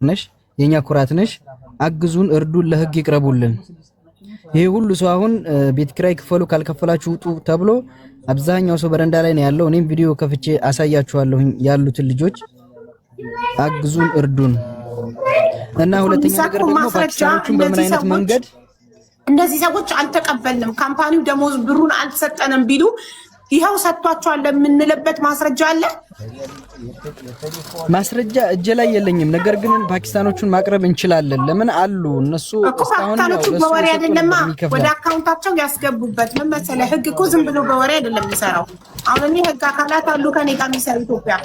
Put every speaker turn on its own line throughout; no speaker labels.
ነሽ የኛ ኩራት ነሽ አግዙን እርዱን ለህግ ይቅረቡልን ይሄ ሁሉ ሰው አሁን ቤት ኪራይ ክፈሉ ካልከፈላችሁ ውጡ ተብሎ አብዛኛው ሰው በረንዳ ላይ ነው ያለው እኔም ቪዲዮ ከፍቼ አሳያችኋለሁ ያሉትን ልጆች አግዙን እርዱን እና ሁለተኛ ነገር ደግሞ ፓኪስታኖቹን በምን አይነት መንገድ
እንደዚህ ሰዎች አልተቀበልንም ካምፓኒው ደሞዝ ብሩን አልተሰጠንም ቢሉ ይሄው ሰጥቷቸዋል ለምንለበት ማስረጃ አለ
ማስረጃ እጄ ላይ የለኝም ነገር ግን ፓኪስታኖቹን ማቅረብ እንችላለን ለምን አሉ እነሱ
እስካሁን በወሬ አይደለም ወደ አካውንታቸው ያስገቡበት ምን መሰለ ህግ እኮ ዝም ብሎ በወሬ አይደለም የሚሰራው አሁን እኔ ህግ አካላት አሉ ከኔ ጋር የሚሰሩ ኢትዮጵያ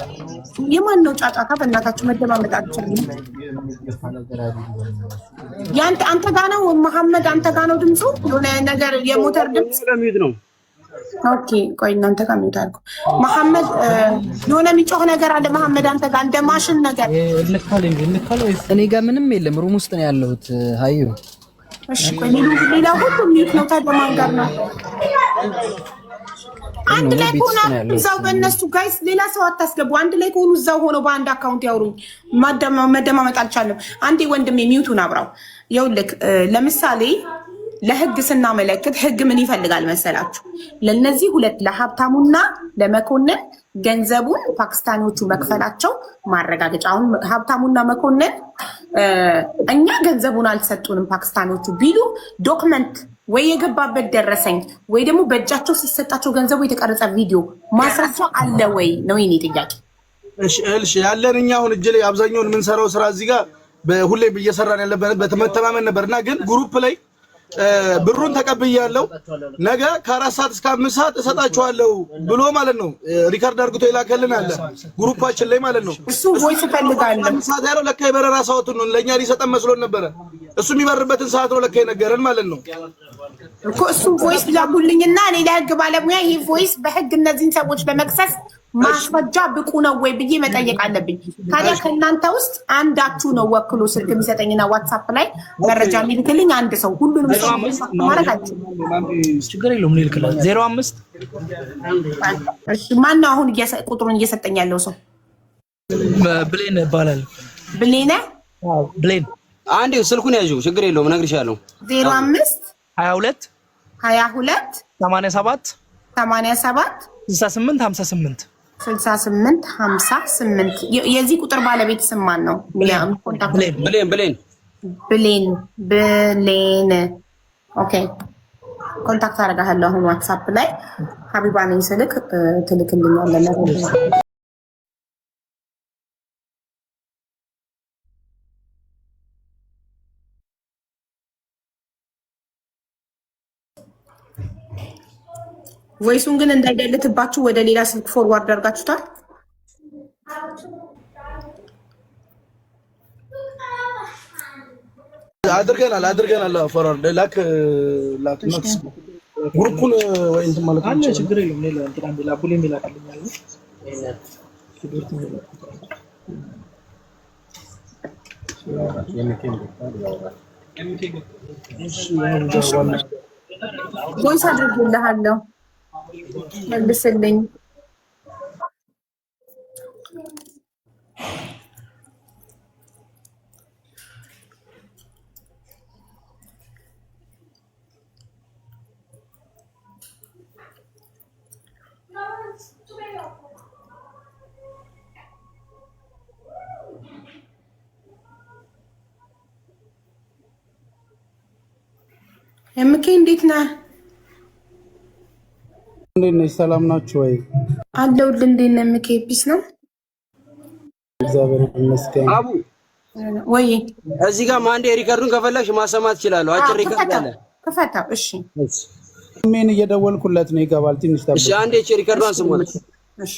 የማን ነው ጫጫታ በእናታችሁ መደማመጥ አትችልም ያንተ አንተ ጋር ነው መሐመድ አንተ ጋር ነው ድምጹ የሆነ ነገር የሞተር ድምጽ
ነው
ኦኬ ቆይ እናንተ ጋር ምን ታርኩ መሐመድ የሆነ የሚጮህ ነገር አለ መሐመድ አንተ ጋር እንደ ማሽን ነገር
እኔ ጋር ምንም የለም ሩም ውስጥ ነው ያለሁት ሃዩ
እሺ ቆይ ሌላ ሁሉ ሚት ነው ታደማን ጋር ነው አንድ ላይ ሆነ እዛው በእነሱ ጋይስ ሌላ ሰው አታስገቡ አንድ ላይ ሆኑ እዛው ሆኖ በአንድ አካውንት ያወሩኝ መደማመጥ አልቻለም አንዴ ወንድሜ ሚውቱን አብራው ይኸውልህ ለምሳሌ ለህግ ስናመለክት ህግ ምን ይፈልጋል መሰላችሁ ለነዚህ ሁለት ለሀብታሙና ለመኮንን ገንዘቡን ፓኪስታኖቹ መክፈላቸው ማረጋገጫ አሁን ሀብታሙና መኮንን እኛ ገንዘቡን አልሰጡንም ፓኪስታኖቹ ቢሉ ዶክመንት ወይ የገባበት ደረሰኝ ወይ ደግሞ በእጃቸው ሲሰጣቸው ገንዘቡ የተቀረጸ ቪዲዮ ማስረጃ አለ ወይ ነው የኔ ጥያቄ
እሺ ያለን እኛ አሁን እጅ ላይ አብዛኛውን ምን ሰራው ስራ እዚህ ጋር በሁሌ በየሰራን ያለበት በተመተማመን ነበርና ግን ግሩፕ ላይ ብሩን ተቀብያለሁ ነገ ከ4 ሰዓት እስከ 5 ሰዓት እሰጣችኋለሁ ብሎ ማለት ነው ሪካርድ አድርጎ ይላከልን አለ ግሩፓችን ላይ ማለት ነው
እሱ ቮይስ ፈልጋለሁ
ሰዓት ያለው ለካ የበረራ ሰዓት ነው ለኛ ሊሰጠን መስሎን ነበር እሱ የሚበርበትን ሰዓት ነው ለካ የነገረን ማለት ነው
እኮ እሱ ቮይስ ላኩልኝና እኔ ለህግ ባለሙያ ይሄ ቮይስ በህግ እነዚህን ሰዎች ለመክሰስ ማስረጃ ብቁ ነው ወይ ብዬ መጠየቅ አለብኝ ታዲያ ከእናንተ ውስጥ አንዳችሁ ነው ወክሎ ስልክ የሚሰጠኝና ዋትስአፕ ላይ መረጃ የሚልክልኝ አንድ ሰው ሁሉንም ሰው ማረጋችሁ
ችግር የለውም ልልክላ 05
እሺ ማን ነው አሁን ቁጥሩን እየሰጠኝ ያለው ሰው
ብሌን ይባላል
ብሌን
ብሌን
አንዴ ስልኩን ያዡ ችግር የለውም እነግርሻለሁ
05
22
22
87
87
68 58
68 58 የዚህ ቁጥር ባለቤት ስም ማን ነው? ብሌን ኦኬ ኮንታክት አደርጋለሁ አሁን ዋትስአፕ ላይ ሀቢባ ነኝ ስልክ ትልክልኛለህ ቮይሱን ግን እንዳይደልትባችሁ ወደ ሌላ ስልክ ፎርዋርድ አድርጋችሁታል
አድርገናል ፎርዋርድ ላክ ግሩፑን ወይ እንት ማለት ነው
ችግር የለውም ሌላ ቡሌ ሚላካልኛል
ቮይስ አድርጌልሃለሁ መልስልኝ እምኬ እንዴት ነህ?
እንዴት ነሽ? ሰላም ናችሁ ወይ?
አለሁልህ። እንዴት ነህ እምኬ? ፒስ ነው?
እግዚአብሔር ይመስገን።
አቡ
ወይ
እዚህ ጋር ማንዴ ሪከርዱን ከፈለግሽ ማሰማት ይችላል። አጭር ሪከርድ አለ።
ከፈታው። እሺ
ምን እየደወልኩለት ነው ይገባል። ትንሽ ታዲያ
እሺ አንዴ ሪከርዱን ስሙት።
እሺ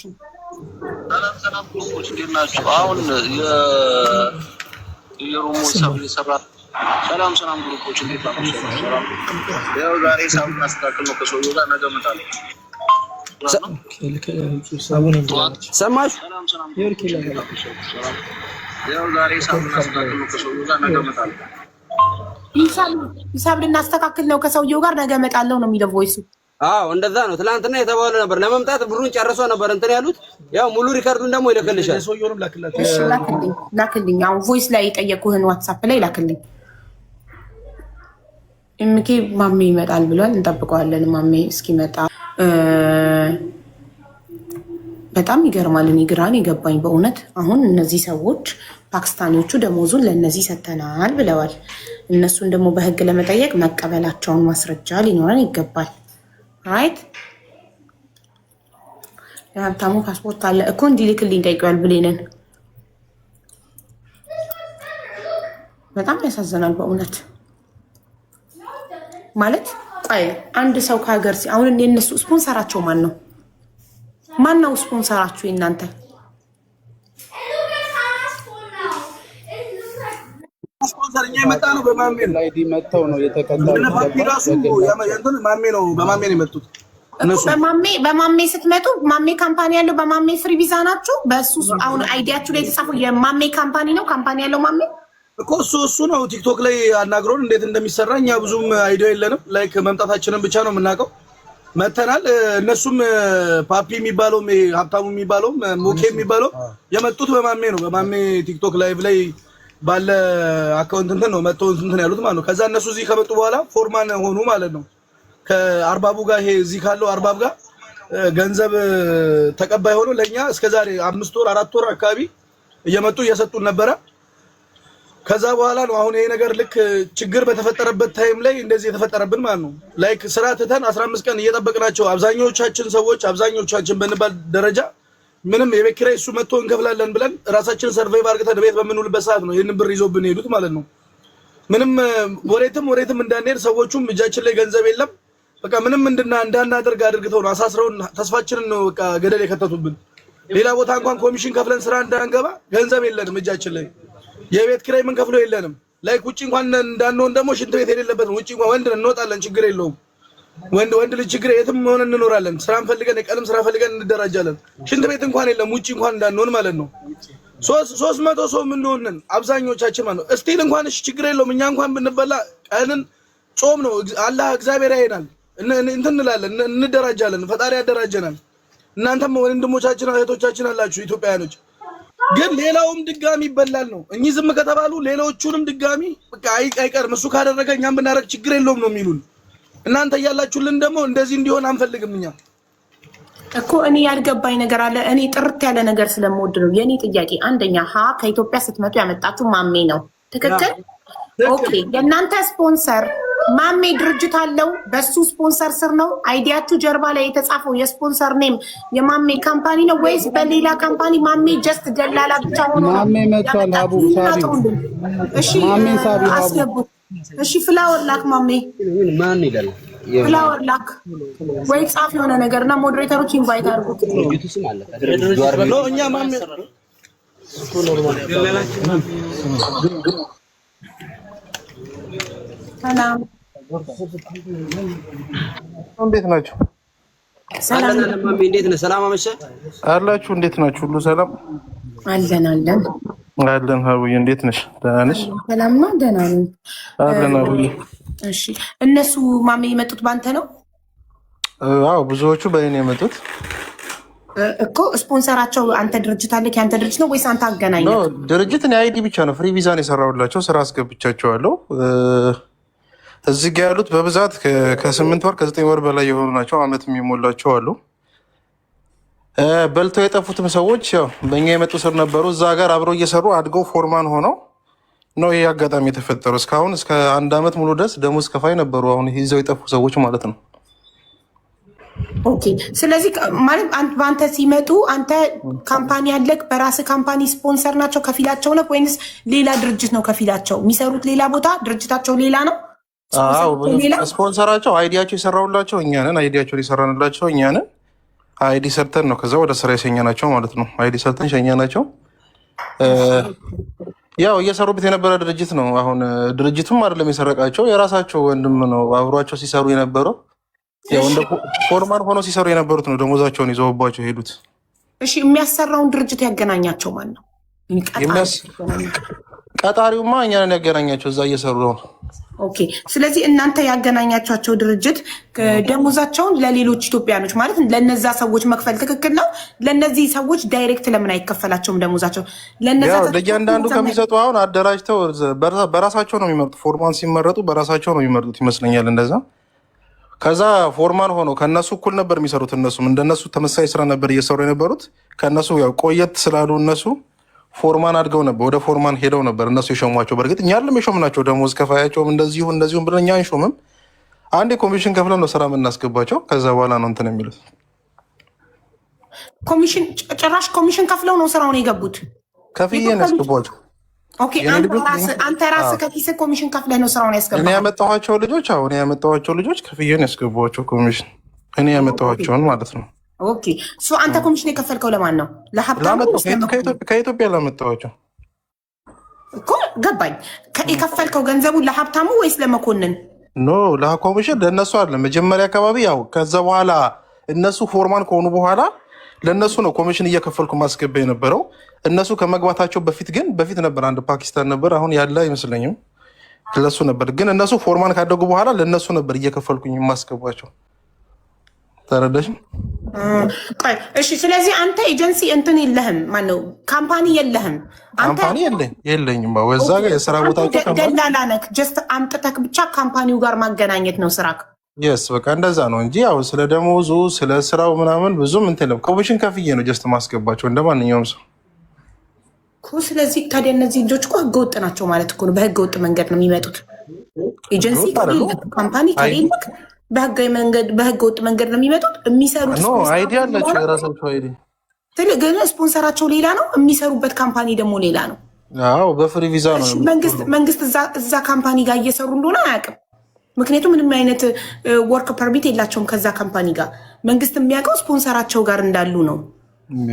ሰላም ኩሩኮች እንዴት ናችሁ? አሁን የሮሞ ሰብል ይሰራ ሰላም ግሩፖች እንዴት ናችሁ? ሰላም ያው ዛሬ ሳምንት አስተካክል ነው ከሰውዬው ጋር ነገ እመጣለሁ።
ሰማሽ?
ያው ዛሬ ሳምንት አስተካክል ነው ከሰውዬው ጋር ነገ እመጣለሁ።
ሂሳብ ልናስተካክል ነው ከሰውዬው ጋር ነገ እመጣለሁ ነው የሚለው ቮይሱ።
አዎ እንደዛ ነው። ትላንትና የተባለ ነበር ለመምጣት ብሩን ጨርሶ ነበር እንትን ያሉት። ያው ሙሉ ሪከርዱን ደግሞ ይልክልሻል።
ሰውየውንም ላክላት።
እሺ ላክልኝ። አሁን ቮይስ ላይ የጠየቁህን ዋትስአፕ ላይ ላክልኝ። እምኬ ማሜ ይመጣል ብሏል። እንጠብቀዋለን ማሜ እስኪመጣ። በጣም ይገርማል። እኔ ግራን የገባኝ በእውነት አሁን እነዚህ ሰዎች ፓኪስታኒዎቹ ደሞዙን ለእነዚህ ሰጥተናል ብለዋል። እነሱን ደግሞ በህግ ለመጠየቅ መቀበላቸውን ማስረጃ ሊኖረን ይገባል። ራይት የሀብታሙ ፓስፖርት አለ እኮ እንዲልክልኝ ጠይቀዋል ብሌንን። በጣም ያሳዝናል በእውነት ማለት። ቆይ አንድ ሰው ከሀገር አሁን የነሱ ስፖንሰራቸው ማን ነው? ማን ነው ስፖንሰራችሁ የእናንተ?
ስፖንሰር እኛ የመጣ ነው በማሜ ነው። አይዲ መተው ነው የተቀበለው። ፓፒ ራሱ ያንተን ማሜ ነው በማሜ ነው የመጡት እነሱ።
በማሜ ስትመጡ ማሜ ካምፓኒ ያለው በማሜ ፍሪ ቪዛ ናችሁ። በሱ አሁን አይዲያችሁ ላይ የተጻፈው የማሜ ካምፓኒ ነው። ካምፓኒ ያለው ማሜ
እኮ እሱ ነው። ቲክቶክ ላይ አናግሮን እንዴት እንደሚሰራ እኛ ብዙም አይዲያ የለንም። ላይክ መምጣታችንን ብቻ ነው የምናውቀው። መተናል። እነሱም ፓፒ የሚባለው ሀብታሙ የሚባለው ሞኬ የሚባለው የመጡት በማሜ ነው። በማሜ ቲክቶክ ላይቭ ላይ ባለ አካውንት እንትን ነው መጥተው እንትን ያሉት ማለት ነው። ከዛ እነሱ እዚህ ከመጡ በኋላ ፎርማን ሆኑ ማለት ነው። ከአርባቡ ጋር ይሄ እዚህ ካለው አርባብ ጋር ገንዘብ ተቀባይ ሆኖ ለኛ እስከዛሬ 5 ወር 4 ወር አካባቢ እየመጡ እየሰጡን ነበረ። ከዛ በኋላ ነው አሁን ይሄ ነገር ልክ ችግር በተፈጠረበት ታይም ላይ እንደዚህ የተፈጠረብን ማለት ነው። ላይክ ስራ ትተን 15 ቀን እየጠበቅናቸው አብዛኞቻችን በንባል ደረጃ ምንም የቤት ኪራይ እሱ መጥቶ እንከፍላለን ብለን ራሳችን ሰርቫይቭ አድርገን ቤት በምንውልበት ሰዓት ነው ይሄንን ብር ይዞብን ሄዱት ማለት ነው። ምንም ወሬትም እንዳንሄድ ሰዎቹም እጃችን ላይ ገንዘብ የለም በቃ ምንም እንዳናደርግ አድርገው ነው አሳስረውን ተስፋችንን ነው በቃ ገደል የከተቱብን። ሌላ ቦታ እንኳን ኮሚሽን ከፍለን ስራ እንዳንገባ ገንዘብ የለንም እጃችን ላይ። የቤት ኪራይ ምን ከፍሎ የለንም። ላይክ ውጪ እንኳን እንዳንሆን ደግሞ ሽንት ቤት የሌለበት ውጪ እንኳን ወንድ እንወጣለን ችግር የለውም። ወንድ ልጅ ችግር የትም ሆነ እንኖራለን። ስራን ፈልገን የቀለም ስራ ፈልገን እንደራጃለን። ሽንት ቤት እንኳን የለም ውጪ እንኳን እንዳንሆን ማለት ነው። 300 ሰው የምንሆንን አብዛኞቻችን ማለት ነው። እስቲል እንኳን እሺ ችግር የለውም እኛ እንኳን ብንበላ ቀንን ጾም ነው አላህ እግዚአብሔር ያየናል። እንትን እንላለን እንደራጃለን። ፈጣሪ ያደራጀናል። እናንተም ወንድሞቻችን እህቶቻችን አላችሁ ኢትዮጵያውያኖች። ግን ሌላውም ድጋሚ ይበላል ነው። እኚህ ዝም ከተባሉ ሌሎቹንም ድጋሚ በቃ አይቀርም። እሱ ካደረገ እኛም ብናደርግ ችግር የለውም ነው የሚሉን። እናንተ እያላችሁልን ደግሞ እንደዚህ እንዲሆን አንፈልግም እኛ
እኮ። እኔ ያልገባኝ ነገር አለ። እኔ ጥርት ያለ ነገር ስለምወድ ነው የኔ ጥያቄ። አንደኛ ከኢትዮጵያ ስትመጡ ያመጣችሁ ማሜ ነው ትክክል? ኦኬ። የእናንተ ስፖንሰር ማሜ ድርጅት አለው። በሱ ስፖንሰር ስር ነው አይዲያችሁ ጀርባ ላይ የተጻፈው የስፖንሰር ኔም የማሜ ካምፓኒ ነው ወይስ በሌላ ካምፓኒ ማሜ ጀስት ደላላ ብቻ ሆኖ ነው?
ማሜ መጥቷል። አቡ ሳቢ
እሺ፣
ማሜ ሳቢ
አስገቡት። እሺ፣ ፍላወር ላክ ማሜ
ማን ይላል?
ፍላወር ላክ ወይ ጻፍ የሆነ ነገርና ሞዴሬተሮች ኢንቫይት አድርጉት።
ድርጅቱም አለ
ነው እኛ ማሜ
ሰላም
እንዴት ናችሁ?
ሰላም
ማሜ እንዴት ነህ? ሰላም አመሸህ
አላችሁ? እንዴት ናችሁ? ሁሉ ሰላም
አለን።
ሀቡዬ እንዴት ነሽ? ደህና ነሽ?
ሰላም ነው። ደህና ነኝ
አለን ሀቡዬ።
እሺ እነሱ ማሜ የመጡት ባንተ ነው?
አዎ ብዙዎቹ በእኔ የመጡት
እኮ። ስፖንሰራቸው አንተ ድርጅት አለ ያንተ ድርጅት ነው ወይስ አንተ አገናኝ ነው?
ድርጅት እኔ አይዲ ብቻ ነው ፍሪ ቪዛ ነው የሰራሁላቸው። ስራ አስገብቻቸዋለሁ። እዚህ ጋ ያሉት በብዛት ከ8 ወር ከ9 ወር በላይ የሆኑ ናቸው። አመት የሚሞላቸው አሉ። በልተው የጠፉትም ሰዎች ያው በእኛ የመጡ ስር ነበሩ። እዛ ጋር አብረው እየሰሩ አድገው ፎርማን ሆነው ነው ይህ አጋጣሚ የተፈጠረው። እስካሁን እስከ 1 አመት ሙሉ ድረስ ደሞዝ ከፋይ ነበሩ። አሁን ይዘው የጠፉ ሰዎች ማለት ነው።
ኦኬ። ስለዚህ ማለት በአንተ ሲመጡ አንተ ካምፓኒ ያለክ በራስ ካምፓኒ ስፖንሰር ናቸው ከፊላቸው ነው ወይንስ ሌላ ድርጅት ነው ከፊላቸው? የሚሰሩት ሌላ ቦታ ድርጅታቸው ሌላ ነው?
ስፖንሰራቸው አይዲያቸው የሰራውላቸው እኛ ነን። አይዲያቸውን የሰራንላቸው እኛ ነን። አይዲ ሰርተን ነው ከዛ ወደ ስራ የሸኘናቸው ማለት ነው። አይዲ ሰርተን ሸኘናቸው። ያው እየሰሩበት የነበረ ድርጅት ነው። አሁን ድርጅቱም አይደለም የሰረቃቸው የራሳቸው ወንድም ነው አብሯቸው ሲሰሩ የነበረው። ያው እንደ ፎርማን ሆኖ ሲሰሩ የነበሩት ነው ደሞዛቸውን ይዘውባቸው ሄዱት።
እሺ የሚያሰራውን ድርጅት ያገናኛቸው ማን ነው?
ቀጣሪውማ እኛ ነን ያገናኛቸው። እዛ እየሰሩ ነው።
ኦኬ ስለዚህ እናንተ ያገናኛቸው ድርጅት ደሞዛቸውን ለሌሎች ኢትዮጵያኖች ማለት ለነዛ ሰዎች መክፈል ትክክል ነው። ለነዚህ ሰዎች ዳይሬክት ለምን አይከፈላቸውም ደሞዛቸው? ለነዛ
ለእያንዳንዱ ከሚሰጡ አሁን አደራጅተው በራሳቸው ነው የሚመርጡት። ፎርማን ሲመረጡ በራሳቸው ነው የሚመርጡት ይመስለኛል እንደዛ። ከዛ ፎርማን ሆኖ ከነሱ እኩል ነበር የሚሰሩት። እነሱም እንደነሱ ተመሳሳይ ስራ ነበር እየሰሩ የነበሩት። ከነሱ ያው ቆየት ስላሉ እነሱ ፎርማን አድገው ነበር፣ ወደ ፎርማን ሄደው ነበር እነሱ የሾሟቸው። በእርግጥ እኛ አይደለም የሾምናቸው፣ ደሞዝ ከፋያቸውም እንደዚሁም ብለን እኛ አንሾምም። አንድ ኮሚሽን ከፍለን ነው ስራ የምናስገባቸው። ከዛ በኋላ ነው እንትን የሚሉት።
ኮሚሽን ጭራሽ ኮሚሽን ከፍለው ነው ስራውን የገቡት።
ከፍዬ ነው ያስገባቸው።
ኦኬ አንተ ራስህ ከኪስህ ኮሚሽን ከፍለህ ነው ስራውን ያስገባቸው?
እኔ ያመጣኋቸው ልጆች ከፍዬ ነው ያስገባቸው ኮሚሽን። እኔ ያመጣኋቸውን ማለት ነው።
ኦኬ ሶ አንተ ኮሚሽን የከፈልከው ለማን ነው? ለሀብታሙ?
ከኢትዮጵያ ላመጣኋቸው
እኮ ገባኝ። የከፈልከው ገንዘቡን ለሀብታሙ ወይስ ለመኮንን?
ኖ ለኮሚሽን ለእነሱ አይደለም። መጀመሪያ አካባቢ ያው ከዛ በኋላ እነሱ ፎርማን ከሆኑ በኋላ ለእነሱ ነው ኮሚሽን እየከፈልኩ ማስገባ የነበረው። እነሱ ከመግባታቸው በፊት ነበር አንድ ፓኪስታን ነበር፣ አሁን ያለ አይመስለኝም። ለሱ ነበር ግን እነሱ ፎርማን ካደጉ በኋላ ለእነሱ ነበር እየከፈልኩኝ የማስገባቸው። ተረዳሽ?
እሺ ስለዚህ አንተ ኤጀንሲ እንትን የለህም፣ ማነው ካምፓኒ የለህም?
ካምፓኒ የለኝም። ወዛ ጋር የስራ ቦታቸው
ደላላ ነህ። ጀስት አምጥተህ ብቻ ካምፓኒው ጋር ማገናኘት ነው ስራክ።
የስ በቃ እንደዛ ነው እንጂ ያው ስለ ደሞዙ ስለ ስራው ምናምን ብዙም እንትን የለም። ኮሚሽን ከፍዬ ነው ጀስት ማስገባቸው እንደ ማንኛውም ሰው
እኮ። ስለዚህ ታዲያ እነዚህ ልጆች እኮ ህገወጥ ናቸው ማለት እኮ ነው። በህገወጥ መንገድ ነው የሚመጡት። ኤጀንሲ ከሌለክ ካምፓኒ ከሌለክ በህገወጥ መንገድ ነው የሚመጡት። የሚሰሩት
አይዲ አላቸው የራሳቸው አይዲ፣
ግን ስፖንሰራቸው ሌላ ነው፣ የሚሰሩበት ካምፓኒ ደግሞ ሌላ ነው።
አዎ በፍሪ ቪዛ ነው።
መንግስት እዛ ካምፓኒ ጋር እየሰሩ እንደሆነ አያውቅም። ምክንያቱም ምንም አይነት ወርክ ፐርሚት የላቸውም ከዛ ካምፓኒ ጋር። መንግስት የሚያውቀው ስፖንሰራቸው ጋር እንዳሉ ነው።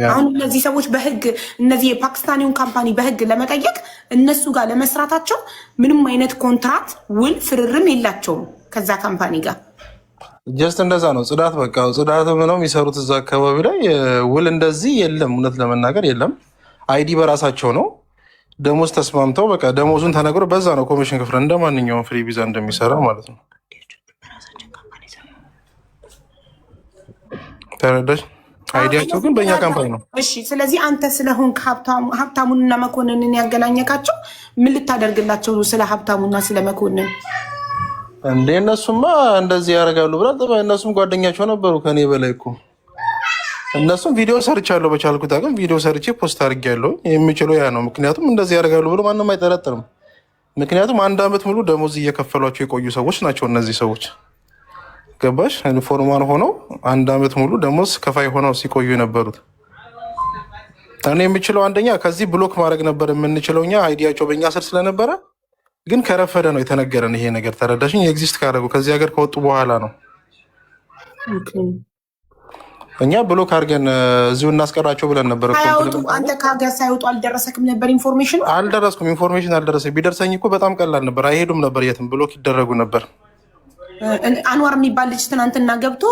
አሁን እነዚህ ሰዎች በህግ እነዚህ የፓኪስታኒውን ካምፓኒ በህግ ለመጠየቅ እነሱ ጋር ለመስራታቸው ምንም አይነት ኮንትራት ውል ፍርርም የላቸውም ከዛ ካምፓኒ ጋር።
ጀስት እንደዛ ነው። ጽዳት በቃ ጽዳት ነው የሚሰሩት እዛ አካባቢ ላይ። ውል እንደዚህ የለም፣ እውነት ለመናገር የለም። አይዲ በራሳቸው ነው። ደሞዝ ተስማምተው በቃ ደሞዙን ተነግሮ በዛ ነው ኮሚሽን ክፍል እንደ ማንኛውም ፍሪ ቪዛ እንደሚሰራ ማለት ነው። ተረዳሽ? አይዲያቸው ግን በእኛ ካምፓኒ ነው።
እሺ ስለዚህ አንተ ስለሆንክ ሀብታሙንና መኮንንን ያገናኘካቸው ምን ልታደርግላቸው? ስለ ሀብታሙና ስለ መኮንን
እንዴ እነሱማ እንደዚህ ያደርጋሉ ብላ እነሱም ጓደኛቸው ነበሩ ከኔ በላይ እኮ። እነሱም ቪዲዮ ሰርቻለሁ፣ በቻልኩት አቅም ቪዲዮ ሰርቼ ፖስት አድርጌያለሁ። የሚችለው ያ ነው። ምክንያቱም እንደዚህ ያደርጋሉ ብሎ ማንም አይጠረጥርም። ምክንያቱም 1 ዓመት ሙሉ ደሞዝ እየከፈሏቸው የቆዩ ሰዎች ናቸው እነዚህ ሰዎች። ገባሽ? ፎርማን ሆነው 1 ዓመት ሙሉ ደሞዝ ከፋይ ሆነው ሲቆዩ የነበሩት። እኔ የምችለው አንደኛ ከዚህ ብሎክ ማድረግ ነበር የምንችለው እኛ፣ አይዲያቸው በእኛ ስር ስለነበረ። ግን ከረፈደ ነው የተነገረን ይሄ ነገር። ተረዳሽኝ? ኤግዚስት ካደረጉ ከዚህ ሀገር ከወጡ በኋላ ነው። እኛ ብሎክ አድርገን እዚሁ እናስቀራቸው ብለን ነበር።
አንተ ከሀገር ሳይወጡ አልደረሰክም ነበር ኢንፎርሜሽን?
አልደረስኩም። ኢንፎርሜሽን አልደረሰኝ። ቢደርሰኝ እኮ በጣም ቀላል ነበር። አይሄዱም ነበር የትም፣ ብሎክ ይደረጉ ነበር።
አንዋር የሚባል ልጅ ትናንትና ገብቶ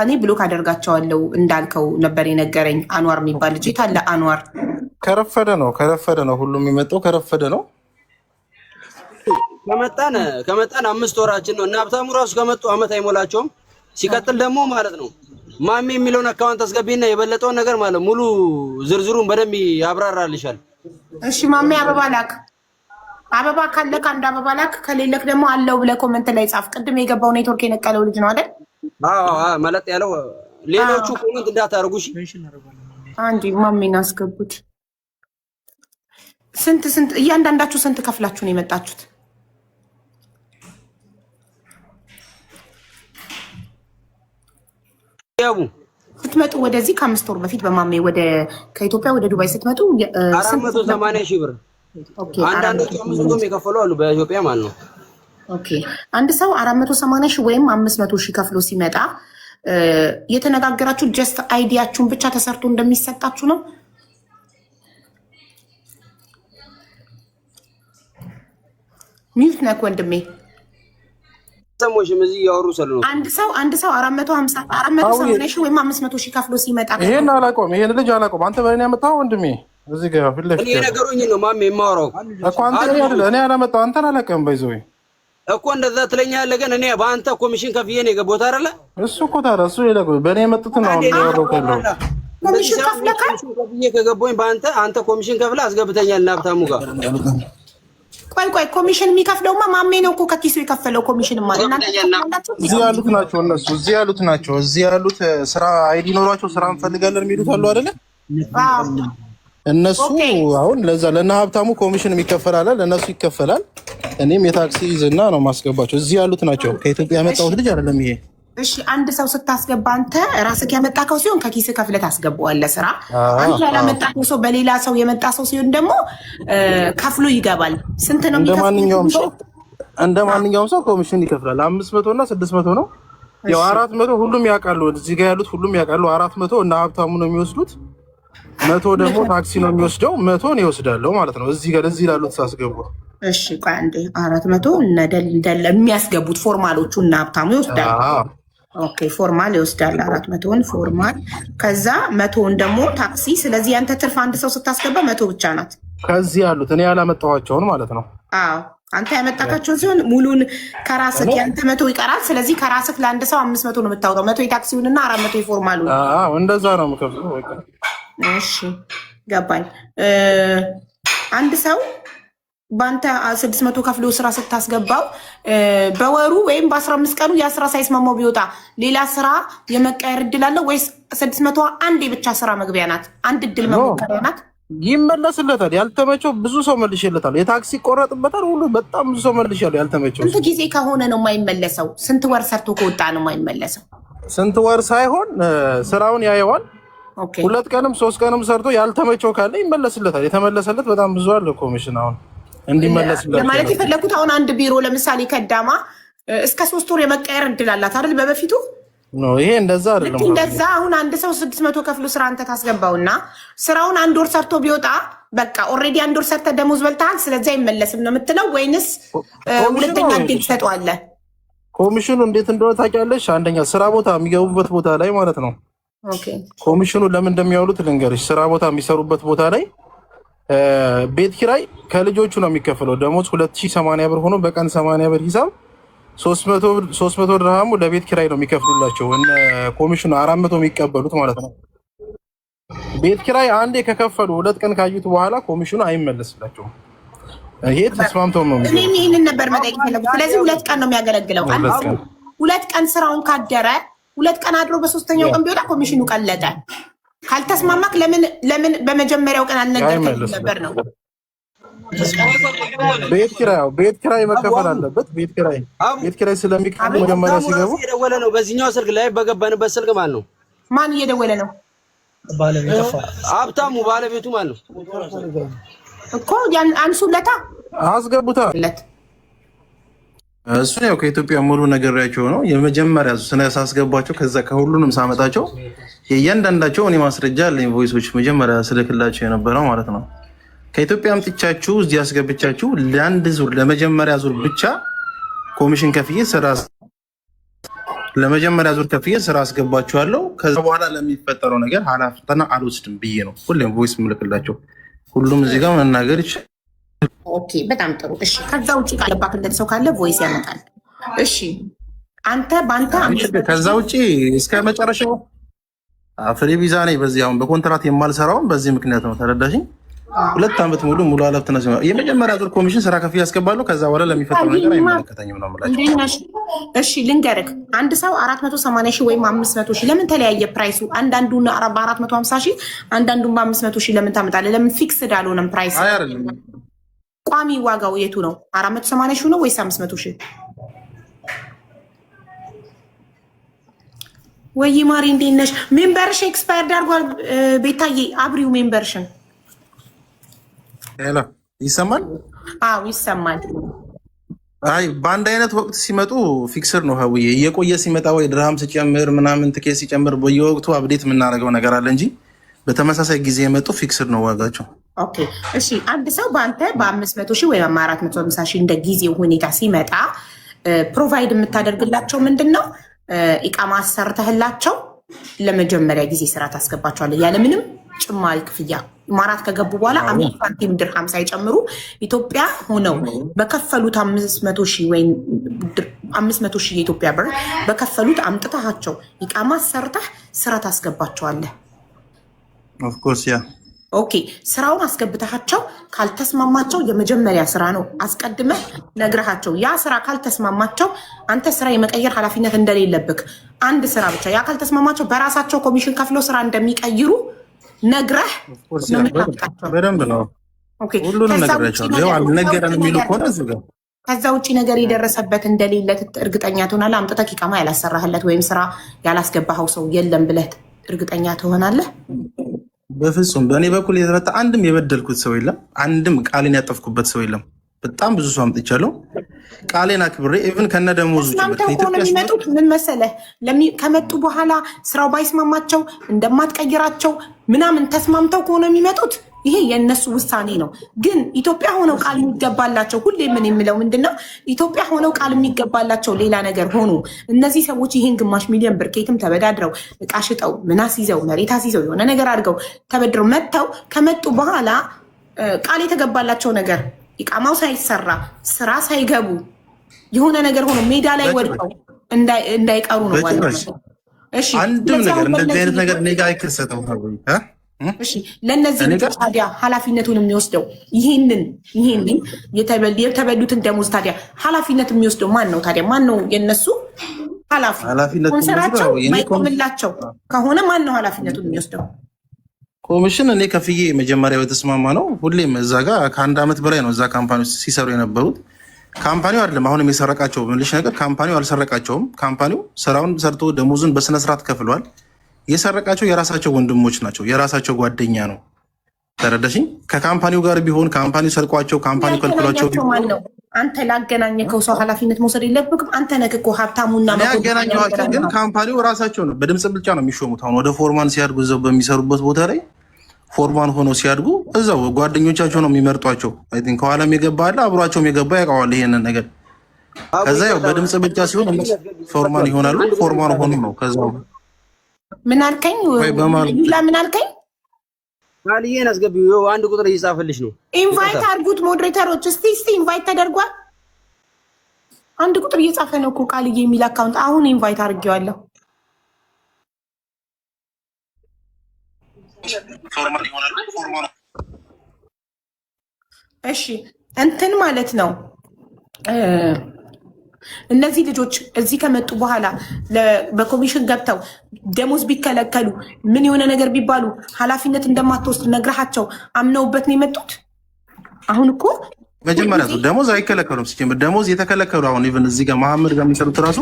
እኔ ብሎክ አደርጋቸዋለሁ እንዳልከው ነበር የነገረኝ። አንዋር የሚባል ልጅ የታለ? አንዋር
ከረፈደ ነው ሁሉም የመጣው ከረፈደ ነው።
ከመጣን 5 ወራችን ነው እና ሀብታሙ ራሱ ከመጡ አመት አይሞላቸውም። ሲቀጥል ደግሞ ማለት ነው ማሜ የሚለውን አካውንት አስገቢና የበለጠውን ነገር ማለት ሙሉ ዝርዝሩን በደንብ ያብራራልሻል።
እሺ ማሜ አበባ ላክ። አበባ ካለክ አንድ አበባ ላክ፣ ከሌለክ ደግሞ አለው ብለህ ኮመንት ላይ ጻፍ። ቅድም የገባው ኔትወርክ የነቀለው ልጅ ነው አይደል?
አዎ መለጥ ያለው። ሌሎቹ ኮመንት እንዳታርጉ እሺ።
አንዲ ማሜን አስገቡት። ስንት እያንዳንዳችሁ ስንት ከፍላችሁ ነው የመጣችሁት? ስትመጡ ወደዚህ ከ5 ወር በፊት በማሜ ከኢትዮጵያ ወደ ዱባይ ስትመጡ
480 ሺህ ብር። ኦኬ አንዳንዶቹ 500 የከፈሉ አሉ በኢትዮጵያ ማለት ነው።
ኦኬ አንድ ሰው 480 ሺህ ወይም 500 ሺህ ከፍሎ ሲመጣ የተነጋገራችሁ ጀስት አይዲያችሁን ብቻ ተሰርቶ እንደሚሰጣችሁ ነው። ሚውት ነክ ወንድሜ
ሰሞሽም እዚህ ያወሩ ሰለው
አንድ ሰው 480 ሺህ ወይም 500 ሺህ ከፍሎ ሲመጣ
ይሄን አላቆም። ይሄን ልጅ አላቆም። አንተ በእኔ ያመጣው ወንድሜ እዚህ ጋር ፊት ለፊት
እኔ ነገሩኝ ነው ማሜ የማወራው
እኮ አንተ እኔ አላመጣው። አንተን አላውቅም። ባይዘው
እኮ እንደዛ ትለኛለህ። ግን እኔ በአንተ ኮሚሽን ከፍዬ ነው የገባሁት አይደለ?
እሱ እኮ ታዲያ እሱ ይለቁ በእኔ የመጡት ነው ያወራው ካለው
ኮሚሽን ከፍለካል
ከፍዬ ከገባሁኝ አንተ ኮሚሽን ከፍለህ አስገብተኛል እና ሀብታሙ ጋር።
ቆይ ኮሚሽን የሚከፍለውማ ማሜ ነው እኮ ከኪሱ የከፈለው ኮሚሽን ማለት እናንተ
እዚህ ያሉት ናቸው እነሱ እዚህ ያሉት ስራ አይዲ ኖሯቸው ስራ እንፈልጋለን የሚሉት አሉ አይደለ? እነሱ አሁን ለዛ ለና ሀብታሙ ኮሚሽን የሚከፈላል ለነሱ ይከፈላል። እኔም የታክሲ ይዝና ነው ማስገባቸው። እዚህ ያሉት ናቸው። ከኢትዮጵያ ያመጣሁት ልጅ አይደለም ይሄ።
እሺ አንድ ሰው ስታስገባ አንተ ራስህ ያመጣከው ሲሆን ከኪስ ከፍለህ ታስገባዋለህ ስራ። አንተ ያላመጣከው ሰው በሌላ ሰው የመጣ ሰው ሲሆን ደግሞ ከፍሎ ይገባል። ስንት ነው የሚከፍለው?
እንደ ማንኛውም ሰው ኮሚሽን ይከፍላል። 500 እና 600 ነው። ያው 400 ሁሉም ያውቃሉ። እዚህ ጋር ያሉት ሁሉም ያውቃሉ። 400 እና ሀብታሙ ነው የሚወስዱት። 100 ደግሞ ታክሲ ነው የሚወስደው። 100 ነው ይወስዳለው ማለት ነው። እዚህ ጋር እዚህ ላሉት ሳስገቡ
እሺ ቆይ አንዴ 400 እንደል የሚያስገቡት ፎርማሎቹ እና ሀብታሙ ይወስዳል። ኦኬ ፎርማል ይወስዳል 400ን ፎርማል። ከዛ 100ን ደግሞ ታክሲ። ስለዚህ ያንተ ትርፍ አንድ ሰው ስታስገባ 100 ብቻ ናት።
ከዚህ ያሉት እኔ ያላመጣኋቸውን ማለት ነው።
አዎ አንተ ያመጣካቸውን ሲሆን ሙሉን ከራስህ ያንተ 100 ይቀራል። ስለዚህ ከራስህ ለአንድ ሰው 500 ነው የምታወጣው። 100 የታክሲውንና 400 የፎርማሉን።
አዎ እንደዛ ነው የምከፍለው።
እሺ ገባኝ። አንድ ሰው በአንተ 600 ከፍሎ ስራ ስታስገባው በወሩ ወይም በ15 ቀኑ የስራ ሳይስማማው ቢወጣ ሌላ ስራ የመቀየር እድል አለው ወይስ 600 አንዴ ብቻ ስራ መግቢያ ናት? አንድ እድል መሞከሪያ ናት?
ይመለስለታል። ያልተመቸው ብዙ ሰው መልሼለታል። የታክሲ ቆረጥበታል ሁሉ በጣም ብዙ ሰው መልሼለታል። ያልተመቸው
ስንት ጊዜ ከሆነ ነው የማይመለሰው? ስንት ወር ሰርቶ ከወጣ ነው የማይመለሰው?
ስንት ወር ሳይሆን ስራውን ያየዋል። 2 ቀንም 3 ቀንም ሰርቶ ያልተመቸው ካለ ይመለስለታል። የተመለሰለት በጣም ብዙ አለ ኮሚሽን አሁን እንዲመለስለት
ማለት የፈለኩት አሁን አንድ ቢሮ ለምሳሌ ከዳማ እስከ 3 ወር የመቀየር እድል አላት አይደል? በበፊቱ
ነው ይሄ እንደዛ አይደለም።
እንደዛ አሁን አንድ ሰው 600 ከፍሎ ስራ አንተ ታስገባውና ስራውን 1 ወር ሰርቶ ቢወጣ በቃ ኦልሬዲ 1 ወር ሰርተ ደሞዝ በልተሃል፣ ስለዚህ አይመለስም ነው የምትለው ወይንስ ሁለተኛ እድል ትሰጠዋለህ?
ኮሚሽኑ እንዴት እንደሆነ ታውቂያለሽ? አንደኛ ስራ ቦታ የሚገቡበት ቦታ ላይ ማለት ነው።
ኦኬ
ኮሚሽኑ ለምን እንደሚያውሉት ልንገርሽ። ስራ ቦታ የሚሰሩበት ቦታ ላይ ቤት ኪራይ ከልጆቹ ነው የሚከፈለው። ደሞዝ 2080 ብር ሆኖ በቀን 80 ብር ሂሳብ 300 ድርሃሙ ለቤት ኪራይ ነው የሚከፍሉላቸው። እነ ኮሚሽኑ 400 የሚቀበሉት ማለት ነው። ቤት ኪራይ አንዴ ከከፈሉ 2 ቀን ካዩት በኋላ ኮሚሽኑ አይመለስላቸውም። ይሄ ተስማምተው ነው።
እኔ ይሄንን ነበር መጠየቅ የፈለኩት። ስለዚህ 2 ቀን ነው የሚያገለግለው። 2 ቀን ስራውን ካደረ 2 ቀን አድሮ በሶስተኛው ቀን ቢወጣ ኮሚሽኑ ቀለጠ። ካልተስማማክ ለምን በመጀመሪያው ቀን አልነገርከኝም ነበር ነው?
ቤት ኪራይ መከፈል አለበት። ቤት ኪራይ ስለሚከፈል መጀመሪያ ሲገቡ
እየደወለ ነው። በዚህኛው ስልክ ላይ በገባንበት ስልክ ማለት ነው።
ማን እየደወለ ነው?
ሀብታሙ ባለቤቱ ማለት ነው
እኮ ያን አንሱለታ
አስገቡታ። እሱ ነው ከኢትዮጵያ ሙሉ ነገርያቸው ነው የመጀመሪያ ሳስገባቸው። ከዛ ከሁሉንም ሳመጣቸው የእያንዳንዳቸው እኔ ማስረጃ አለኝ። ቮይሶች መጀመሪያ ስልክላቸው የነበረው ማለት ነው። ከኢትዮጵያ አምጥቻችሁ እዚህ አስገብቻችሁ ለአንድ ዙር ለመጀመሪያ ዙር ብቻ ኮሚሽን ከፍዬ ስራ አስገባችኋለሁ። ከዛ በኋላ ለሚፈጠረው ነገር ኃላፊነትና አልወስድም ብዬ ነው ሁሌም ቮይስ ምልክላቸው። ሁሉም እዚህ ጋር መናገር ይችላል።
ኦኬ በጣም ጥሩ። እሺ ከዛ ውጪ ካለባክለት ሰው ካለ ቮይስ ያመጣል። እሺ አንተ ባንተ
ከዛ ውጪ እስከ መጨረሻው ፍሪ ቪዛ ነኝ። በዚህ አሁን በኮንትራት የማልሰራውም በዚህ ምክንያት ነው። ተረዳሽኝ? 2 ዓመት ሙሉ ኃላፊነት ነው። የመጀመሪያ ዙር ኮሚሽን ስራ ከፍዬ ያስገባለሁ። ከዛ በኋላ ለሚፈጠረው ነገር አይመለከተኝም ነው የምላቸው።
እሺ ልንገርህ፣ አንድ ሰው 480 ሺህ ወይም 500 ሺህ ለምን ተለያየ ፕራይሱ? አንዳንዱን በ450 ሺህ አንዳንዱን በ500 ሺህ ለምን ታመጣለህ? ለምን ፊክስድ አልሆነም ፕራይስ? ቋሚ ዋጋው የቱ ነው? 480 ሺህ ነው ወይስ 500 ሺህ? ወይ ማሪ እንዴት ነሽ? ሜምበርሽ ኤክስፓየርድ አድርጓል። ቤታዬ አብሪው ሜምበርሽን።
ሄሎ ይሰማል?
አዎ ይሰማል።
አይ በአንድ አይነት ወቅት ሲመጡ ፊክስር ነው ሀውዬ። እየቆየ ሲመጣ ወይ ድርሃም ሲጨምር ምናምን ትኬት ሲጨምር በየወቅቱ አብዴት የምናደርገው ነገር አለ እንጂ በተመሳሳይ ጊዜ የመጡ ፊክስር ነው ዋጋቸው።
ኦኬ እሺ። አንድ ሰው በአንተ በ500 ሺህ ወይም 450 ሺህ እንደ ጊዜው ሁኔታ ሲመጣ ፕሮቫይድ የምታደርግላቸው ምንድን ነው? ኢቃማ አሰርተህላቸው ለመጀመሪያ ጊዜ ስራ ታስገባቸዋለህ። ያለምንም ጭማሪ ክፍያ ኢማራት ከገቡ በኋላ 5 ሳንቲም ድርሃም ሳይጨምሩ ኢትዮጵያ ሆነው በከፈሉት 500,000 ወይም 500,000 የኢትዮጵያ ብር በከፈሉት አምጥታቸው ኢቃማ ሰርተህ ስራ ታስገባቸዋለህ።
ኦፍ ኮርስ ያ
ኦኬ ስራውን አስገብተሃቸው ካልተስማማቸው የመጀመሪያ ስራ ነው አስቀድመህ ነግረሃቸው ያ ስራ ካልተስማማቸው አንተ ስራ የመቀየር ኃላፊነት እንደሌለብክ አንድ ስራ ብቻ ያ ካልተስማማቸው በራሳቸው ኮሚሽን ከፍለው ስራ እንደሚቀይሩ ነግረህ
በደንብ ነው ሁሉንም ነግሬያቸዋለሁ። ያው አልነገረን የሚሉ ከሆነ እዚህ ጋር
ከዛ ውጭ ነገር የደረሰበት እንደሌለ እርግጠኛ ትሆናለህ። አምጥተህ ኢቃማ ያላሰራህለት ወይም ስራ ያላስገባኸው ሰው የለም ብለህ እርግጠኛ ትሆናለህ?
በፍጹም በእኔ በኩል የተመጣ አንድም የበደልኩት ሰው የለም። አንድም ቃሌን ያጠፍኩበት ሰው የለም። በጣም ብዙ ሰው አምጥቻለሁ። ቃሌን አክብሬ ኢቭን ከነደሞዙ
የሚመጡት ምን መሰለህ ከመጡ በኋላ ስራው ባይስማማቸው እንደማትቀይራቸው ምናምን ተስማምተው ከሆነ የሚመጡት ይሄ የእነሱ ውሳኔ ነው። ግን ኢትዮጵያ ሆነው ቃል የሚገባላቸው ሁሌ ምን የምለው ምንድነው ኢትዮጵያ ሆነው ቃል የሚገባላቸው ሌላ ነገር ሆኖ እነዚህ ሰዎች ይህን ግማሽ ሚሊዮን ብር ኬትም ተበዳድረው እቃ ሽጠው ምናስ ይዘው መሬት አስይዘው የሆነ ነገር አድርገው ተበድረው መጥተው ከመጡ በኋላ ቃል የተገባላቸው ነገር ኢቃማው ሳይሰራ ስራ ሳይገቡ የሆነ ነገር ሆኖ ሜዳ ላይ ወድቀው እንዳይቀሩ ነው ማለት ነው። እሺ
አንድም ነገር እንደዚህ አይነት ነገር ኔጋ አይከሰተው ነው።
እሺ ለነዚህ ልጆች ታዲያ ኃላፊነቱን የሚወስደው ይሄንን የተበሉትን ደሞዝ ታዲያ ኃላፊነት የሚወስደው ማን ነው? ታዲያ ማን ነው የነሱ ኃላፊነት? ኮንሰራቸው ማይቆምላቸው ከሆነ ማን ነው ኃላፊነቱን የሚወስደው?
ኮሚሽን እኔ ከፍዬ መጀመሪያ በተስማማ ነው። ሁሌም እዛ ጋር ከአንድ ዓመት በላይ ነው እዛ ካምፓኒ ውስጥ ሲሰሩ የነበሩት። ካምፓኒው አይደለም አሁንም የሰረቃቸው ምልሽ ነገር ካምፓኒው አልሰረቃቸውም። ካምፓኒው ስራውን ሰርቶ ደሞዙን በስነስርዓት ከፍሏል። የሰረቃቸው የራሳቸው ወንድሞች ናቸው፣ የራሳቸው ጓደኛ ነው። ተረዳሽኝ? ከካምፓኒው ጋር ቢሆን ካምፓኒው ሰርቋቸው ካምፓኒው ከልክሏቸው ቢሆን
አንተ ላገናኘከው ሰው ኃላፊነት መውሰድ የለብህም። አንተ ነህ እኮ ሀብታሙና
ያገናኘኋቸው፣ ግን ካምፓኒው ራሳቸው ነው በድምፅ ብልጫ ነው የሚሾሙት። አሁን ወደ ፎርማን ሲያድጉ እዛው በሚሰሩበት ቦታ ላይ ፎርማን ሆኖ ሲያድጉ እዛው ጓደኞቻቸው ነው የሚመርጧቸው። አይ ቲንክ ከኋላም የገባ አለ አብሯቸውም የገባ ያውቀዋል ይሄንን ነገር። ከዛ ያው በድምፅ ብልጫ ሲሆን ፎርማን ይሆናሉ። ፎርማን ሆኖ ነው ከዛው
ምን አልከኝ? ምን አልከኝ?
ቃልዬን አስገቢው። አንድ ቁጥር እየጻፈልሽ ነው።
ኢንቫይት አድርጉት ሞዴሬተሮች። እስቲ ኢንቫይት ተደርጓል። አንድ ቁጥር እየጻፈ ነው እኮ ቃልዬ የሚል አካውንት። አሁን ኢንቫይት አድርጌዋለሁ። እሺ እንትን ማለት ነው እነዚህ ልጆች እዚህ ከመጡ በኋላ በኮሚሽን ገብተው ደሞዝ ቢከለከሉ ምን የሆነ ነገር ቢባሉ ኃላፊነት እንደማትወስድ ነግረሃቸው አምነውበት ነው የመጡት። አሁን እኮ
መጀመሪያ ደሞዝ አይከለከሉም። ሲጀምር ደሞዝ የተከለከሉ አሁን ኢቭን እዚህ ጋር መሐመድ ጋር የሚሰሩት ራሱ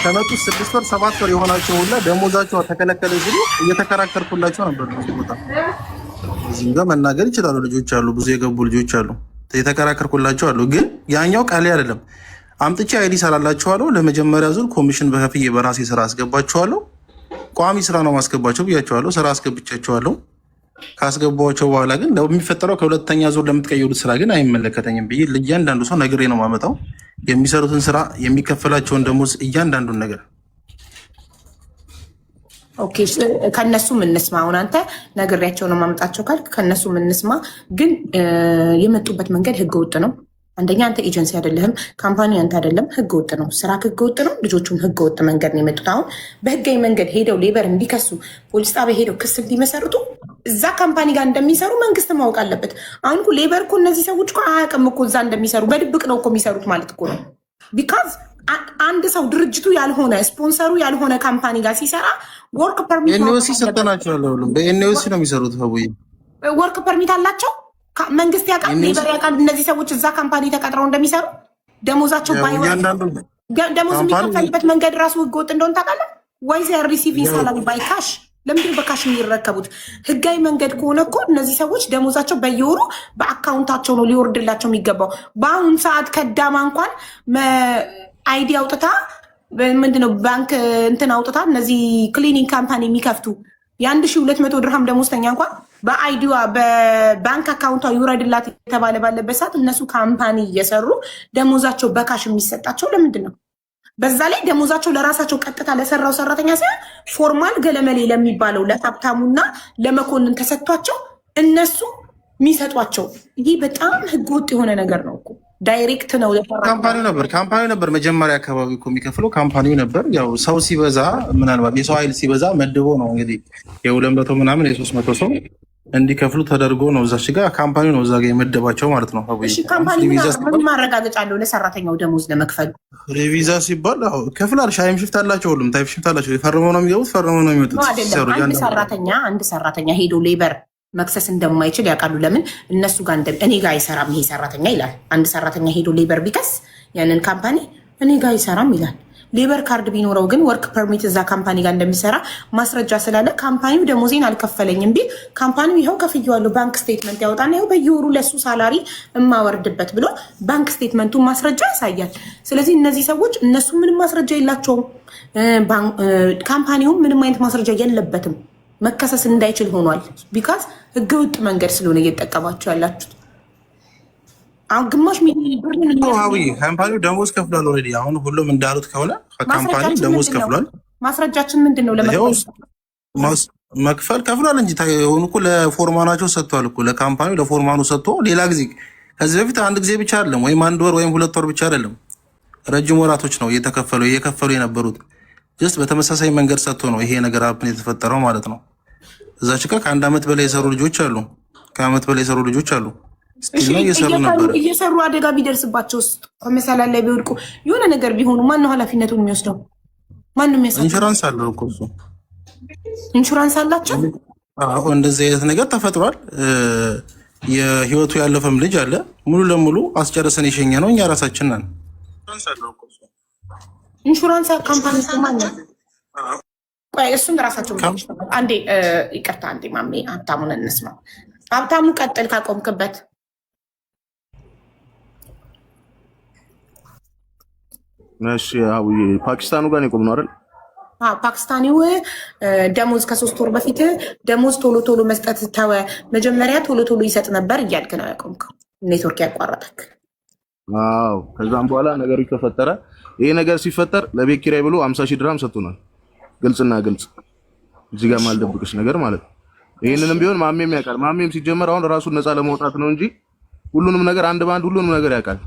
ከመጡ 6 ወር 7 ወር የሆናቸው ሁላ ደሞዛቸው ተከለከለ ሲሉ እየተከራከርኩላቸው ነበር። እዚህ ጋር መናገር ይችላሉ። ልጆች አሉ፣ ብዙ የገቡ ልጆች አሉ፣ የተከራከርኩላቸው አሉ። ግን ያኛው ቃል አይደለም። አምጥቼ አይዲ ሰራላችኋለሁ። ለመጀመሪያ ዙር ኮሚሽን በከፍዬ በራሴ ስራ አስገባችኋለሁ። ቋሚ ስራ ነው ማስገባቸው ብያቸዋለሁ። ስራ አስገብቻቸዋለሁ። ካስገባቸው በኋላ ግን የሚፈጠረው ከሁለተኛ ዙር ለምትቀይሩት ስራ ግን አይመለከተኝም ብዬ ለእያንዳንዱ ሰው ነግሬ ነው ማመጣው። የሚሰሩትን ስራ፣ የሚከፈላቸውን ደሞዝ፣ እያንዳንዱን ነገር።
ኦኬ ከነሱ ምንስማ። አሁን አንተ ነግሬያቸው ነው ማመጣቸው ካልክ ከነሱ ምንስማ። ግን የመጡበት መንገድ ህገ ወጥ ነው። አንደኛ አንተ ኤጀንሲ አይደለህም፣ ካምፓኒ አንተ አይደለም፣ ህገ ወጥ ነው። ስራ ህገ ወጥ ነው። ልጆቹም ህገ ወጥ መንገድ ነው የመጡት። አሁን በህጋዊ መንገድ ሄደው ሌበር እንዲከሱ ፖሊስ ጣቢያ ሄደው ክስ እንዲመሰርቱ እዛ ካምፓኒ ጋር እንደሚሰሩ መንግስት ማወቅ አለበት። አሁን እኮ ሌበር እኮ እነዚህ ሰዎች እኮ አያውቅም እኮ እዛ እንደሚሰሩ፣ በድብቅ ነው እኮ የሚሰሩት ማለት እኮ ነው። ቢካዝ አንድ ሰው ድርጅቱ ያልሆነ ስፖንሰሩ ያልሆነ ካምፓኒ ጋር ሲሰራ ወርክ ፐርሚት
ኤንኦሲ ሰጠናቸዋለሁ። ሁሉም በኤንኦሲ ነው የሚሰሩት።
ወርክ ፐርሚት አላቸው። መንግስት ያውቃል፣ ሌበር ያውቃል። እነዚህ ሰዎች እዛ ካምፓኒ ተቀጥረው እንደሚሰሩ ደሞዛቸው ደሞዝ የሚከፈልበት መንገድ ራሱ ህገወጥ እንደሆነ ታውቃለህ ወይ? ሪሲቪንግ ሳላሪ ባይ ካሽ። ለምንድን በካሽ የሚረከቡት? ህጋዊ መንገድ ከሆነ እኮ እነዚህ ሰዎች ደሞዛቸው በየወሩ በአካውንታቸው ነው ሊወርድላቸው የሚገባው። በአሁኑ ሰዓት ከዳማ እንኳን አይዲ አውጥታ ምንድነው ባንክ እንትን አውጥታ እነዚህ ክሊኒንግ ካምፓኒ የሚከፍቱ የ1200 ድርሃም ደሞዝተኛ እንኳን በአይዲዋ በባንክ አካውንቷ ይውረድላት የተባለ ባለበት ሰዓት እነሱ ካምፓኒ እየሰሩ ደሞዛቸው በካሽ የሚሰጣቸው ለምንድን ነው? በዛ ላይ ደሞዛቸው ለራሳቸው ቀጥታ ለሰራው ሰራተኛ ሳይሆን ፎርማል ገለመሌ ለሚባለው ለሀብታሙና ለመኮንን ተሰጥቷቸው እነሱ የሚሰጧቸው። ይህ በጣም ህገወጥ የሆነ ነገር ነው እኮ። ዳይሬክት ነው
ካምፓኒው ነበር መጀመሪያ አካባቢ እኮ የሚከፍለው ካምፓኒው ነበር። ያው ሰው ሲበዛ ምናልባት የሰው ኃይል ሲበዛ መድቦ ነው እንግዲህ የ200 ምናምን የ300 ሰው እንዲከፍሉ ተደርጎ ነው እዛች ጋር ካምፓኒው ነው እዛ ጋር የመደባቸው ማለት ነው።
እሺ ካምፓኒው ምን ማረጋገጫ አለው ለሰራተኛው ደሞዝ ለመክፈል?
ሪቪዛ ሲባል ከፍላል። ሻይም ሽፍት አላቸው፣ ሁሉም ታይፕ ሽፍት አላቸው። ፈርመው ነው የሚገቡት፣ ፈርመው ነው የሚወጡት።
አንድ ሰራተኛ ሄዶ ሌበር መክሰስ እንደማይችል ያውቃሉ። ለምን እነሱ ጋር እኔ ጋር አይሰራም ይሄ ሰራተኛ ይላል። አንድ ሰራተኛ ሄዶ ሌበር ቢከስ ያንን ካምፓኒ እኔ ጋር አይሰራም ይላል። ሌበር ካርድ ቢኖረው ግን ወርክ ፐርሚት እዛ ካምፓኒ ጋር እንደሚሰራ ማስረጃ ስላለ ካምፓኒው ደሞዜን አልከፈለኝም ቢል ካምፓኒው ይኸው ከፍዬዋለሁ ባንክ ስቴትመንት ያወጣና ይኸው በየወሩ ለሱ ሳላሪ እማወርድበት ብሎ ባንክ ስቴትመንቱን ማስረጃ ያሳያል። ስለዚህ እነዚህ ሰዎች እነሱ ምንም ማስረጃ የላቸውም፣ ካምፓኒውም ምንም አይነት ማስረጃ የለበትም። መከሰስ እንዳይችል ሆኗል። ቢካዝ ህገወጥ መንገድ ስለሆነ እየጠቀማቸው ያላችሁት። አሁን ግማሽ
ካምፓኒው ደሞዝ ከፍሏል ኦልሬዲ። አሁን ሁሉም እንዳሉት ከሆነ ካምፓኒ ደሞዝ ከፍሏል።
ማስረጃችን ምንድን ነው?
መክፈል ከፍሏል እንጂ ሆኑ እኮ ለፎርማናቸው ሰጥቷል እኮ ለካምፓኒው ለፎርማኑ ሰጥቶ ሌላ ጊዜ ከዚህ በፊት አንድ ጊዜ ብቻ አይደለም ወይም 1 ወር ወይም 2 ወር ብቻ አይደለም፣ ረጅም ወራቶች ነው እየከፈሉ የነበሩት። ጀስት በተመሳሳይ መንገድ ሰጥቶ ነው ይሄ ነገር አፕን የተፈጠረው ማለት ነው። እዛች ጋር ከ1 ዓመት በላይ የሰሩ ልጆች አሉ፣ ከዓመት በላይ የሰሩ ልጆች አሉ።
እየሰሩ አደጋ ቢደርስባቸው ከመሰላል ላይ ቢወድቁ የሆነ ነገር ቢሆኑ ማነው ኃላፊነቱን የሚወስደው? ማንም
ኢንሹራንስ አለው እኮ እሱ።
ኢንሹራንስ አላቸው።
አዎ እንደዚህ አይነት ነገር ተፈጥሯል። የህይወቱ ያለፈም ልጅ አለ። ሙሉ ለሙሉ አስጨርሰን የሸኘ ነው እኛ ራሳችን ነን።
ኢንሹራንስ ካምፓኒ ማለት ቆይ እሱን ራሳቸው አንዴ ይቅርታ፣ አንዴ ማሜ ሀብታሙን እንስማ። ሀብታሙ ቀጥል ካቆምክበት።
እሺ አውዬ ፓኪስታኑ ጋር ነው የቆምነው አይደል?
ፓኪስታኒው ደሞዝ ከ3 ወር በፊት ደሞዝ ቶሎ ቶሎ መስጠት ተወ። መጀመሪያ ቶሎ ቶሎ ይሰጥ ነበር እያልክ ነው ያቆምከው። ኔትወርክ ያቋረጠክ።
አዎ ከዛም በኋላ ነገሩ ተፈጠረ። ይሄ ነገር ሲፈጠር ለቤት ኪራይ ብሎ 50,000 ድርሃም ሰጥቶናል። ግልጽና ግልጽ እዚህ ጋር ማልደብቅሽ ነገር ማለት ነው። ይሄንንም ቢሆን ማሜም ያውቃል። ማሜም ሲጀመር አሁን ራሱን ነፃ ለማውጣት ነው እንጂ ሁሉንም ነገር አንድ ባንድ ሁሉንም ነገር ያውቃል።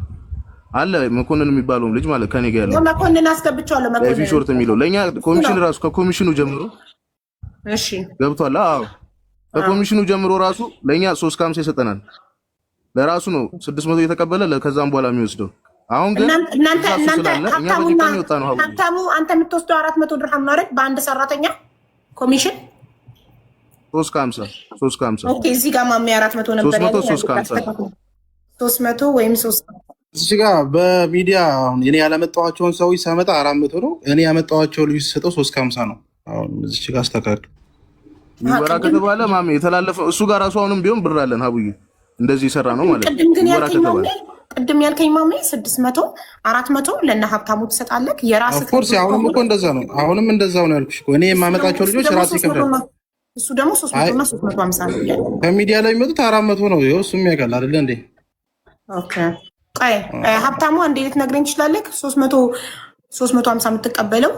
አለ መኮንን የሚባለው ልጅ ማለት ከኔ ጋር ያለው
መኮንን አስገብቻለሁ። መኮንን
ሾርት የሚለው ለኛ ኮሚሽን ራሱ ከኮሚሽኑ ጀምሮ
እሺ ገብቷል።
አዎ ከኮሚሽኑ ጀምሮ ራሱ ለኛ 350 ይሰጠናል። ለራሱ ነው 600 እየተቀበለ ከዛም በኋላ የሚወስደው። አሁን ግን
እናንተ ሀብታሙ አንተ የምትወስደው 400 ድርሃም ነው አይደል? በአንድ ሰራተኛ ኮሚሽን
350
ኦኬ። እዚህ ጋር ማሜ 400 ነበር ያለው 300 ወይም 300
እዚህ ጋር በሚዲያ አሁን እኔ ያላመጣኋቸውን ሰዎች ሳመጣ 400 ነው። እኔ ያመጣኋቸው ልጅ ሰጠው 350 ነው። አሁን እዚህ ጋር አስተካክል
ይወራ ከተባለ ማሜ የተላለፈ እሱ ጋር ራሱ አሁንም ቢሆን ብር አለን። ሀቡዬ እንደዚህ ይሰራ ነው ማለት
ነው። ቅድም ያልከኝ ማሜ 600 400 ለእነ ሀብታሙ ትሰጣለህ። የራስህ
ኦፍኮርስ አሁንም እኮ እንደዛ ነው። አሁንም እንደዛው ነው ያልኩሽ እኮ እኔ የማመጣቸው ልጆች ራሱ ይከፍላል።
እሱ ደግሞ 300 እና 350 ነው ያለው።
ከሚዲያ ላይ የሚመጡት 400 ነው። ይኸው እሱም ያውቃል አይደለ እንዴ?
ኦኬ ቆይ ሀብታሙ አንዴ ልትነግረኝ ትችላለህ? 350 የምትቀበለው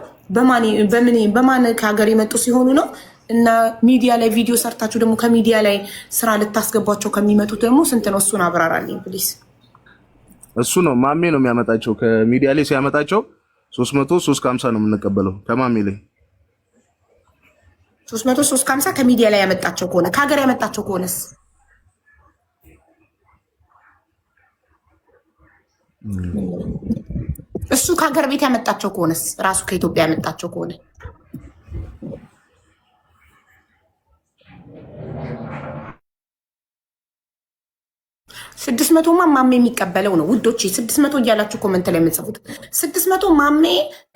በማን ከሀገር የመጡ ሲሆኑ ነው? እና ሚዲያ ላይ ቪዲዮ ሰርታችሁ ደግሞ ከሚዲያ ላይ ስራ ልታስገቧቸው ከሚመጡት ደግሞ ስንት ነው? እሱን አብራራልኝ ፕሊዝ።
እሱ ነው ማሜ ነው የሚያመጣቸው። ከሚዲያ ላይ ሲያመጣቸው 300 350 ነው የምንቀበለው ከማሜ ላይ
300 350 ከሚዲያ ላይ ያመጣቸው ከሆነ ከሀገር ያመጣቸው ከሆነስ እሱ ከሀገር ቤት ያመጣቸው ከሆነስ ራሱ ከኢትዮጵያ ያመጣቸው ከሆነ 600 ማሜ የሚቀበለው ነው ውዶች። 600 እያላችሁ ኮመንት ላይ የምጽፉት 600 ማሜ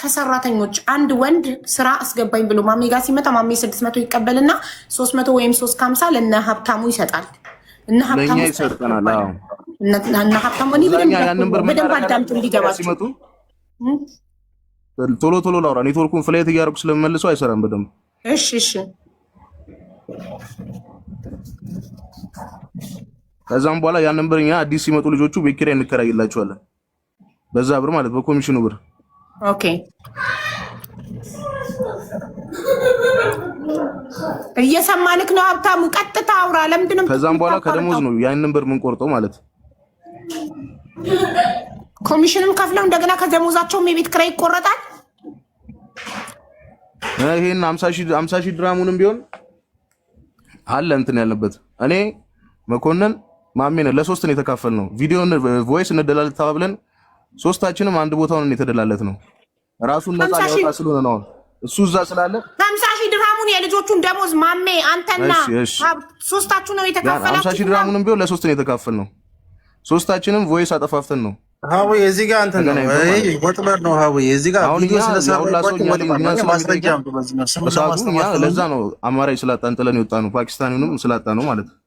ከሰራተኞች አንድ ወንድ ስራ አስገባኝ ብሎ ማሜ ጋር ሲመጣ ማሜ 600 ይቀበልና 300 ወይም 350 ለነ ሀብታሙ ይሰጣል። እነ ሀብታሙ
ይሰጣናል። አዎ
እና ሀብታሙ በደንብ አዳምጡ እንዲገባችሁ።
ቶሎ ቶሎ ላውራ ኔትወርኩን ፍላይት እያደረኩ ስለምመልሰው አይሰራም በደንብ።
እሺ እሺ።
ከዛም በኋላ ያንን ብር እኛ አዲስ ሲመጡ ልጆቹ ቤት ኪራይ እንከራይላቸዋለን። በዛ ብር ማለት በኮሚሽኑ ብር
ኦኬ እየሰማንክ ነው ሀብታሙ፣ ቀጥታ አውራ። ለምንድነው
ከዛም በኋላ ከደሞዝ ነው ያንን ብር ምን ቆርጠው ማለት
ኮሚሽንም ከፍለው እንደገና ከደሞዛቸውም የቤት ኪራይ ይቆረጣል።
ይሄን 50 ሺህ ድራሙንም ቢሆን አለ እንትን ያለበት እኔ መኮንን ማሜን ለሶስት ነው የተካፈልነው። ቪዲዮን ቮይስ እንደደላለት ተባብለን ሶስታችንም አንድ ቦታውን የተደላለት ነው። ራሱን ነፃ ያወጣ ስለሆነ ነው እሱ እዛ ስላለ
50 ሺህ ድራሙን የልጆቹን ደሞዝ ማሜ አንተና ሶስታችሁ ነው የተካፈላችሁ።
50 ሺህ ድራሙንም ቢሆን ለሶስት ነው የተካፈልነው። ሶስታችንም ቮይስ አጠፋፍተን ነው።
ሀዊ እዚህ ጋር አንተ ነው ወጥመድ ነው። ሀዊ እዚህ ጋር ቪዲዮ ስለሰራው ማስረጃ
ለዛ ነው አማራጭ ስላጣን ጥለን የወጣ ነው። ፓኪስታኑንም ስላጣ ነው ማለት ነው።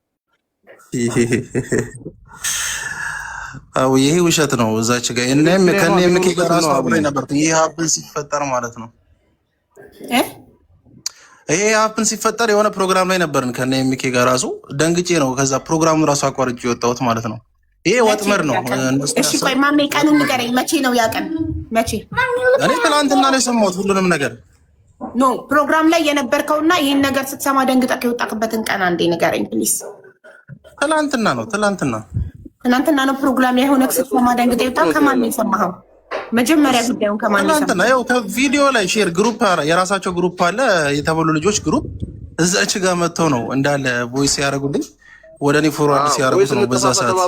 አው ይሄ ውሸት ነው። እዛች ጋር እኔም ከኔም ከራሱ አብሬ ነበር። ይሄ ሀብን ሲፈጠር ማለት ነው ይሄ ሀብን ሲፈጠር የሆነ ፕሮግራም ላይ ነበርን ከኔም ጋር ራሱ ደንግጬ ነው ከዛ ፕሮግራሙ ራሱ አቋርጬ የወጣሁት ማለት ነው። ይሄ ወጥመድ ነው።
እሺ ቆይ ማሜ ቀኑን ንገረኝ። መቼ ነው ያ ቀን? መቼ?
እኔ ትናንትና ላይ ሰማሁት ሁሉንም ነገር።
ኖ ፕሮግራም ላይ የነበርከውና ይሄን ነገር ስትሰማ ደንግጠህ የወጣክበትን ቀን አንዴ ንገረኝ ፕሊዝ።
ትናንትና ነው
ነው ፕሮግራም ላይ ሆነክ ስትሰማ ደንግጠህ የወጣው። ከማን ነው የሰማኸው? መጀመሪያ ጉዳዩን ከማን ነው የሰማኸው?
ትናንትና ያው ከቪዲዮ ላይ ሼር ግሩፕ የራሳቸው ግሩፕ አለ የተበሉ ልጆች ግሩፕ እዛች ጋር መጥተው ነው እንዳለ ቮይስ ያደርጉልኝ ወደ እኔ ፎርዋርድ ሲያደርጉት ነው። በዛ ሰዓት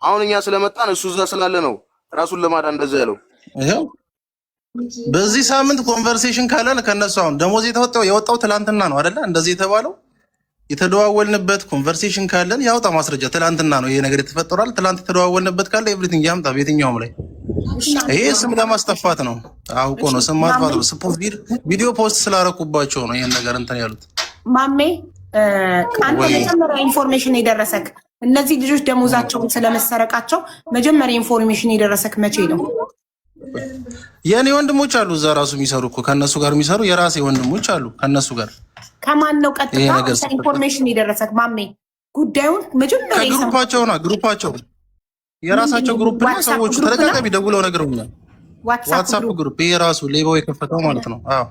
አሁን እኛ ስለመጣን እሱ እዛ ስላለ ነው ራሱን ለማዳን እንደዛ ያለው።
ይሄው በዚህ ሳምንት ኮንቨርሴሽን ካለን ከነሱ አሁን ደሞዝ የወጣው ትላንትና ነው አይደለ? እንደዚህ የተባለው የተደዋወልንበት ኮንቨርሴሽን ካለን ያውጣ ማስረጃ። ትላንትና ነው ይሄ ነገር የተፈጠሯል። ትላንት የተደዋወልንበት ካለ ኤቭሪቲንግ ያምጣ በየትኛውም ላይ። ይሄ ስም ለማስጠፋት ነው፣ አውቆ ነው ስም ማጥፋት ነው። ቪዲዮ ፖስት ስላረኩባቸው ነው ይሄን ነገር እንትን ያሉት።
ማሜ ከአንተ መጀመሪያ ኢንፎርሜሽን የደረሰክ እነዚህ ልጆች ደሞዛቸውን ስለመሰረቃቸው መጀመሪያ ኢንፎርሜሽን የደረሰክ መቼ ነው?
የኔ ወንድሞች አሉ እዛ ራሱ የሚሰሩ እኮ ከነሱ ጋር የሚሰሩ የራሴ ወንድሞች አሉ ከነሱ ጋር።
ከማን ነው ቀጥታ ኢንፎርሜሽን የደረሰክ ማሜ? ጉዳዩን መጀመሪያ
ግሩፓቸው የራሳቸው ግሩፕ እና ሰዎቹ ተደጋጋሚ ደውለው ነግረውኛል። ዋትስአፕ ግሩፕ ይሄ ራሱ ሌባው የከፈተው ማለት ነው። አዎ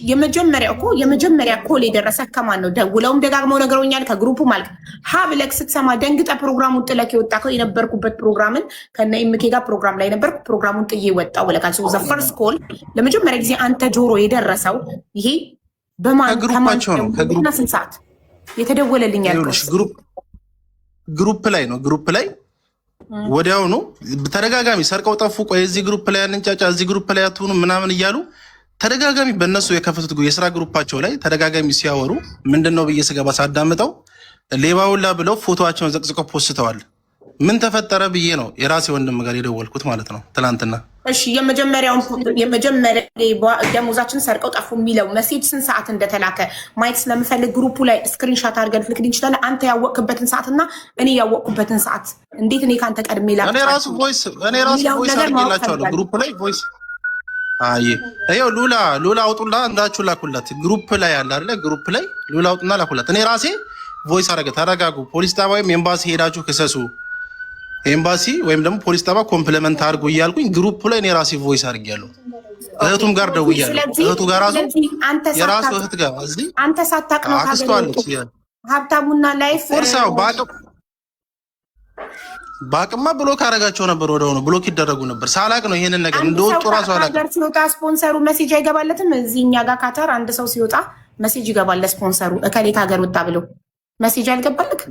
የመጀመሪያ ኮል የደረሰክ ከማን ነው? ደውለውም ደጋግመው ነገረውኛል። ከግሩፑ ማለት ሀብለክ ስትሰማ ደንግጠ ፕሮግራሙን ጥለክ የወጣከው የነበርኩበት ፕሮግራምን ከነ ኢምኬ ጋር ፕሮግራም ላይ ነበርኩ። ፕሮግራሙን ጥዬ ወጣው ብለካል። ሶ ዘ ፈርስት ኮል ለመጀመሪያ ጊዜ አንተ ጆሮ የደረሰው ይሄ በማን ከግሩፓቸው ነው?
ከግሩፕ ስንት ሰዓት የተደወለልኝ ያልኩሽ
ግሩፕ ላይ ነው። ግሩፕ ላይ ወዲያውኑ ተደጋጋሚ ሰርቀው ጠፉ። ቆይ እዚህ ግሩፕ ላይ አንንጫጫ፣ እዚህ ግሩፕ ላይ አትሁኑ ምናምን እያሉ ተደጋጋሚ በእነሱ የከፈቱት የስራ ግሩፓቸው ላይ ተደጋጋሚ ሲያወሩ ምንድነው ብዬ ስገባ ሳዳምጠው ሌባውላ ብለው ፎቶዋቸውን ዘቅዝቀው ፖስተዋል። ምን ተፈጠረ ብዬ ነው የራሴ ወንድም ጋር የደወልኩት ማለት ነው ትናንትና።
እሺ የመጀመሪያ ደሞዛችን ሰርቀው ጠፉ የሚለው ሜሴጅ ስንት ሰዓት እንደተላከ ማየት ስለምፈልግ ግሩፑ ላይ ስክሪንሻት አድርገን ልክልኝ እንችላለን። አንተ ያወቅክበትን ሰዓትና እኔ ያወቅኩበትን ሰዓት እንዴት እኔ ካንተ ቀድሜ ላክ?
እኔ ራሱ ቮይስ አድርጌላቸዋለሁ ግሩፕ ላይ ቮይስ። አይ ይኸው ሉላ አውጡላ እንዳችሁ ላኩላት። ግሩፕ ላይ አለ አይደለ? ግሩፕ ላይ ሉላ አውጡና ላኩላት። እኔ ራሴ ቮይስ ተረጋጉ፣ ፖሊስ ጣቢያ ወይም ኤምባሲ ሄዳችሁ ክሰሱ፣ ኤምባሲ ወይም ደግሞ ፖሊስ ጣቢያ ኮምፕሊመንት አድርጉ እያልኩኝ ግሩፕ ላይ እኔ ራሴ ቮይስ አድርጌያለሁ። እህቱም ጋር ደውያለሁ። እህቱ ጋር ራሱ የራሱ እህት ጋር እዚህ
አንተ ሳታቅ ነው
አክስቷለች።
ሀብታሙና ላይፍ
ፎርሳው ባቅማ ብሎክ አደረጋቸው ነበር። ወደሆነ ብሎክ ይደረጉ ነበር። ሳላቅ ነው ይሄንን ነገር እንደወጡ ራሱ አላቅ።
ሀገር ሲወጣ ስፖንሰሩ ሜሴጅ አይገባለትም። እዚህ እኛ ጋር ካተር አንድ ሰው ሲወጣ ሜሴጅ ይገባል ለስፖንሰሩ እከሌ ከሀገር ወጣ ብሎ ሜሴጅ አልገባልክ?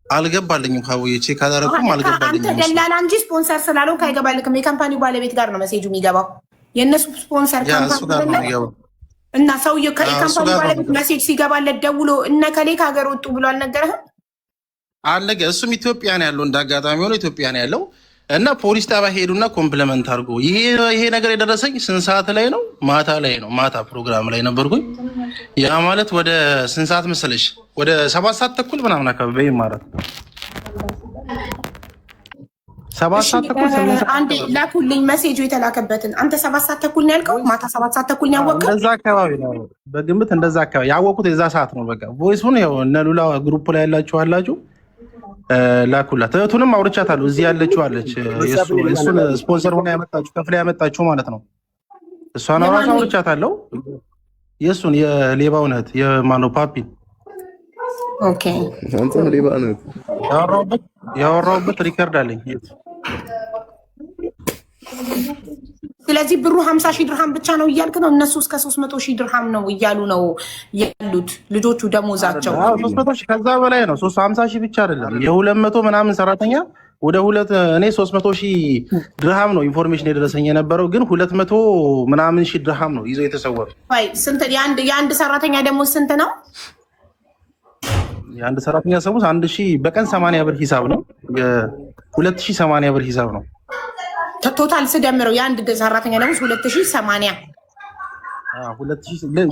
አልገባልኝም። ሀውዬ ቼክ አላደረኩም፣ አልገባልኝም።
አንተ ደላላ እንጂ ስፖንሰር ስላለው አይገባልክም። የካምፓኒው ባለቤት ጋር ነው ሜሴጁ የሚገባው። የእነሱ ስፖንሰር ካምፓኒ እና ሰውዬው ከካምፓኒ ባለቤት ሜሴጅ ሲገባለት ደውሎ እነ ከሌ ከሀገር ወጡ ብሎ አልነገረህም?
አለገ እሱም ኢትዮጵያ ነው ያለው፣ እንዳጋጣሚ ሆኖ ኢትዮጵያ ነው ያለው እና ፖሊስ ጣቢያ ሄዱና ኮምፕሊመንት አድርጎ ይሄ ነገር የደረሰኝ ስንት ሰዓት ላይ ነው? ማታ ላይ ነው። ማታ ፕሮግራም ላይ ነበርኩኝ። ያ ማለት ወደ ስንት ሰዓት መሰለሽ? ወደ 7 ሰዓት ተኩል ምናምን አካባቢ ማለት 7 ሰዓት ተኩል።
አንዴ ላኩልኝ ሜሴጁ የተላከበትን። አንተ 7 ሰዓት ተኩል ነው ያልከው? ማታ 7 ሰዓት ተኩል ነው ያወቅከው?
እንደዛ አካባቢ ነው በግምት እንደዛ አካባቢ ያወቅኩት የዛ ሰዓት ነው። በቃ ቮይሱን ያው እነ ሉላ ግሩፕ ላይ ያላችሁ አላችሁ
ላኩላት። እህቱንም አውርቻታለሁ። እዚህ ያለችው አለች። እሱን ስፖንሰር ሆና ያመጣችሁ ከፍላ ያመጣችሁ ማለት ነው። እሷን አውርቻታለሁ። የእሱን የሌባውን እህት የማነው ፓፒን
ኦኬ
አንተ ሌባ ነው
ያወራሁበት ሪከርድ አለኝ።
ስለዚህ ብሩ 50,000 ድርሃም ብቻ ነው እያልክ ነው? እነሱ እስከ 300,000 ድርሃም ነው እያሉ ነው ያሉት ልጆቹ ደሞዛቸው።
300,000 ከዛ በላይ ነው። 50,000 ብቻ አይደለም። የ200 ምናምን ሰራተኛ ወደ እኔ 300,000 ድርሃም ነው ኢንፎርሜሽን የደረሰኝ የነበረው፣ ግን 200 ምናምን ሺህ ድርሃም ነው ይዘው የተሰወሩ።
ስንት የአንድ ሰራተኛ ደሞዝ ስንት ነው?
የአንድ ሰራተኛ ሰሙስ 1000 በቀን 80 ብር ሂሳብ ነው። የ2080 ብር ሂሳብ ነው
ቶታል ስደምረው የአንድ ሰራተኛ ደሞዝ 2080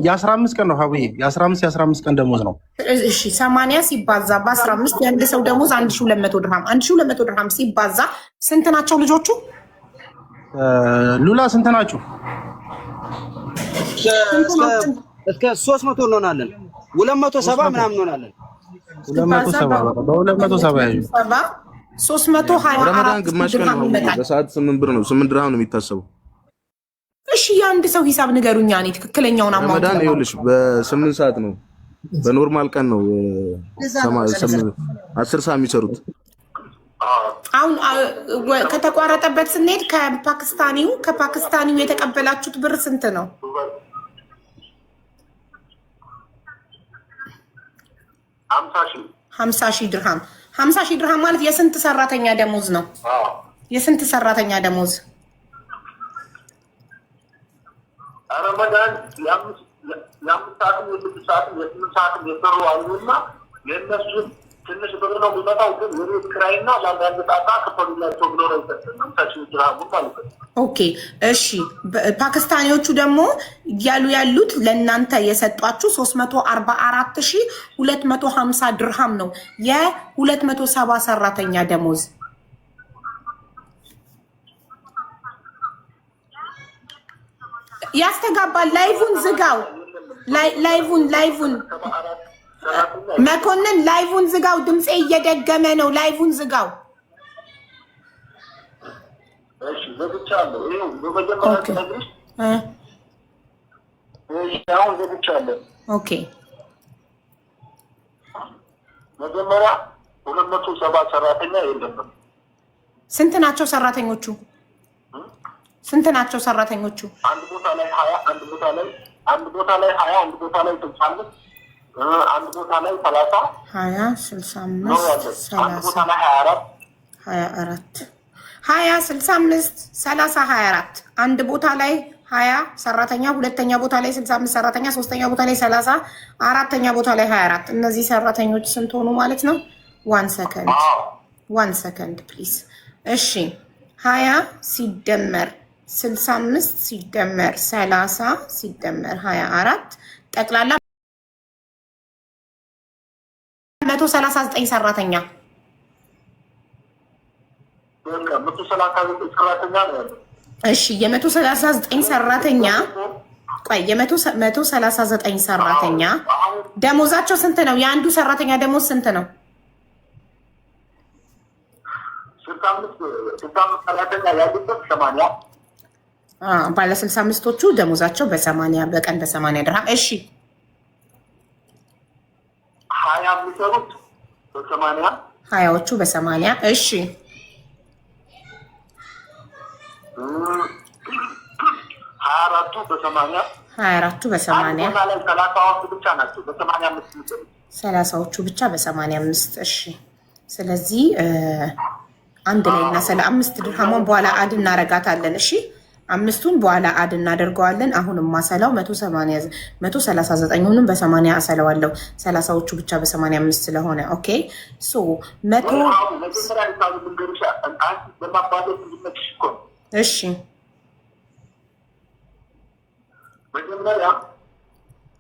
የ15 ቀን ነው ሀቡዬ። የ15 ቀን ደሞዝ ነው።
እሺ 80 ሲባዛ በ15 የአንድ ሰው ደሞዝ 1200 ድርሃም። 1200 ድርሃም ሲባዛ ስንት ናቸው ልጆቹ?
ሉላ ስንት ናቸው?
እስከ 300 እንሆናለን። 270 ምናምን እንሆናለን።
270 በ270 ያዩ
324
ረመዳን ግማሽ ቀን ነው። በሰዓት 8 ብር ነው። 8 ድርሃም ነው የሚታሰበው።
እሺ የአንድ ሰው ሂሳብ ንገሩኛ። እኔ ትክክለኛውን አማውንት
ረመዳን ይኸውልሽ በ8 ሰዓት ነው። በኖርማል ቀን ነው 10 ሰዓት የሚሰሩት።
አሁን ከተቋረጠበት ስንሄድ ከፓኪስታኒው የተቀበላችሁት ብር ስንት ነው? 50,000 ድርሃም። 50,000 ድርሃም ማለት የስንት ሰራተኛ ደሞዝ ነው? የስንት ሰራተኛ ደሞዝ?
ረመዳን የአምስት ሰዓትም የ6 ሰዓትም የ8 ሰዓትም የሰሩ አሉና የእነሱ ትንሽ ብር ነው የሚመጣው፣ ግን የቤት ኪራይና ለአንዳንድ ጣጣ ክፈሉላቸው ብሎ ነው ይሰጥና 50,000 ድርሃም ማለት ነው።
ኦኬ እሺ። ፓኪስታኒዎቹ ደግሞ ያሉት ለእናንተ የሰጧችሁ 344,250 ድርሃም ነው የ270 ሰራተኛ ደሞዝ። ያስተጋባል። ላይቭን ዝጋው። ላይቭን መኮንን ላይቭን ዝጋው። ድምጼ እየደገመ ነው። ላይቭን ዝጋው።
እሺ ዘግቻለሁ። ይሄው በመጀመሪያ ተነግሪሽ አሁን ዘግቻለሁ።
ኦኬ
መጀመሪያ 270 ሰራተኛ የለም።
ስንት ናቸው ሰራተኞቹ? ስንት ናቸው ሰራተኞቹ?
አንድ ቦታ ላይ 20፣ አንድ ቦታ ላይ 20፣ አንድ ቦታ ላይ 65፣ አንድ ቦታ ላይ 30
20 65
አንድ ቦታ ላይ 24
65 30 24 አንድ ቦታ ላይ 20 ሰራተኛ፣ ሁለተኛ ቦታ ላይ 65 ሰራተኛ፣ ሶስተኛ ቦታ ላይ 30፣ አራተኛ ቦታ ላይ 24። እነዚህ ሰራተኞች ስንት ሆኑ ማለት ነው? 1 ሰከንድ ፕሊዝ። እሺ 20 ሲደመር 65 ሲደመር 30 ሲደመር 24 ጠቅላላ 139 ሰራተኛ። እሺ የ139 ሰራተኛ ቆይ የ139 ሰራተኛ ደሞዛቸው ስንት ነው? የአንዱ ሰራተኛ ደሞዝ ስንት ነው? ባለ 65ቶቹ ደሞዛቸው በ80 በቀን በ80 ድርሃም። እሺ
20 የሚሰሩት በ80
20ዎቹ በ80 እሺ
24ቱ በ80
24ቱ በ80
ላይ 30ዎቹ ብቻ ናቸው በ85
30ዎቹ ብቻ በ85 እሺ። ስለዚህ አንድ ላይ እና 5 ድርሃሙን በኋላ አድ እናረጋታለን። እሺ 5ቱን በኋላ አድ እናደርገዋለን። አሁንም ማሰላው 139ንም በ80 አሰላዋለሁ። 30ዎቹ ብቻ በ85 ስለሆነ ኦኬ ሶ 100 እሺ
መጀመሪያ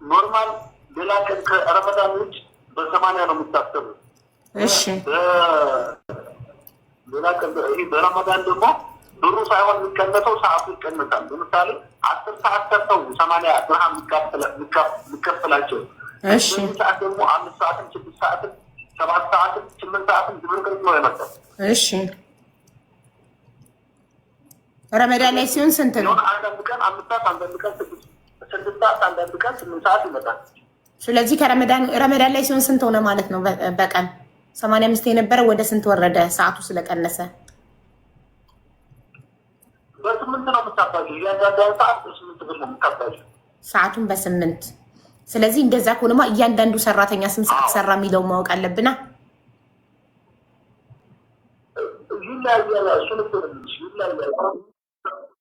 ኖርማል ሌላ ቀን ከረመዳን ውጭ በ80 ነው የሚታሰቡ።
እሺ
ሌላ ቀን ይሄ በረመዳን ደግሞ ብሩ ሳይሆን የሚቀነሰው ሰዓቱ ይቀነሳል። ለምሳሌ 10 ሰዓት ሰርተው 80 ድርሃም የሚከፈላቸው።
እሺ
ሰዓት ደግሞ 5 ሰዓትም 6 ሰዓትም 7 ሰዓት 8 ሰዓት ዝብርቅርቅ ነው የመጣው።
እሺ ረመዳን ላይ ሲሆን ስንት ነው?
አንዳንድ ቀን 5 ሰዓት፣ አንዳንድ ቀን 6 ሰዓት፣ አንዳንድ ቀን 8 ሰዓት ይመጣል።
ስለዚህ ረመዳን ላይ ሲሆን ስንት ሆነ ማለት ነው? በቀን 85 የነበረ ወደ ስንት ወረደ? ሰዓቱ ስለቀነሰ
በ8 ነው የምታባጂው። እያንዳንዱ ሰዓት በ8 ብር ነው የምታባጂው፣
ሰዓቱን በ8። ስለዚህ እንደዛ ከሆነማ እያንዳንዱ ሰራተኛ ስንት ሰዓት ሰራ የሚለው ማወቅ አለብና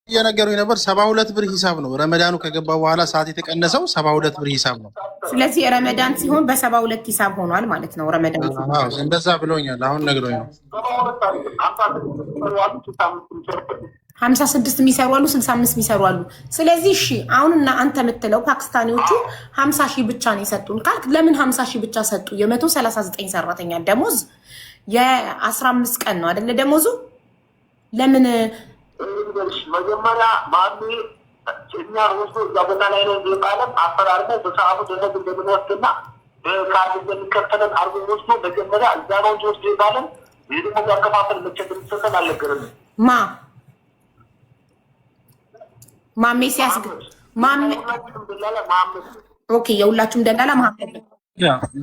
እየነገሩኝ ነበር። 72 ብር ሂሳብ ነው ረመዳኑ ከገባ በኋላ ሰዓት የተቀነሰው 72 ብር ሂሳብ ነው። ስለዚህ
ረመዳን ሲሆን በ72 ሂሳብ ሆኗል ማለት ነው። ረመዳን
እንደዛ ብሎኛል። አሁን ነግሮኝ ነው።
56 የሚሰሩ አሉ፣ 65 የሚሰሩ አሉ። ስለዚህ እሺ አሁንና አንተ የምትለው ፓኪስታኒዎቹ 50 ሺህ ብቻ ነው የሰጡን ካልክ ለምን 50 ሺህ ብቻ ሰጡ? የ139 ሰራተኛ ደሞዝ የ15 ቀን ነው አይደለ? ደሞዙ ለምን
መጀመሪያ ማሚ እኛ ወስዶ እዛ ቦታ ላይ ነው የባለም አፈራርመ በሰዓቱ ደረግ እንደምንወስድና በካርድ እንደሚከተለን አርጎ ወስዶ መጀመሪያ እዛ ነው ወስዶ የባለም ይህ ደግሞ ያከፋፈል መቸት የሚሰጠን አልነገርም። ማሜ ሲያስግ ማሜ ኦኬ፣ የሁላችሁም ደላላ ማሜ።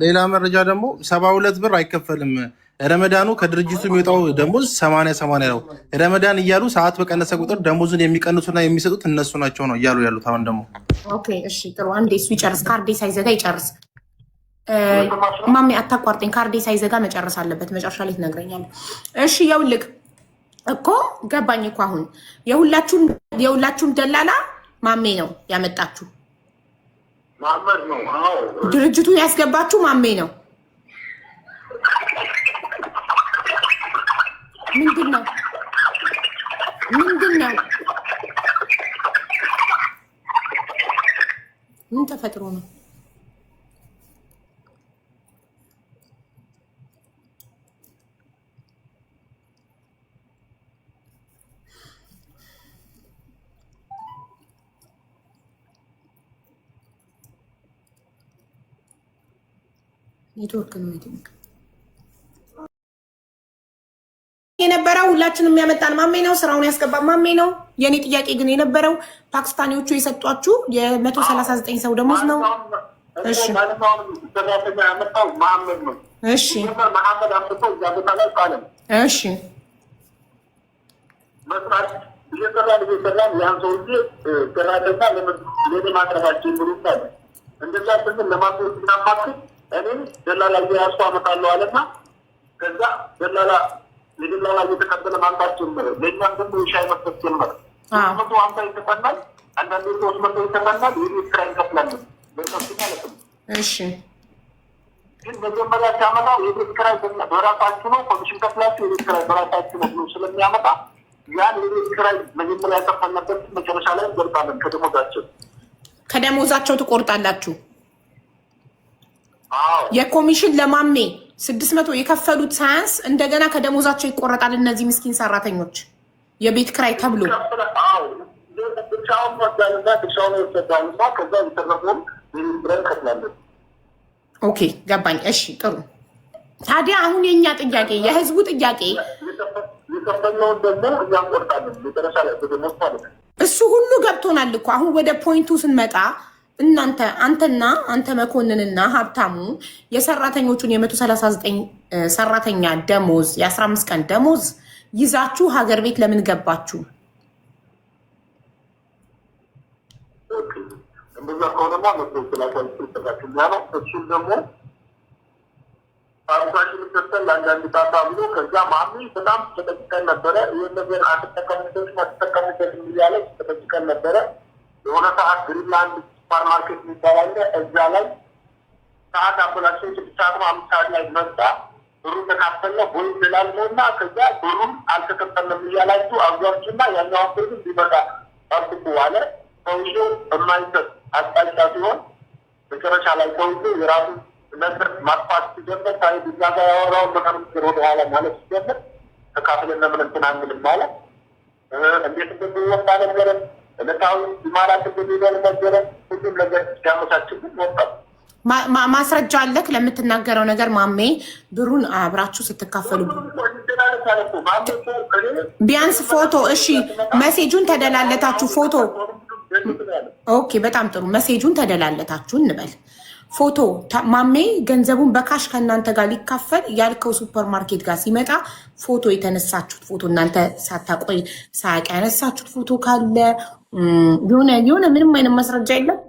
ሌላ መረጃ ደግሞ 72 ብር አይከፈልም። ረመዳኑ ከድርጅቱ የሚወጣው ደሞዝ 80 ነው። ረመዳን እያሉ ሰዓት በቀነሰ ቁጥር ደሞዙን የሚቀንሱና የሚሰጡት እነሱ ናቸው ነው እያሉ ያሉት። አሁን ደግሞ
ኦኬ፣ እሺ፣ ጥሩ። አንዴ እሱ ይጨርስ፣ ካርዴ ሳይዘጋ ይጨርስ። ማሜ አታቋርጠኝ፣ ካርዴ ሳይዘጋ መጨረስ አለበት። መጨረሻ ላይ ትነግረኛለህ። እሺ፣ ይኸውልህ እኮ ገባኝ እኮ አሁን የሁላችሁም ደላላ ማሜ ነው ያመጣችሁ።
ማመድ ነው። አዎ፣
ድርጅቱን ያስገባችሁ ማሜ ነው። ምንድን ነው ምን ተፈጥሮ ነው? ኔትወርክ ነው የነበረው። ሁላችንም የሚያመጣን ማሜ ነው። ስራውን ያስገባ ማሜ ነው። የኔ ጥያቄ ግን የነበረው ፓኪስታኒዎቹ የሰጧችሁ የ139 ሰው ደሞዝ ነው። እሺ እሺ እሺ
ከዛ ደላላ የደላላ እየተቀበለ ማምጣት ጀመረ። ለእኛም ደግሞ የሻይ መስጠት ጀመረ። 150 ይተፈናል፣ አንዳንድ 300 ይተፈናል። የቤት ኪራይ እንከፍላለን በእነሱ ማለት ነው።
እሺ፣
ግን መጀመሪያ ሲያመጣው የቤት ኪራይ በራሳችሁ ነው፣ ኮሚሽን ከፍላችሁ የቤት ኪራይ በራሳችሁ ነው ብሎ ስለሚያመጣ ያን የቤት ኪራይ መጀመሪያ ያከፈልንበት መጨረሻ ላይ እንቆርጣለን።
ከደሞዛቸው ትቆርጣላችሁ። የኮሚሽን ለማሜ 600 የከፈሉት ሳያንስ እንደገና ከደሞዛቸው ይቆረጣል። እነዚህ ምስኪን ሰራተኞች የቤት ክራይ ተብሎ ኦኬ፣ ገባኝ። እሺ፣ ጥሩ። ታዲያ አሁን የኛ ጥያቄ የህዝቡ ጥያቄ እሱ ሁሉ ገብቶናል እኮ። አሁን ወደ ፖይንቱ ስንመጣ አንተ መኮንንና ሀብታሙ የሰራተኞቹን የ139 ሰራተኛ ደሞዝ የ15 ቀን ደሞዝ ይዛችሁ ሀገር ቤት ለምን ገባችሁ?
እንደዛ ከሆነማ አብዛችን ተሰል ለአንዳንድ ታታ ብሎ ከዛ ማሚ በጣም ተጠቅቀን ነበረ። ይህን ነገር አትጠቀሙበት ማትጠቀሙበት እያለ ተጠቅቀን ነበረ። የሆነ ሰዓት ግሪንላንድ ሱፐርማርኬት የሚባላለ እዛ ላይ ሰዓት አበላሽን 6 ሰዓት 5 ሰዓት ላይ መጣ። ብሩ ተካፈለ ቦይ ደላል ነውና ከዛ ብሩን አልተከፈለም እያላችሁ አብዛችሁና ያኛውን ብሩ እንዲመጣ ጠብቁ አለ። ሰውዬው የማይሰጥ አቅጣጫ ሲሆን መጨረሻ ላይ ሰውዬው የራሱ ነገር ማጥፋት ሲጀምር ሳይድ እዛ ጋር ያወራውን ነገር ወደኋላ ማለት ሲጀምር ተካፍለን ለምን እንትን አንልም ማለት እንዴት እንደሚወጣ ነገርን ዕለታዊ ማራት እንደሚደር ነገርን ሁሉም ነገር ሲያመቻችልን ወጣ።
ማስረጃ አለክ ለምትናገረው ነገር ማሜ ብሩን አብራችሁ ስትካፈሉ ቢያንስ ፎቶ እሺ መሴጁን ተደላለታችሁ ፎቶ ኦኬ በጣም ጥሩ መሴጁን ተደላለታችሁ እንበል ፎቶ ማሜ ገንዘቡን በካሽ ከእናንተ ጋር ሊካፈል ያልከው ሱፐርማርኬት ጋር ሲመጣ ፎቶ የተነሳችሁት ፎቶ እናንተ ሳታቆይ ሳያቅ ያነሳችሁት ፎቶ ካለ የሆነ ምንም አይነት ማስረጃ የለም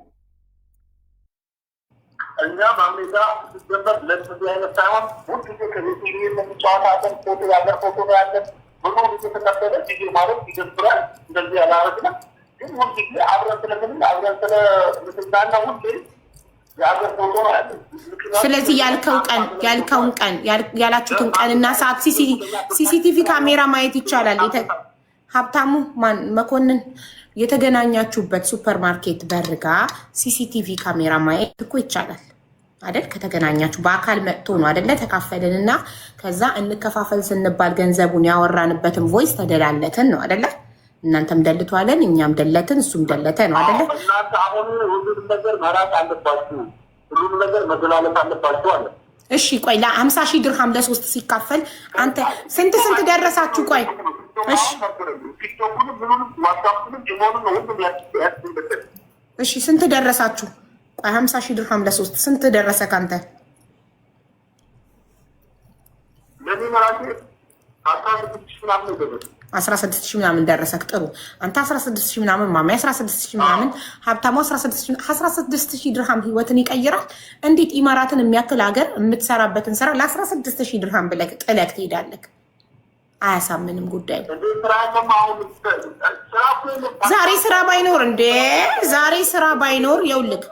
እኛ ማሜ ጋር ሲጀመር ለዚህ አይነት ሳይሆን ሁሉ ጊዜ ከቤት የሚጫወታለን ፎቶ ያለ ፎቶ ነው ያለን ብዙ ጊዜ ተከፈለ ጊዜ ማለት ይጀምራል እንደዚህ ያላረግና ግን ሁሉ ጊዜ አብረን ስለምን አብረን ስለምትናና ሁሉ
ስለዚህ ያልከውን ቀን ያላችሁትን ቀንና ሰዓት ሲሲቲቪ ካሜራ ማየት ይቻላል። ሀብታሙ ማን መኮንን የተገናኛችሁበት ሱፐርማርኬት በርጋ ሲሲቲቪ ካሜራ ማየት እኮ ይቻላል አይደል? ከተገናኛችሁ በአካል መጥቶ ነው አይደለ? ተካፈለንና ከዛ እንከፋፈል ስንባል ገንዘቡን ያወራንበትን ቮይስ ተደላለትን ነው አይደለ? እናንተም ደልቷለን እኛም ደለትን እሱም ደለተ ነው አይደለ?
እናንተ አሁን ሁሉም ነገር መራቅ አለባችሁ፣ ሁሉም ነገር መገላለጥ አለባችሁ አለ።
እሺ ቆይ ለ50,000 ድርሃም ለ3 ሲካፈል አንተ ስንት ደረሳችሁ? ቆይ እሺ እሺ ስንት ደረሳችሁ? ቆይ 50,000 ድርሃም ለ3 ስንት ደረሰ ካንተ?
ለኔ ማለት
16,000 ምናምን ደረሰክ። ጥሩ አንተ 16,000 ምናምን ማማ 16,000 ምናምን ሀብታሙ 16,000 ድርሃም ህይወትን ይቀይራል። እንዴት ኢማራትን የሚያክል ሀገር የምትሰራበትን ስራ ለ16,000 ድርሃም ብለህ ጥለህ ትሄዳለህ? አያሳምንም ጉዳዩ። ዛሬ ስራ ባይኖር ይኸውልህ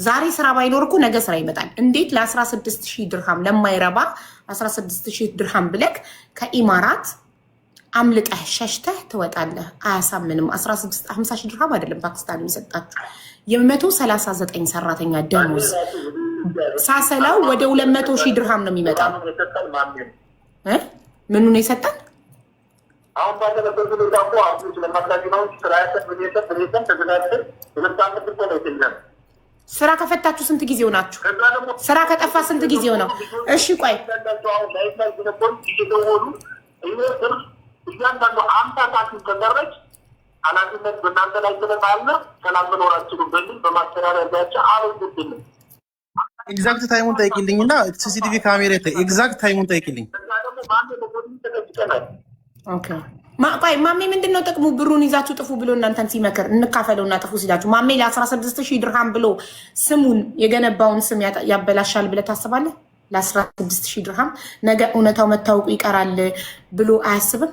ዛሬ ስራ ባይኖር እኮ ነገ ስራ ይመጣል። እንዴት ለ16,000 ድርሃም ለማይረባ 16,000 ድርሃም ብለክ ከኢማራት አምልጠህ ሸሽተህ ትወጣለህ? አያሳምንም። 50,000 ድርሃም አይደለም ፓኪስታን የሚሰጣችሁ የ139 ሰራተኛ ደሞዝ ሳሰላው ወደ 200,000 ድርሃም ነው የሚመጣው። ምኑ ነው የሰጠን?
አሁን ባለበት ሁኔታ እኮ አሁን ስለማታውቂው
ስራ ከፈታችሁ ስንት ጊዜው ናችሁ? ስራ ከጠፋ ስንት ጊዜው ነው? እሺ ቆይ
እያንዳንዱ አምሳ ሳንቲም ከቀረች ኃላፊነት በእናንተ ላይ ስለማለ ሰላም መኖራችሁን በሚል በማስተዳደሪያቸው አልወድብንም።
ኤግዛክት ታይሙን ጠይቂልኝና ሲሲቲቪ ካሜራ ኤግዛክት ታይሙን ጠይቂልኝ።
ኦኬ ቆይ ማሜ ምንድነው ጥቅሙ? ብሩን ይዛችሁ ጥፉ ብሎ እናንተን ሲመክር እንካፈለውና ጥፉ ሲላችሁ ማሜ ለ16,000 ድርሃም ብሎ ስሙን የገነባውን ስም ያበላሻል ብለህ ታስባለህ? ለ16,000 ድርሃም ነገ እውነታው መታወቁ ይቀራል ብሎ አያስብም?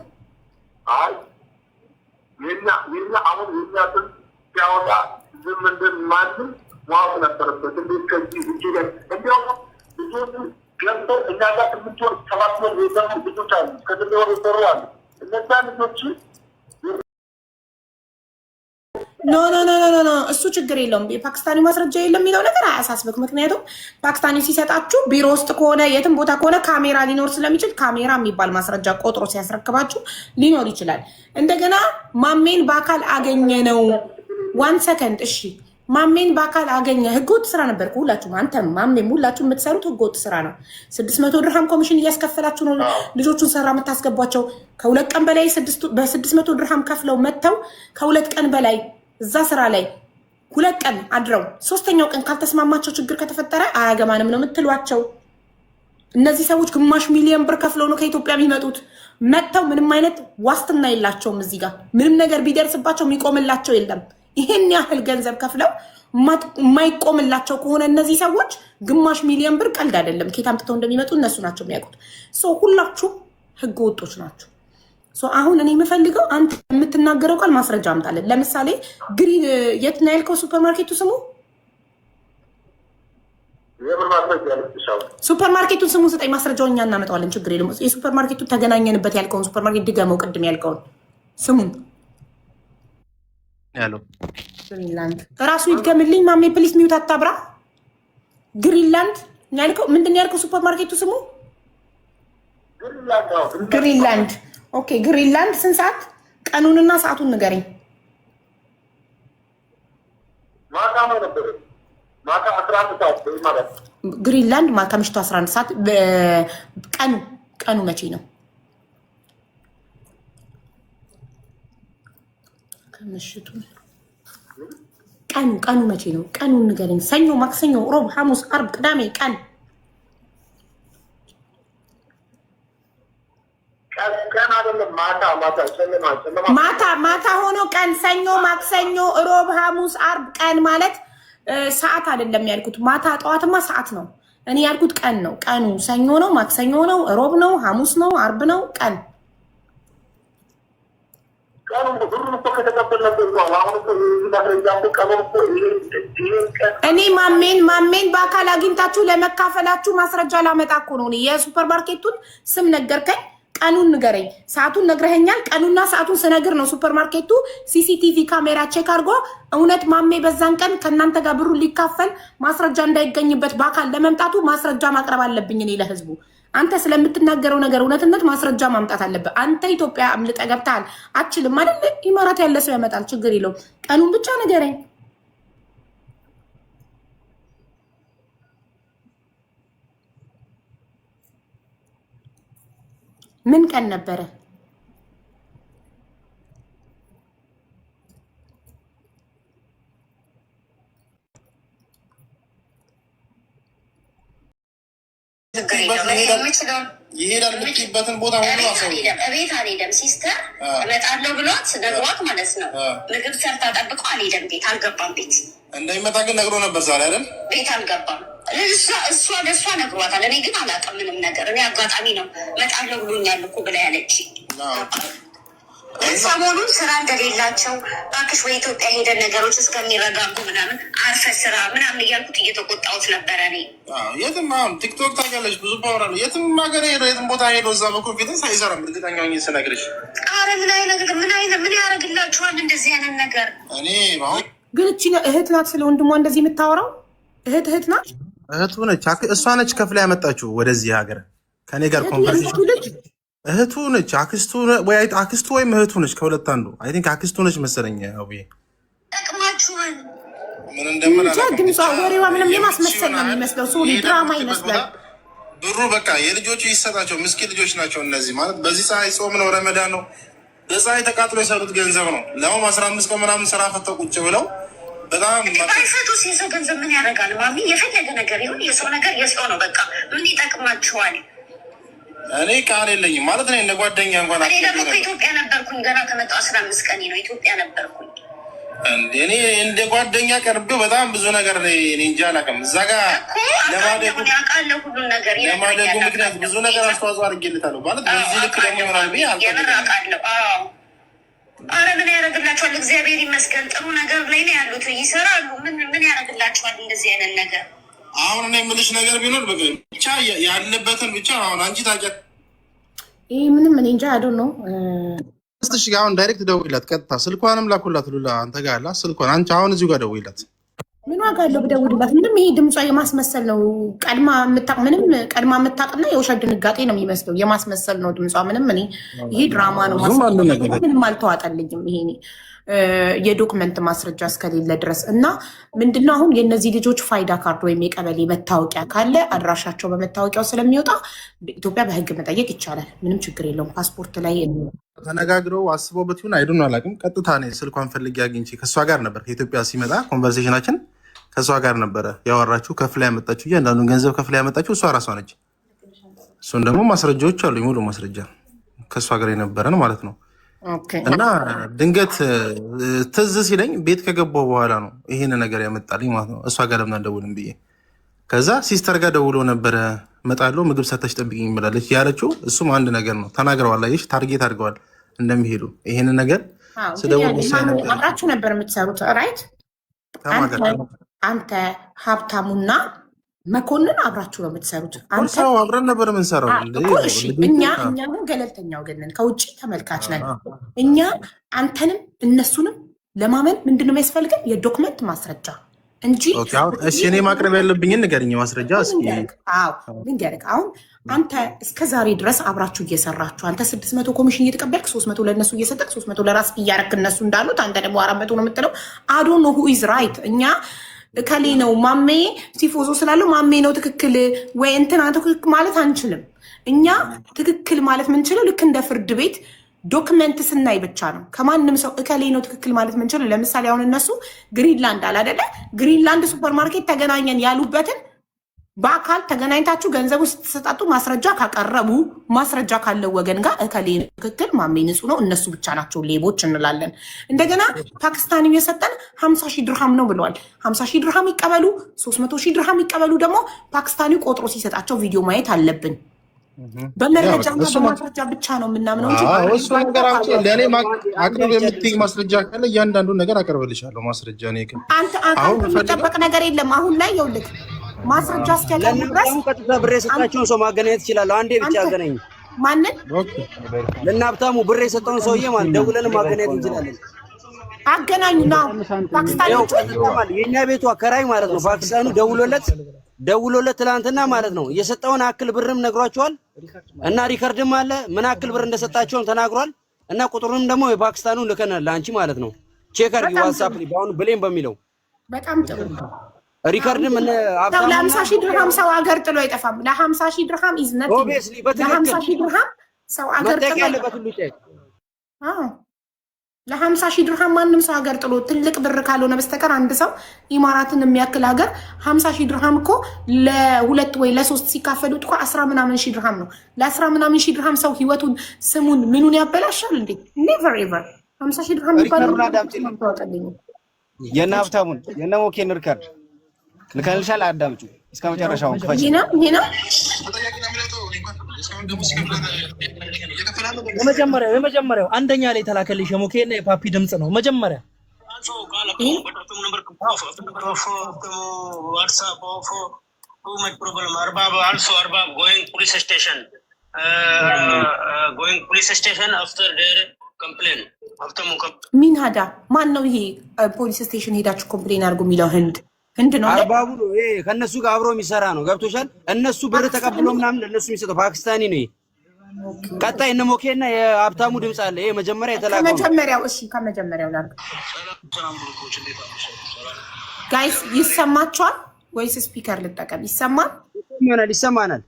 አይ የኛ አሁን የኛትን ሲያወጣ ዝም እንደማንም ማወቅ ነበረበት። እንዴት ከዚህ ይችላል? እንዲያውም ልጆቹ ገብተው እኛ ጋር 8 ወር 7 ወር የሰሩ ልጆች አሉ፣ ከ9 ወር የሰሩ አሉ። እነዛ ልጆች
ኖ እሱ ችግር የለውም። የፓኪስታኒ ማስረጃ የለም የሚለው ነገር አያሳስብክ። ምክንያቱም ፓኪስታኒ ሲሰጣችሁ ቢሮ ውስጥ ከሆነ የትም ቦታ ከሆነ ካሜራ ሊኖር ስለሚችል ካሜራ የሚባል ማስረጃ ቆጥሮ ሲያስረክባችሁ ሊኖር ይችላል። እንደገና ማሜን በአካል አገኘ ነው 1 ሰከንድ። እሺ ማሜን በአካል አገኘ። ህገወጥ ስራ ነበር ሁላችሁም፣ አንተም ማሜም ሁላችሁ የምትሰሩት ህገወጥ ስራ ነው። 600 ድርሃም ኮሚሽን እያስከፈላችሁ ነው ልጆቹን ስራ የምታስገቧቸው። ከ2 ቀን በላይ በ600 ድርሃም ከፍለው መጥተው ከ2 ቀን በላይ እዛ ስራ ላይ 2 ቀን አድረው 3ኛው ቀን ካልተስማማቸው ችግር ከተፈጠረ አያገባንም ነው የምትሏቸው። እነዚህ ሰዎች ግማሽ ሚሊዮን ብር ከፍለው ነው ከኢትዮጵያ የሚመጡት። መጥተው ምንም አይነት ዋስትና የላቸውም። እዚህ ጋር ምንም ነገር ቢደርስባቸው የሚቆምላቸው የለም። ይሄን ያህል ገንዘብ ከፍለው የማይቆምላቸው ከሆነ እነዚህ ሰዎች ግማሽ ሚሊዮን ብር ቀልድ አይደለም። ከየት አምጥተው እንደሚመጡ እነሱ ናቸው የሚያውቁት። ሁላችሁ ህገ ወጦች ናቸው። አሁን እኔ የምፈልገው አንተ የምትናገረው ቃል ማስረጃ አምጣለን። ለምሳሌ ግሪን የት ነው ያልከው ሱፐርማርኬቱ ስሙ? ሱፐርማርኬቱን ስሙ ስጠኝ፣ ማስረጃውን እኛ እናመጣዋለን። ችግር የለም። የሱፐርማርኬቱ ተገናኘንበት ያልከውን ሱፐርማርኬት ድገመው፣ ቅድም ያልከውን ስሙን
ያለው
ግሪንላንድ ራሱ ይድገምልኝ። ማሜ ፕሊስ ሚውት አታብራ። ግሪንላንድ ያልከው ምንድን ነው ያልከው? ሱፐርማርኬቱ ስሙ ግሪንላንድ። ኦኬ ግሪንላንድ ስንት ሰዓት? ቀኑንና ሰዓቱን ንገረኝ።
ማታ 11 ሰዓት ማለት
ግሪንላንድ ማታ ምሽቱ 11 ሰዓት ቀኑ መቼ ነው? ከምሽቱ ቀኑ መቼ ነው? ቀኑን ንገረኝ። ሰኞ፣ ማክሰኞ፣ ሮብ፣ ሐሙስ፣ አርብ፣ ቅዳሜ ቀን
አይደለም
ማታ ሆኖ ቀን ሰኞ፣ ማክሰኞ፣ ሮብ፣ ሐሙስ፣ አርብ ቀን ማለት ሰዓት አይደለም ያልኩት። ማታ ጠዋትማ ሰዓት ነው። እኔ ያልኩት ቀን ነው። ቀኑ ሰኞ ነው፣ ማክሰኞ ነው፣ ሮብ ነው፣ ሐሙስ ነው፣ አርብ ነው ቀን እኔ ማሜን በአካል አግኝታችሁ ለመካፈላችሁ ማስረጃ ላመጣ እኮ ነው። የሱፐር ማርኬቱን ስም ነገርከኝ፣ ቀኑን ንገረኝ። ሰዓቱን ነግረኸኛል። ቀኑና ሰዓቱን ስነግር ነው ሱፐር ማርኬቱ ሲሲቲቪ ካሜራ ቼክ አድርጎ እውነት ማሜ በዛን ቀን ከእናንተ ጋር ብሩ ሊካፈል ማስረጃ እንዳይገኝበት በአካል ለመምጣቱ ማስረጃ ማቅረብ አለብኝ እኔ ለህዝቡ። አንተ ስለምትናገረው ነገር እውነትነት ማስረጃ ማምጣት አለብህ። አንተ ኢትዮጵያ አምልጠህ ገብተሃል አችልም አይደል? ኢማራት ያለ ሰው ያመጣል፣ ችግር የለውም። ቀኑን ብቻ ንገረኝ። ምን ቀን ነበረ?
ይሄዳል የምትይበትን ቦታ ሁሉ
እቤት አልሄደም። ሲስተር እመጣለሁ ብሏት ነግሯት ማለት ነው። ምግብ ሰርታ ጠብቆ አልሄደም። ቤት አልገባም። ቤት
እንደሚመጣ ግን ነግሮ ነበር። ዛሬ አይደል
ቤት አልገባም። እሷ ለእሷ ነግሯታል። እኔ ግን አላውቅም ምንም ነገር። እኔ አጋጣሚ ነው እመጣለሁ ብሎኛል እኮ ብላ ያለች። ሰሞኑን ስራ እንደሌላቸው እባክሽ ወይ ኢትዮጵያ ሄደን ነገሮች እስከሚረጋጉ ምናምን አርፈ ስራ ምናምን እያልኩት እየተቆጣሁት ነበረ። እኔ
የትም አሁን ቲክቶክ ታውቂያለሽ፣ ብዙ ፓወር አለው። የትም ሀገር ሄዶ የትም ቦታ ሄዶ እዛ በኮንፊደንስ አይሰራም። እርግጠኛ ሆኜ ስነግርሽ።
ኧረ ምን ያደርግላችኋል እንደዚህ አይነት ነገር?
እኔ አሁን
ግን እቺ እህት ናት ስለ ወንድሟ እንደዚህ የምታወራው እህት ናት።
እህቱ ነች። እሷ ነች ከፍላ ያመጣችሁ ወደዚህ ሀገር ከኔ ጋር ኮንቨርሴሽን እህቱ ነች። አክስቱ ወይም እህቱ ነች። ከሁለት አንዱ አይ ቲንክ አክስቱ ነች መሰለኝ።
ጠቅማችኋል።
ምን እንደምን
ድምጿ ወሬዋ ምንም የማስመሰል ነው የሚመስለው። ሶሪ ድራማ ይመስላል።
ብሩ በቃ የልጆቹ ይሰጣቸው። ምስኪን ልጆች ናቸው እነዚህ። ማለት በዚህ ፀሐይ ጾም ነው፣ ረመዳን ነው። በፀሐይ ተቃጥሎ የሰሩት ገንዘብ ነው። ለውም 15 ቀን ምናምን ስራ ፈተው ቁጭ ብለው በጣም
ባይሰጡስ የሰው ገንዘብ ምን ያደርጋል? ማሚ የፈለገ ነገር ይሁን የሰው ነገር የሰው ነው። በቃ ምን ይጠቅማችኋል?
እኔ ቃል የለኝም ማለት ነው። ጓደኛ እንኳን
እኔ ደግሞ ከኢትዮጵያ ነበርኩኝ። ገና ከመጣሁ 15 ቀን ነው ኢትዮጵያ ነበርኩኝ።
እኔ እንደ ጓደኛ ቀርቤው በጣም ብዙ ነገር እኔ እንጃ አላውቅም። እዛ ጋር ለማደጉ
ሁሉን ነገር
ለማደጉ ምክንያት ብዙ ነገር አስተዋጽኦ አድርጌለታለሁ ማለት በዚህ ልክ ደግሞ ይሆናል ብዬ
አውቃለሁ። አረ ምን ያደርግላቸዋል? እግዚአብሔር ይመስገን ጥሩ ነገር ላይ ነው ያሉት፣ ይሰራሉ። ምን ያደርግላቸዋል እንደዚህ አይነት ነገር?
አሁን እኔ የምልሽ ነገር ቢኖር ብቻ ያለበትን ብቻ አሁን አንቺ ታውቂያለሽ።
ይህ ምንም እኔ እንጃ አይዶ ነው።
እሺ አሁን ዳይሬክት ደውይላት፣ ቀጥታ ስልኳንም ላኩላት። ሉላ አንተ ጋር አላ ስልኳን አንቺ አሁን እዚሁ ጋር ደውይላት።
ምን ዋጋ አለው ብደውልላት? ምንም ይሄ ድምጿ የማስመሰል ነው። ቀድማ የምታውቅና የውሸት ድንጋጤ ነው የሚመስለው። የማስመሰል ነው ድምጿ። ምንም እኔ ይሄ ድራማ ነው። ምንም አልተዋጠልኝም ይሄ የዶክመንት ማስረጃ እስከሌለ ድረስ እና ምንድነው አሁን የእነዚህ ልጆች ፋይዳ ካርድ ወይም የቀበሌ መታወቂያ ካለ አድራሻቸው በመታወቂያው ስለሚወጣ ኢትዮጵያ በሕግ መጠየቅ ይቻላል። ምንም ችግር የለውም። ፓስፖርት ላይ
ተነጋግረው አስበውበት ይሁን አይዱን አላውቅም። ቀጥታ እኔ ስልኳን ፈልጌ አግኝቼ ከእሷ ጋር ነበር ከኢትዮጵያ ሲመጣ ኮንቨርሴሽናችን ከእሷ ጋር ነበረ ያወራችሁ። ከፍላ ያመጣችሁ እያንዳንዱን ገንዘብ ከፍላ ያመጣችሁ እሷ ራሷ ነች። እሱን ደግሞ ማስረጃዎች አሉ፣ ሙሉ ማስረጃ ከእሷ ጋር የነበረን ማለት ነው። እና ድንገት ትዝ ሲለኝ ቤት ከገባሁ በኋላ ነው ይሄን ነገር ያመጣልኝ ማለት ነው። እሷ ጋር ለምን አልደውልም ብዬ ከዛ ሲስተር ጋር ደውሎ ነበረ እመጣለሁ ምግብ ሰርተሽ ጠብቂኝ ብላለች ያለችው። እሱም አንድ ነገር ነው ተናግረዋል። አየሽ ታርጌት አድርገዋል እንደሚሄዱ ይሄን ነገር ስደውል
አብራችሁ ነበር የምትሰሩት ራይት? አንተ ሀብታሙና መኮንን አብራችሁ ነው የምትሰሩት?
ሰው አብረን ነበር የምንሰራው።
እኛ ግን ገለልተኛ ወገን ነን፣ ከውጭ ተመልካች ነን። እኛ አንተንም እነሱንም ለማመን ምንድን ነው የሚያስፈልገን? የዶክመንት ማስረጃ እንጂ
እኔ ማቅረብ ያለብኝን ንገርኝ። ማስረጃ
ልንገርህ። አሁን አንተ እስከ ዛሬ ድረስ አብራችሁ እየሰራችሁ አንተ 600 ኮሚሽን እየተቀበልክ 300 ለእነሱ እየሰጠቅ 300 ለራስ እያረክ እነሱ እንዳሉት አንተ ደግሞ 400 ነው የምትለው። አዶ ነው ሁ ኢዝ ራይት። እኛ እከሌ ነው ማሜ ሲፎዞ ስላለው ማሜ ነው ትክክል ወይ እንትና ትክክል ማለት አንችልም። እኛ ትክክል ማለት ምንችለው ልክ እንደ ፍርድ ቤት ዶክመንት ስናይ ብቻ ነው። ከማንም ሰው እከሌ ነው ትክክል ማለት ምንችለው። ለምሳሌ አሁን እነሱ ግሪንላንድ አለ አይደለ? ግሪንላንድ ሱፐርማርኬት ተገናኘን ያሉበትን በአካል ተገናኝታችሁ ገንዘቡ ስትሰጣጡ ማስረጃ ካቀረቡ ማስረጃ ካለው ወገን ጋር እከሌ ነው ትክክል ማሜ ንጹህ ነው እነሱ ብቻ ናቸው ሌቦች እንላለን። እንደገና ፓኪስታኒው የሰጠን 50,000 ድርሃም ነው ብለዋል። 50,000 ድርሃም ይቀበሉ 300,000 ድርሃም ይቀበሉ ደግሞ ፓኪስታኒው ቆጥሮ ሲሰጣቸው ቪዲዮ ማየት አለብን። በመረጃ በማስረጃ ብቻ ነው የምናምነው እንጂ
እሱ ነገራችን ለኔ አቅርብ የምትይኝ ማስረጃ ካለ እያንዳንዱን ነገር አቀርብልሻለሁ። ማስረጃ ነው ግን
አሁን የሚጠበቅ ነገር የለም። አሁን ላይ ይኸውልህ ማስረጃ እስኪያቀርቡ ድረስ
ቀጥታ ብር የሰጣቸውን ሰው ማገናኘት ይችላል። አንዴ ብቻ ያገናኝ።
ማንን
ለናብታሙ ብር የሰጠውን ሰውዬ ማለት ደውለን ማገናኘት እንችላለን።
አገናኙ ነው ፓኪስታኖች
የኛ ቤቱ አከራይ ማለት ነው። ፓኪስታኑ ደውሎለት ትላንትና ማለት ነው የሰጠውን አክል ብርም ነግሯቸዋል እና ሪከርድም አለ ምን አክል ብር እንደሰጣቸውን ተናግሯል እና ቁጥሩንም ደግሞ የፓኪስታኑን ልከናል ለአንቺ ማለት ነው። ቼክ አድርጊ ዋትስአፕ ላይ ባሁን ብሌም በሚለው
በጣም ጥሩ
ሪከርድም እነ
አብታሙ ለ50,000 ድርሃም ሰው አገር ጥሎ አይጠፋም። ለ50,000 ድርሃም ኢዝነት ለ50,000 ድርሃም ሰው አገር ጥሎ
ያለበት ሁሉ ቼክ
ለ50,000 ድርሃም ማንም ሰው ሀገር ጥሎ ትልቅ ብር ካልሆነ በስተቀር አንድ ሰው ኢማራትን የሚያክል ሀገር 50,000 ድርሃም እኮ ለሁለት ወይ ለሶስት ሲካፈሉት እኮ 10 ምናምን ሺህ ድርሃም ነው። ለ10 ምናምን ሺህ ድርሃም ሰው ህይወቱን ስሙን ምኑን ያበላሻል እንዴ? ኔቨር ኤቨር 50,000 ድርሃም ይባላል።
የናብታሙን የነሞኬን ሪከርድ ልከልሻል። አዳምጪ እስከ መጨረሻው ክፈች።
ይሄ ነው
የመጀመሪያው አንደኛ ላይ ተላከልሽ የሞኬና የፓፒ ድምጽ ነው። መጀመሪያ
ሚን ሀዳ ማን ነው ይሄ? ፖሊስ ስቴሽን ሄዳችሁ ኮምፕሌን አድርጉ የሚለው ህንድ ነው።
አርባቡ ነው ይሄ ከነሱ ጋር አብሮ የሚሰራ ነው። ገብቶሻል? እነሱ ብር ተቀብሎ ምናምን ለነሱ የሚሰጠው ፓኪስታኒ ነው። ቀጣይ እነ ሞኬና የሀብታሙ ድምጽ አለ። ይሄ መጀመሪያ የተላከው
ከመጀመሪያው። እሺ ከመጀመሪያው ላድርግ። ጋይስ ይሰማችኋል ወይስ ስፒከር ልጠቀም? ይሰማል?
ይሰማናል።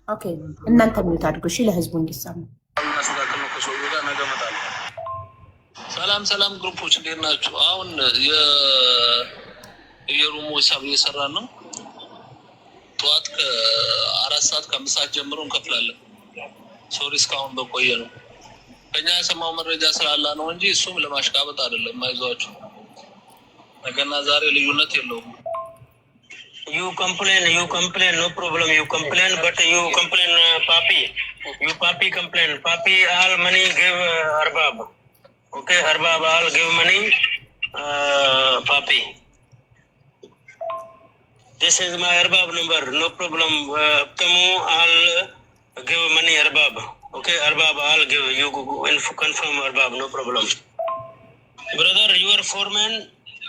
ኦኬ እናንተ ሚዩት አድርጉ እሺ፣ ለህዝቡ እንዲሰማ።
ሰላም ግሩፖች እንዴት ናችሁ? አሁን የሩሙ ሂሳብ እየሰራን ነው። ጠዋት ከ4 ሰዓት ከ5 ሰዓት ጀምሮ እንከፍላለን። ሶሪ እስካሁን በቆየ ነው። ከኛ የሰማው መረጃ ስላላ ነው እንጂ እሱም ለማሽቃበጥ አይደለም። አይዟችሁ ነገና ዛሬ ልዩነት የለውም።
You complain, no problem. You complain, but you complain, Papi. You Papi complain. Papi all money give Arbab. Okay, Arbab all give money, Papi. This is my Arbab number. No problem. Tamu all give money Arbab. Okay, Arbab all give. You confirm Arbab. No problem. Brother, you are foreman.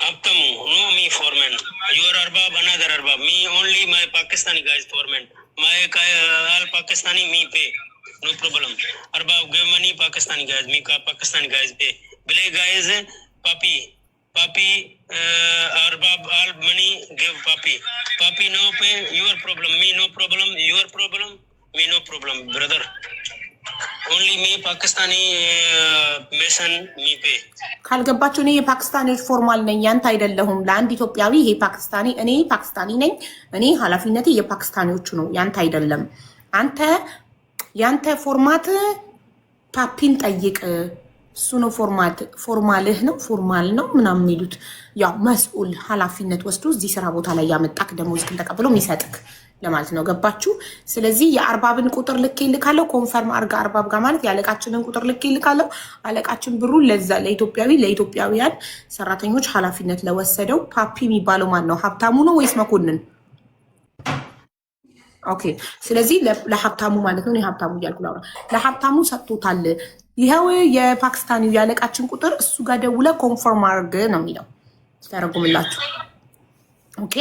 Abtamu, no me foreman. You are Arbab, another Arbab. Me only my Pakistani guys foreman. My all Pakistani me pay. No problem. Arbab give money Pakistani guys. Me Pakistani guys pay. Bilay guys, Papi. Arbab all money give Papi. Papi no pay. Your problem. Me no problem. Your problem. Me no problem, brother. Only me Pakistani mason me pay.
ካልገባችሁ እኔ የፓኪስታኒዎች ፎርማል ነኝ፣ ያንተ አይደለሁም። ለአንድ ኢትዮጵያዊ ይሄ ፓኪስታኒ እኔ ፓኪስታኒ ነኝ። እኔ ኃላፊነቴ የፓኪስታኒዎቹ ነው፣ ያንተ አይደለም። አንተ ያንተ ፎርማት ፓፒን ጠይቅ። እሱ ነው ፎርማልህ ነው ፎርማል ነው ምናምን የሚሉት። ያው መስኡል ኃላፊነት ወስዶ እዚህ ስራ ቦታ ላይ ያመጣክ ደሞዝክን ተቀብሎ የሚሰጥክ ለማለት ነው። ገባችሁ? ስለዚህ የአርባብን ቁጥር ልክ ይልካለው። ኮንፈርም አርጋ አርባብ ጋር ማለት ያለቃችንን ቁጥር ልክ ይልካለው። አለቃችን ብሩን ለዛ ለኢትዮጵያውያን ሰራተኞች ኃላፊነት ለወሰደው ፓፒ የሚባለው ማን ነው? ሀብታሙ ነው ወይስ መኮንን? ኦኬ። ስለዚህ ለሀብታሙ ማለት ነው። ሀብታሙ እያልኩ ላውራ። ለሀብታሙ ሰጥቶታል። ይኸው የፓኪስታኒው ያለቃችን ቁጥር እሱ ጋር ደውለ ኮንፈርም አርግ ነው የሚለው። ተረጉምላችሁ። ኦኬ።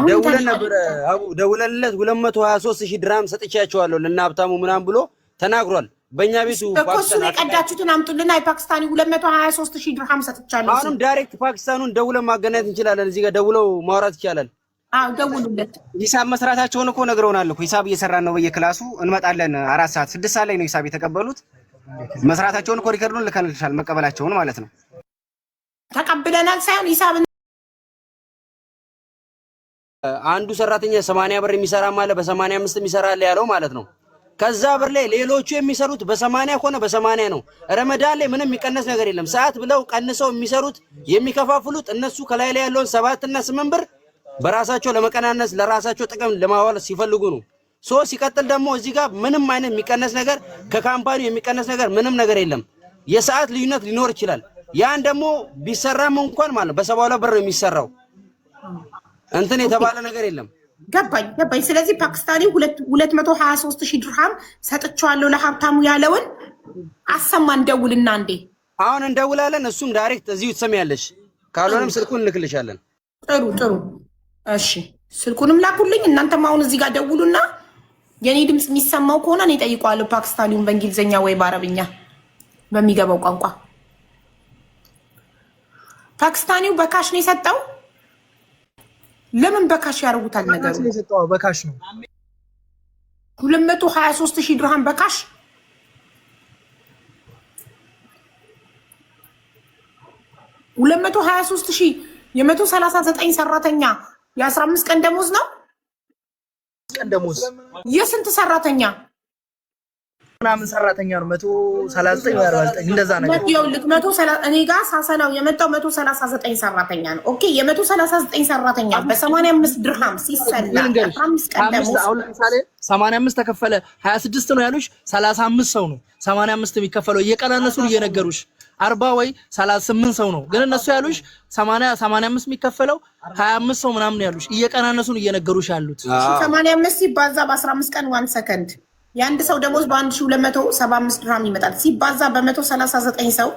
ደውለን ነበር አቡ ደውለንለት 223,000 ድርሃም ሰጥቻቸዋለሁ ለና ሀብታሙ ምናምን ብሎ ተናግሯል። በእኛ ቤቱ
ፓኪስታን የቀዳችሁትን አምጡልና የፓኪስታኒ 223000 ድርሃም ሰጥቻለሁ።
አሁንም ዳይሬክት ፓኪስታኑን ደውለን ማገናኘት እንችላለን። እዚህ ጋር ደውለው ማውራት ይቻላል።
አዎ ደውሉለት።
ሂሳብ መስራታቸውን እኮ ነግረውናል እኮ ሂሳብ እየሰራን ነው በየክላሱ እንመጣለን። 4 ሰዓት 6 ሰዓት ላይ ነው ሂሳብ የተቀበሉት። መስራታቸውን እኮ ሪከርዱን ልከንልሻል መቀበላቸውን ማለት ነው።
ተቀብለናል ሳይሆን ሂሳብ
አንዱ ሰራተኛ 80 ብር የሚሰራ ማለት በ85 የሚሰራ አለ ያለው ማለት ነው። ከዛ ብር ላይ ሌሎቹ የሚሰሩት በ80 ሆነ በ80 ነው። ረመዳን ላይ ምንም የሚቀነስ ነገር የለም። ሰዓት ብለው ቀንሰው የሚሰሩት የሚከፋፍሉት እነሱ ከላይ ላይ ያለውን 7 እና 8 ብር በራሳቸው ለመቀናነስ ለራሳቸው ጥቅም ለማዋል ሲፈልጉ ነው። ሲቀጥል ደግሞ እዚህ ጋር ምንም አይነት የሚቀነስ ነገር ከካምፓኒው የሚቀነስ ነገር ምንም ነገር የለም። የሰዓት ልዩነት ሊኖር ይችላል። ያን ደግሞ ቢሰራም እንኳን ማለት በ72 ብር ነው የሚሰራው። እንትን የተባለ ነገር የለም።
ገባኝ። ስለዚህ ፓኪስታኒ 223000 ድርሃም ሰጥቻለሁ ለሀብታሙ ያለውን አሰማን። ደውልና እንዴ
አሁን እንደውላለን። እሱም ዳይሬክት እዚሁ ትሰሚያለሽ። ካልሆነም ስልኩን እንልክልሻለን።
ጥሩ። እሺ ስልኩንም ላኩልኝ። እናንተም አሁን እዚህ ጋር ደውሉና የኔ ድምጽ የሚሰማው ከሆነ እኔ ጠይቀዋለሁ። ፓኪስታኒውን በእንግሊዝኛ ወይ በአረብኛ በሚገባው ቋንቋ። ፓኪስታኒው በካሽ ነው የሰጠው። ለምን በካሽ ያርጉታል? ነገሩ
በካሽ ነው።
223000 ድርሃም በካሽ 223000 የ139 ሰራተኛ የ15 ቀን ደሞዝ ነው።
ቀን ደሞዝ
የስንት ሰራተኛ
ምናምን ሰራተኛ ነው? 139 ወይ 49 እንደዛ ነገር።
ይኸውልህ 130 እኔ ጋር ሳሰናው የመጣው 139 ሰራተኛ ነው። ኦኬ የ139 ሰራተኛ በ85 ድርሃም ሲሰላ 15 ቀን ደሞዝ
አሁን ለምሳሌ 85 ተከፈለ 26 ነው ያሉሽ። 35 ሰው ነው 85 የሚከፈለው እየቀናነሱ እየነገሩሽ 40 ወይ 38 ሰው ነው ግን እነሱ ያሉሽ 85 የሚከፈለው 25 ሰው ምናምን ያሉሽ እየቀናነሱን እየነገሩሽ ያሉት
85 ሲባዛ በ15 ቀን 1 ሰከንድ የአንድ ሰው ደሞዝ በ1275 ድርሃም ይመጣል። ሲባዛ በ139 ሰው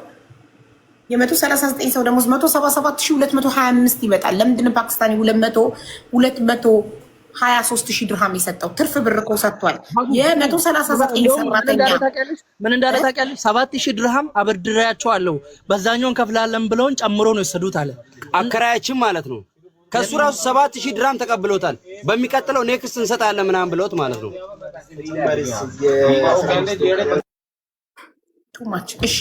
የ139 ሰው ደሞዝ 177225 ይመጣል። ለምንድን ፓኪስታኒ 223000 ድርሃም የሰጠው? ትርፍ ብር እኮ ሰጥቷል። የ139 ሰራተኛ
ምን እንዳለ ታውቂያለሽ? 7000 ድርሃም አበድሬያቸዋለሁ በዛኛውን ከፍላለን ብለውን ጨምሮ ነው የወሰዱት አለ
አከራያችን ማለት ነው። ከሱ ራሱ 7000 ድርሃም ተቀብሎታል። በሚቀጥለው ኔክስት እንሰጣለን ምናምን ብለውት ማለት ነው።
ቱማች እሺ፣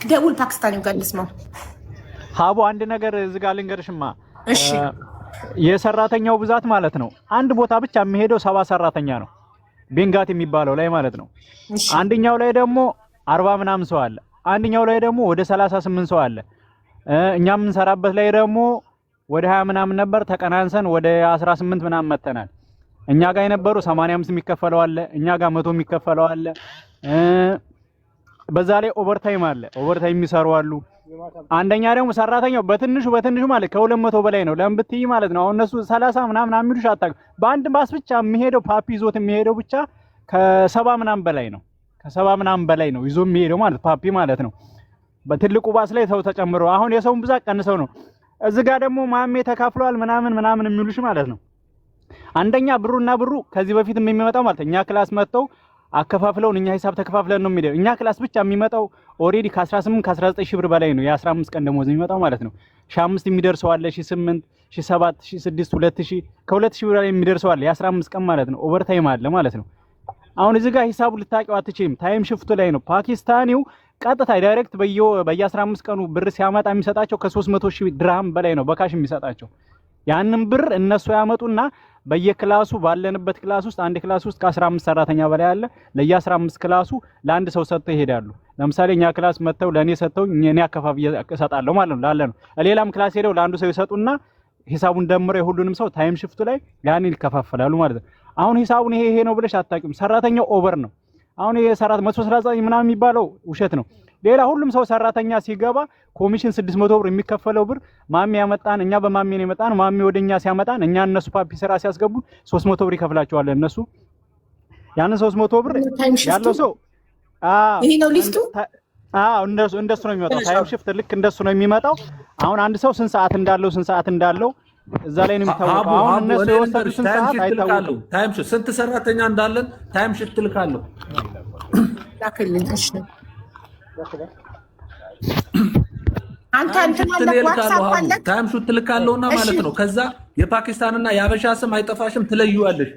ደውል ፓኪስታኒው ጋር ልስማው።
ሀቡ አንድ ነገር እዚህ ጋር ልንገርሽማ።
እሺ
የሰራተኛው ብዛት ማለት ነው አንድ ቦታ ብቻ የሚሄደው 70 ሰራተኛ ነው ቤንጋት የሚባለው ላይ ማለት ነው። አንደኛው ላይ ደግሞ 40 ምናምን ሰው አለ። አንደኛው ላይ ደግሞ ወደ 38 ሰው አለ። እኛ የምንሰራበት ላይ ደግሞ ወደ 20 ምናምን ነበር። ተቀናንሰን ወደ 18 ምናምን መተናል። እኛ ጋር የነበሩ 85 የሚከፈለው አለ፣ እኛ ጋር 100 የሚከፈለው አለ። በዛ ላይ ኦቨርታይም አለ፣ ኦቨርታይም የሚሰሩ አሉ። አንደኛ ደግሞ ሰራተኛው በትንሹ ማለት ከ200 በላይ ነው። ለምን ብትይ ማለት ነው አሁን እነሱ 30 ምናምን የሚሉሽ አታውቅ። በአንድ ባስ ብቻ የሚሄደው ፓፒ ይዞት የሚሄደው ብቻ ከ70 ምናምን በላይ ነው። ከ70 ምናምን በላይ ነው ይዞ የሚሄደው ማለት ፓፒ ማለት ነው። በትልቁ ባስ ላይ ሰው ተጨምሮ አሁን የሰውን ብዛት ቀንሰው ነው። እዚህ ጋር ደግሞ ማሜ ተካፍሏል ምናምን የሚሉሽ ማለት ነው። አንደኛ ብሩ ከዚህ በፊት የሚመጣው ማለት እኛ ክላስ መጥተው አከፋፍለውን እኛ ሂሳብ ተከፋፍለን ነው የሚደው። እኛ ክላስ ብቻ የሚመጣው ኦሬዲ ከ18 ከ19 ሺህ ብር በላይ ነው የ15 ቀን ደሞዝ የሚመጣው ማለት ነው። 1500 የሚደርሰው አለ፣ 1800፣ 1700፣ 6000፣ 2000 ከ2000 ብር በላይ የሚደርሰው አለ የ15 ቀን ማለት ነው። ኦቨርታይም አለ ማለት ነው። አሁን እዚህ ጋር ሂሳቡ ልታቂው አትችይም። ታይም ሽፍቱ ላይ ነው ፓኪስታኒው ቀጥታ ዳይሬክት በየ15 ቀኑ ብር ሲያመጣ የሚሰጣቸው ከ300,000 ድርሃም በላይ ነው በካሽ የሚሰጣቸው። ያንን ብር እነሱ ያመጡና በየክላሱ ባለንበት ክላስ ውስጥ አንድ ክላስ ውስጥ ከ15 ሰራተኛ በላይ አለ። ለየ15 ክላሱ ለአንድ ሰው ሰጥተው ይሄዳሉ። ለምሳሌ እኛ ክላስ መጥተው ለኔ ሰጥተው እኔ አከፋፍዬ እሰጣለሁ ማለት ነው ላለ ነው። ሌላም ክላስ ሄደው ለአንዱ ሰው ይሰጡና ሂሳቡን ደምረው የሁሉንም ሰው ታይም ሽፍቱ ላይ ያንን ይከፋፈላሉ ማለት ነው። አሁን ሂሳቡን ይሄ ነው ብለሽ አታውቂም። ሰራተኛው ኦቨር ነው። አሁን ይሄ 139 ምናምን የሚባለው ውሸት ነው። ሌላ ሁሉም ሰው ሰራተኛ ሲገባ ኮሚሽን 600 ብር የሚከፈለው ብር ማሚ ያመጣን እኛ በማሚ ነው የመጣን። ማሚ ወደኛ ሲያመጣን እኛ እነሱ ፓፒ ስራ ሲያስገቡ 300 ብር ይከፍላቸዋል እነሱ። ያንን 300 ብር ያለው ሰው
ይሄ ነው ሊስቱ።
እንደሱ ነው የሚመጣው። ታይም ሽፍት ልክ እንደሱ ነው የሚመጣው። አሁን አንድ ሰው ስንት ሰዓት እንዳለው እዛ ላይ ነው የሚታወቀው። አሁን እነሱ የወሰዱት ስንት ሰዓት አይታወቅም።
ታይም ሽፍት ስንት ሰራተኛ እንዳለን ታይም ሽፍት ልካለሁ።
ላክልኝ። እሺ አንተ እንትን አለ ዋትስአፕ አለ
ታይም ሹት ልካለውና ማለት ነው። ከዛ የፓኪስታንና የአበሻ ስም አይጠፋሽም፣ ትለዩዋለሽ።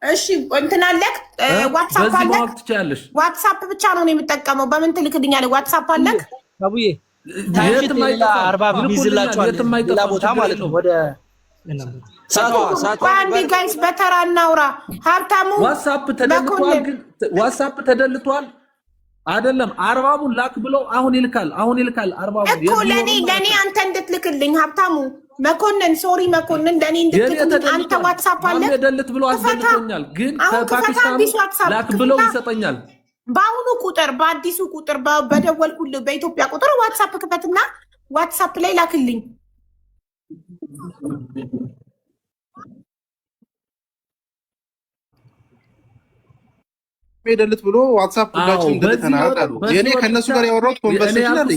እሺ እንትን አለክ ዋትስአፕ አለክ? ዋትስአፕ ብቻ ነው የምጠቀመው። በምን ትልክልኛለህ? ዋትስአፕ አለክ?
አቡዬ ታይም ሌላ 40 ቢዝላችኋል ሌላ ቦታ ማለት ነው። ወደ
አንዴ ጋይስ በተራ እናውራ። ሀብታሙ
ዋትስአፕ ተደልቷል አይደለም? 40ቡን ላክ ብለው አሁን ይልካል 40ቡ
እኮ ለኔ አንተ እንድትልክልኝ ሀብታሙ መኮንን ሶሪ መኮንን ለኔ እንድትልክልኝ አንተ ዋትስአፕ አለ
ደልት ብሎ አስደልቶኛል፣ ግን ከፓኪስታን ላክ ብለው ይሰጠኛል።
በአሁኑ ቁጥር በአዲሱ ቁጥር በደወልኩልህ በኢትዮጵያ ቁጥር ዋትስአፕ ክፈትና ዋትስአፕ ላይ ላክልኝ።
ሜደልት ብሎ ዋትስአፕ ሁላችንም እንደተናገሩ የኔ ከነሱ ጋር ያወራሁት ኮንቨርሴሽን አለ።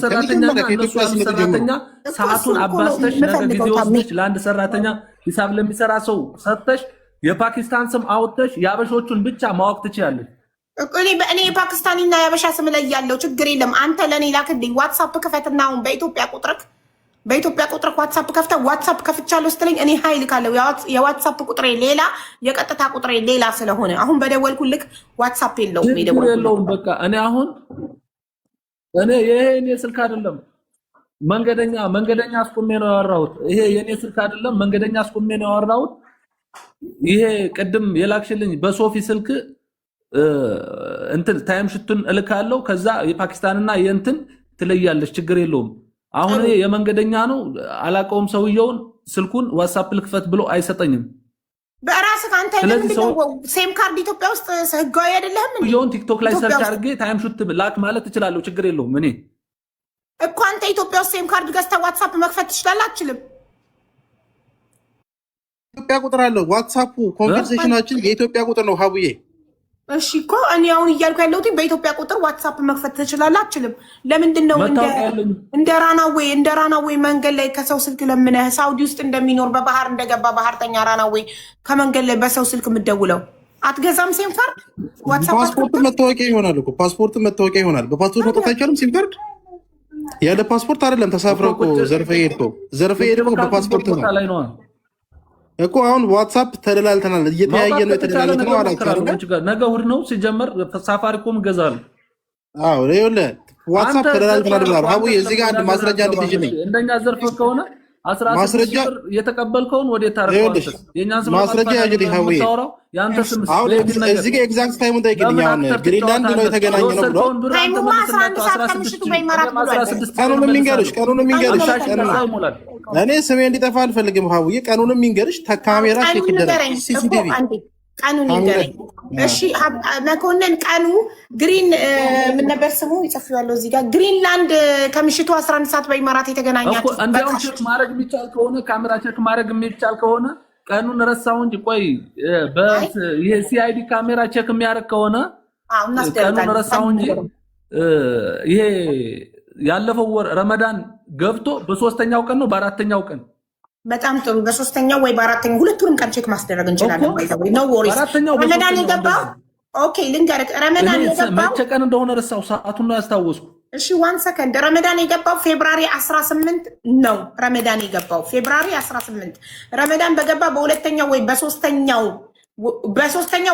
ከኢትዮጵያ
ሰራተኛ ሰዓቱን አባስተሽ ነገ ጊዜ ወስደሽ ለአንድ ሰራተኛ ሂሳብ ለሚሰራ ሰው ሰጥተሽ የፓኪስታን ስም አውጥተሽ የአበሾቹን ብቻ ማወቅ ትችያለሽ።
እኔ የፓኪስታኒና የአበሻ ስም ላይ ያለው ችግር የለም። አንተ ለኔ ላክልኝ። ዋትስአፕ ክፈትና አሁን በኢትዮጵያ ቁጥር ዋትስአፕ ከፍተ ዋትስአፕ ከፍቻለሁ ስትለኝ እኔ ኃይል ካለው የዋትስአፕ ቁጥሬ ሌላ የቀጥታ ቁጥሬ ሌላ ስለሆነ አሁን በደወልኩልክ ዋትስአፕ የለውም።
በቃ እኔ አሁን ይሄ የኔ ስልክ አይደለም፣ መንገደኛ አስቆሜ ነው ያወራሁት። ይሄ የኔ ስልክ አይደለም፣ መንገደኛ አስቆሜ ነው ያወራሁት። ይሄ ቅድም የላክሽልኝ በሶፊ ስልክ እንትን ታይም ሽቱን እልካለሁ። ከዛ የፓኪስታንና የእንትን ትለያለሽ፣ ችግር የለውም። አሁን የመንገደኛ ነው አላቀውም። ሰውየውን ስልኩን ዋትስአፕ ልክፈት ብሎ አይሰጠኝም።
በራስህ አንተ ሴም ካርድ ኢትዮጵያ ውስጥ ህጋዊ አይደለም።
ሰውየውን ቲክቶክ ላይ ሰርች አድርጌ ታይም ሹት ላክ ማለት እችላለሁ፣ ችግር የለውም። እኔ
እኮ አንተ ኢትዮጵያ ውስጥ ሴም ካርድ ገዝተህ ዋትስአፕ መክፈት ትችላለህ? አትችልም?
ኢትዮጵያ ቁጥር አለው ዋትስአፑ። ኮንቨርሴሽናችን የኢትዮጵያ ቁጥር ነው ሀቡዬ።
እሺ እኮ እኔ አሁን እያልኩ ያለሁት በኢትዮጵያ ቁጥር ዋትስአፕ መክፈት ትችላለህ? አትችልም? ለምንድን ነው እንደ ራናዌይ መንገድ ላይ ከሰው ስልክ ለምነህ ሳውዲ ውስጥ እንደሚኖር በባህር እንደገባ ባህርተኛ ራናዌይ ከመንገድ ላይ በሰው ስልክ የምትደውለው? አትገዛም ሴም ካርድ?
ፓስፖርት መታወቂያ ይሆናል እኮ ፓስፖርት መታወቂያ ይሆናል። በፓስፖርት መውጣት አይቻልም ሲም ካርድ? ያለ ፓስፖርት አይደለም ተሳፍረው እኮ ዘርፈህ ሄድከው በፓስፖርት ነው እኮ። አሁን ዋትስአፕ ተደላልተናል፣ እየተያየ ነው የተደላልተ ነው አላችሁ።
ነገ እሑድ ነው ሲጀመር ሳፋሪኮም ገዛል።
አዎ ይኸውልህ ዋትስአፕ ተደላልተናል ብለዋል። ሀቡዬ እዚህ ጋር አንድ ማስረጃ እንድትይዥልኝ
እንደኛ ዘርፍ ከሆነ 16 ብር የተቀበልከውን ወደ ታረቀው የኛን ስም
ማስረጃ ያጅልኝ ሀቡዬ። አሁን እዚህ ጋር ኤግዛክት ታይሙን ጠይቅልኝ። አሁን ግሪንላንድ ነው የተገናኘ ነው ብሎ ቀኑን የሚንገርሽ እኔ ስሜ እንዲጠፋ አልፈልግም ሀቡዬ። ቀኑን የሚንገርሽ ካሜራ ቼክ ይደረግ ሲሲቲቪ
ቀኑን ይንገረኝ። እሺ መኮንን ቀኑ ግሪን ምን ነበር ስሙ? ይጽፍዋለሁ እዚህ ጋር ግሪንላንድ ከምሽቱ 11 ሰዓት በኢማራት የተገናኛችሁ።
እንደው ቼክ ማድረግ የሚቻል ከሆነ ካሜራ ቼክ ማድረግ የሚቻል ከሆነ ቀኑን ረሳው እንጂ ቆይ ይሄ ሲአይዲ ካሜራ ቼክ የሚያደርግ ከሆነ ቀኑን ረሳው እንጂ ይሄ ያለፈው ወር ረመዳን ገብቶ በሶስተኛው ቀን ነው በአራተኛው ቀን?
በጣም ጥሩ። በሶስተኛው ወይ በአራተኛው ሁለቱንም ቀን ቼክ ማስደረግ እንችላለን። ነው ወሪስ ረመዳን የገባው ኦኬ፣ ልንገርህ ረመዳን የገባው
መቼ ቀን እንደሆነ ረሳው፣ ሰዓቱን ነው ያስታወስኩ።
እሺ 1 ሰከንድ። ረመዳን የገባው ፌብራሪ 18 ነው። ረመዳን የገባው ፌብራሪ 18። ረመዳን በገባ በሁለተኛው ወይ በሶስተኛው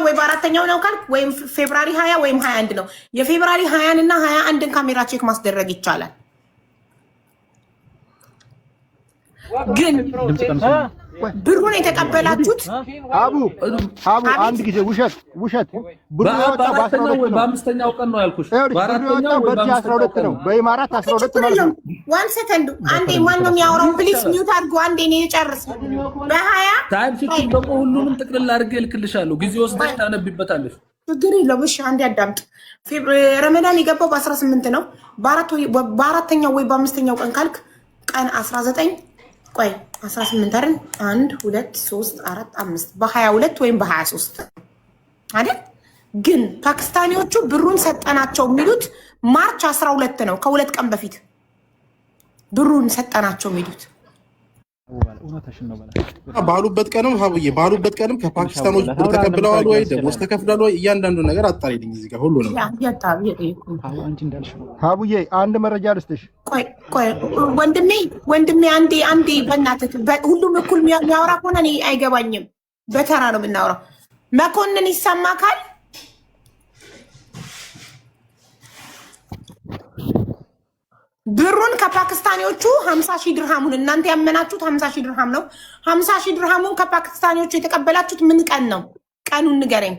ወይ በአራተኛው ነው ካልክ ወይም ፌብራሪ 20 ወይም 21 ነው። የፌብራሪ 20 እና 21ን ካሜራ ቼክ ማስደረግ ይቻላል። ግን ብሩን የተቀበላችሁት
አቡ አንድ ጊዜ ውሸት ብሩ
በአምስተኛው ቀን ነው ያልኩሽ።
በአራተኛው በ12 ነው በኢማራት 12 ማለት ነው።
1 ሰከንድ አንዴ ማንም ያወራው ፕሊስ ሚውት አድርጎ አንዴ ነው የጨርስ። በ20
ታይም ሲቲ ደግሞ ሁሉንም ጥቅልል አድርጌ እልክልሻለሁ። ጊዜ ወስደሽ ታነብበታለሽ።
ችግር የለውም። እሺ አንዴ አዳምጥ። ረመዳን የገባው በ18 ነው። በአራተኛው ወይ በአምስተኛው ቀን ካልክ ቀን 19 ቆይ 18 አይደል? 1 2 3 4 5 በ22 ወይም በ23 አይደል? ግን ፓኪስታኒዎቹ ብሩን ሰጠናቸው የሚሉት ማርች 12 ነው። ከ2 ቀን በፊት ብሩን ሰጠናቸው የሚሉት
ባሉበት ቀንም ሀቡዬ ባሉበት ቀንም ከፓኪስታኖች ብር ተቀብለዋል ወይ ደሞዝ ተከፍሏል ወይ እያንዳንዱ ነገር አጣሪልኝ እዚህ ጋር ሁሉ ነው።
ሀቡዬ አንድ መረጃ ልስጥሽ።
ቆይ ወንድሜ አንዴ በእናትህ ሁሉም እኩል የሚያወራ ከሆነ እኔ አይገባኝም። በተራ ነው የምናወራው። መኮንን ይሰማካል? ብሩን ከፓኪስታኒዎቹ 50,000 ድርሃሙን እናንተ ያመናችሁት 50,000 ድርሃም ነው። 50,000 ድርሃሙን ከፓኪስታኒዎቹ የተቀበላችሁት ምን ቀን ነው? ቀኑን ንገረኝ።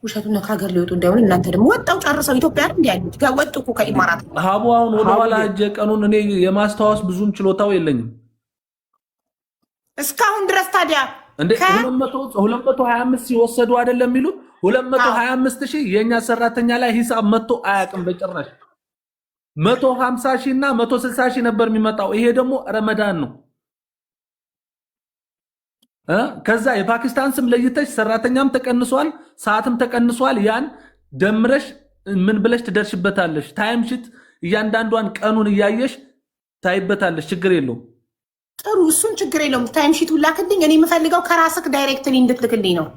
ውሸቱን ከሀገር ሊወጡ እንዳይሆን እናንተ ደግሞ ወጣው ጨርሰው ኢትዮጵያ እንዴ ያሉት ወጡ እኮ ከኢማራት።
ሀቡ አሁን ወደ ኋላ ሂጅ ቀኑን እኔ የማስታወስ ብዙም ችሎታው የለኝም።
እስካሁን ድረስ ታዲያ
እንደ 225 ሲወሰዱ አይደለም የሚሉት 225,000 የኛ ሰራተኛ ላይ ሂሳብ መጥቶ አያውቅም በጭራሽ። 150,000 እና 160,000 ነበር የሚመጣው። ይሄ ደግሞ ረመዳን ነው። ከዛ የፓኪስታን ስም ለይተሽ ሰራተኛም ተቀንሷል፣ ሰዓትም ተቀንሷል። ያን ደምረሽ ምን ብለሽ ትደርሽበታለሽ። ታይም ሺት እያንዳንዷን ቀኑን እያየሽ ታይበታለሽ። ችግር የለውም።
ጥሩ፣ እሱን ችግር የለውም። ታይም ሺቱ ላክልኝ። እኔ የምፈልገው ከራስክ ዳይሬክትሊ እንድትልክልኝ ነው።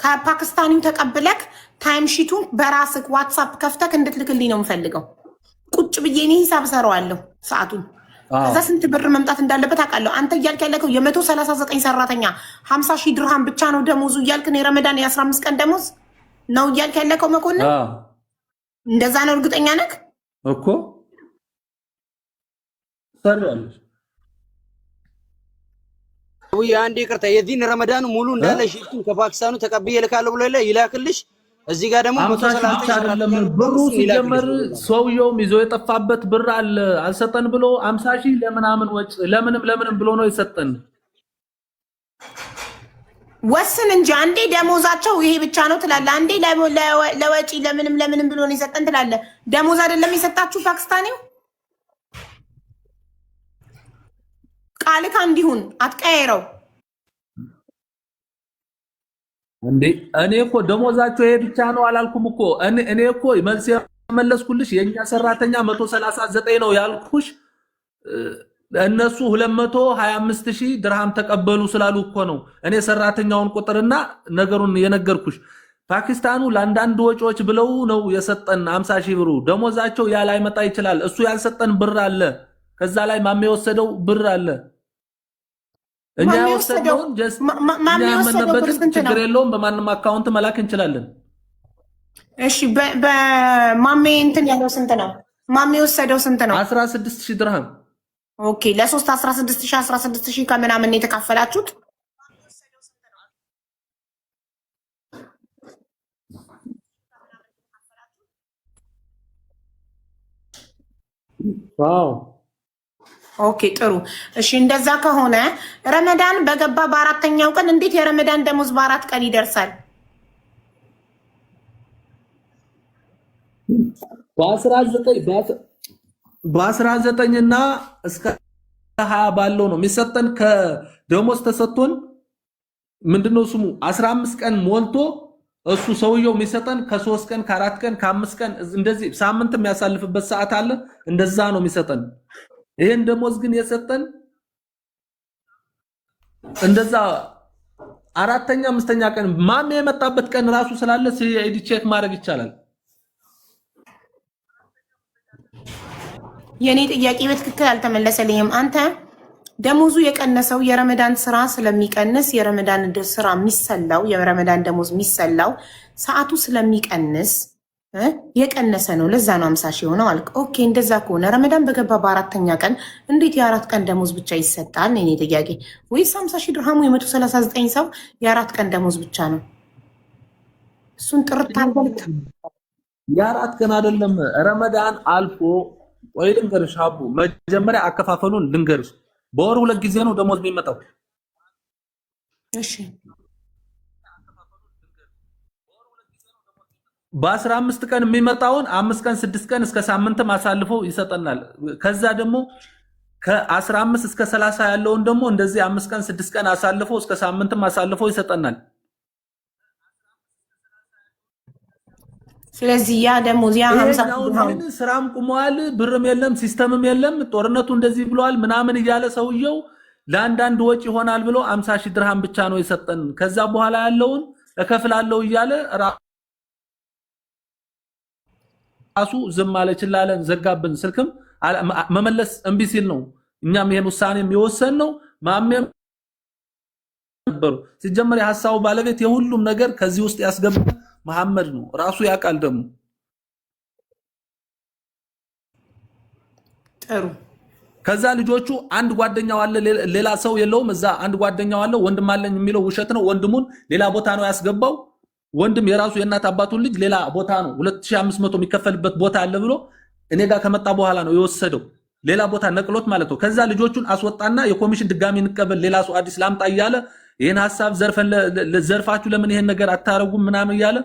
ከፓኪስታኒው ተቀብለክ ታይም ሺቱን በራስክ ዋትሳፕ ከፍተክ እንድትልክልኝ ነው የምፈልገው። ቁጭ ብዬ እኔ ሂሳብ ሰራዋለሁ ሰዓቱን። ከዛ ስንት ብር መምጣት እንዳለበት አውቃለሁ። አንተ እያልክ ያለከው የ139 ሰራተኛ 50,000 ድርሃም ብቻ ነው ደሞዙ እያልክ ነው። የረመዳን የ15 ቀን ደሞዝ ነው እያልክ ያለከው መኮንን። እንደዛ ነው? እርግጠኛ ነክ
እኮ ሰራለሽ
ወይ? አንዴ ይቅርታ፣ የዚህን ረመዳን ሙሉ እንዳለ ሺቱን ከፓኪስታኑ ተቀብዬ ልካለሁ ብሎ ይላክልሽ። እዚህ ጋር ደግሞ
130 አይደለም ብሩ ሲጀመር ሰውየውም ይዞ የጠፋበት ብር አለ። አልሰጠን ብሎ 50,000 ለምናምን ወጭ ለምንም ብሎ ነው የሰጠን።
ወስን እንጂ አንዴ ደሞዛቸው ይሄ ብቻ ነው ትላለህ፣ አንዴ ለወጪ ለምንም ብሎ ነው የሰጠን ትላለህ። ደሞዝ አይደለም የሰጣችሁ ፓኪስታኒው። ቃልካ እንዲሁን አትቀያይረው
እንዴ። እኔ እኮ ደሞዛቸው ይሄ ብቻ ነው አላልኩም እኮ። እኔ እኮ መልስ የመለስኩልሽ የኛ ሰራተኛ 139 ነው ያልኩሽ። እነሱ 225,000 ድርሃም ተቀበሉ ስላሉ እኮ ነው እኔ ሰራተኛውን ቁጥርና ነገሩን የነገርኩሽ። ፓኪስታኑ ለአንዳንድ ወጪዎች ብለው ነው የሰጠን 50,000 ብሩ። ደሞዛቸው ያ ላይ መጣ ይችላል። እሱ ያልሰጠን ብር አለ፣ ከዛ ላይ ማሜ የወሰደው ብር አለ። እኛ ወሰደውን ጀስት ያመነበትን ችግር የለውም። በማንም አካውንት መላክ እንችላለን።
እሺ በማሜ እንትን ያለው ስንት ነው? ማሜ ወሰደው ስንት ነው?
16,000 ድርሃም።
ኦኬ ለሶስት 16,000 ከምናምን የተካፈላችሁት?
ዋው
ኦኬ ጥሩ። እሺ እንደዛ ከሆነ ረመዳን በገባ በአራተኛው ቀን እንዴት የረመዳን ደሞዝ በ4 ቀን ይደርሳል?
በ19 እና እስከ 20 ባለው ነው የሚሰጠን። ከደሞዝ ተሰጥቶን ምንድነው ስሙ 15 ቀን ሞልቶ እሱ ሰውየው የሚሰጠን ከ3 ቀን ከ4 ቀን ከ5 ቀን እንደዚህ ሳምንት የሚያሳልፍበት ሰዓት አለ። እንደዛ ነው የሚሰጠን። ይሄን ደሞዝ ግን የሰጠን እንደዛ አራተኛ አምስተኛ ቀን ማሜ የመጣበት ቀን ራሱ ስላለ ሲዲ ቼክ ማድረግ ይቻላል።
የኔ ጥያቄ በትክክል አልተመለሰልኝም። አንተ ደሞዙ የቀነሰው የረመዳን ስራ ስለሚቀንስ የረመዳን ስራ የሚሰላው የረመዳን ደሞዝ የሚሰላው ሰዓቱ ስለሚቀንስ የቀነሰ ነው። ለዛ ነው 50,000 ሆነው አልክ። ኦኬ እንደዛ ከሆነ ረመዳን በገባ በአራተኛ ቀን እንዴት የ4 ቀን ደሞዝ ብቻ ይሰጣል? እኔ ጥያቄ ወይስ 50,000 ድርሃሙ የ139 ሰው የ4 ቀን ደሞዝ ብቻ ነው? እሱን ጥርት አልበልክ።
የ4 ቀን አይደለም ረመዳን አልፎ ወይ ልንገርሽ አቡ፣ መጀመሪያ አከፋፈሉን ልንገርሽ። በወር 2 ጊዜ ነው ደሞዝ የሚመጣው።
እሺ
በ15 ቀን የሚመጣውን 5 ቀን 6 ቀን እስከ ሳምንትም አሳልፈው ይሰጠናል። ከዛ ደግሞ ከ15 እስከ 30 ያለውን ደግሞ እንደዚህ 5 ቀን 6 ቀን አሳልፈው እስከ ሳምንትም አሳልፈው ይሰጠናል።
ስለዚህ ያ ደሞዝ ያ 50
አሁን ስራም ቁሟል፣ ብርም የለም፣ ሲስተምም የለም፣ ጦርነቱ እንደዚህ ብሏል ምናምን እያለ ሰውየው ለአንዳንድ ወጪ ይሆናል ብሎ 50,000 ድርሃም ብቻ ነው የሰጠን። ከዛ በኋላ ያለውን እከፍላለሁ እያለ ራሱ ዝም አለ፣ ችላለን፣ ዘጋብን። ስልክም መመለስ እምቢ ሲል ነው እኛም ይሄን ውሳኔ የሚወሰን ነው። ማሜም ነበሩ ሲጀመር የሐሳቡ ባለቤት የሁሉም ነገር ከዚህ ውስጥ ያስገባ መሐመድ ነው ራሱ ያቃል። ደግሞ
ጥሩ
ከዛ ልጆቹ አንድ ጓደኛው አለ፣ ሌላ ሰው የለውም። እዛ አንድ ጓደኛው አለ፣ ወንድም አለኝ የሚለው ውሸት ነው። ወንድሙን ሌላ ቦታ ነው ያስገባው። ወንድም የራሱ የእናት አባቱን ልጅ ሌላ ቦታ ነው 2500 የሚከፈልበት ቦታ አለ ብሎ እኔ ጋር ከመጣ በኋላ ነው የወሰደው፣ ሌላ ቦታ ነቅሎት ማለት ነው። ከዛ ልጆቹን አስወጣና የኮሚሽን ድጋሚ እንቀበል ሌላ ሰው አዲስ ላምጣ እያለ ይሄን ሐሳብ ዘርፋችሁ ለምን ይሄን ነገር አታረጉም ምናምን እያለ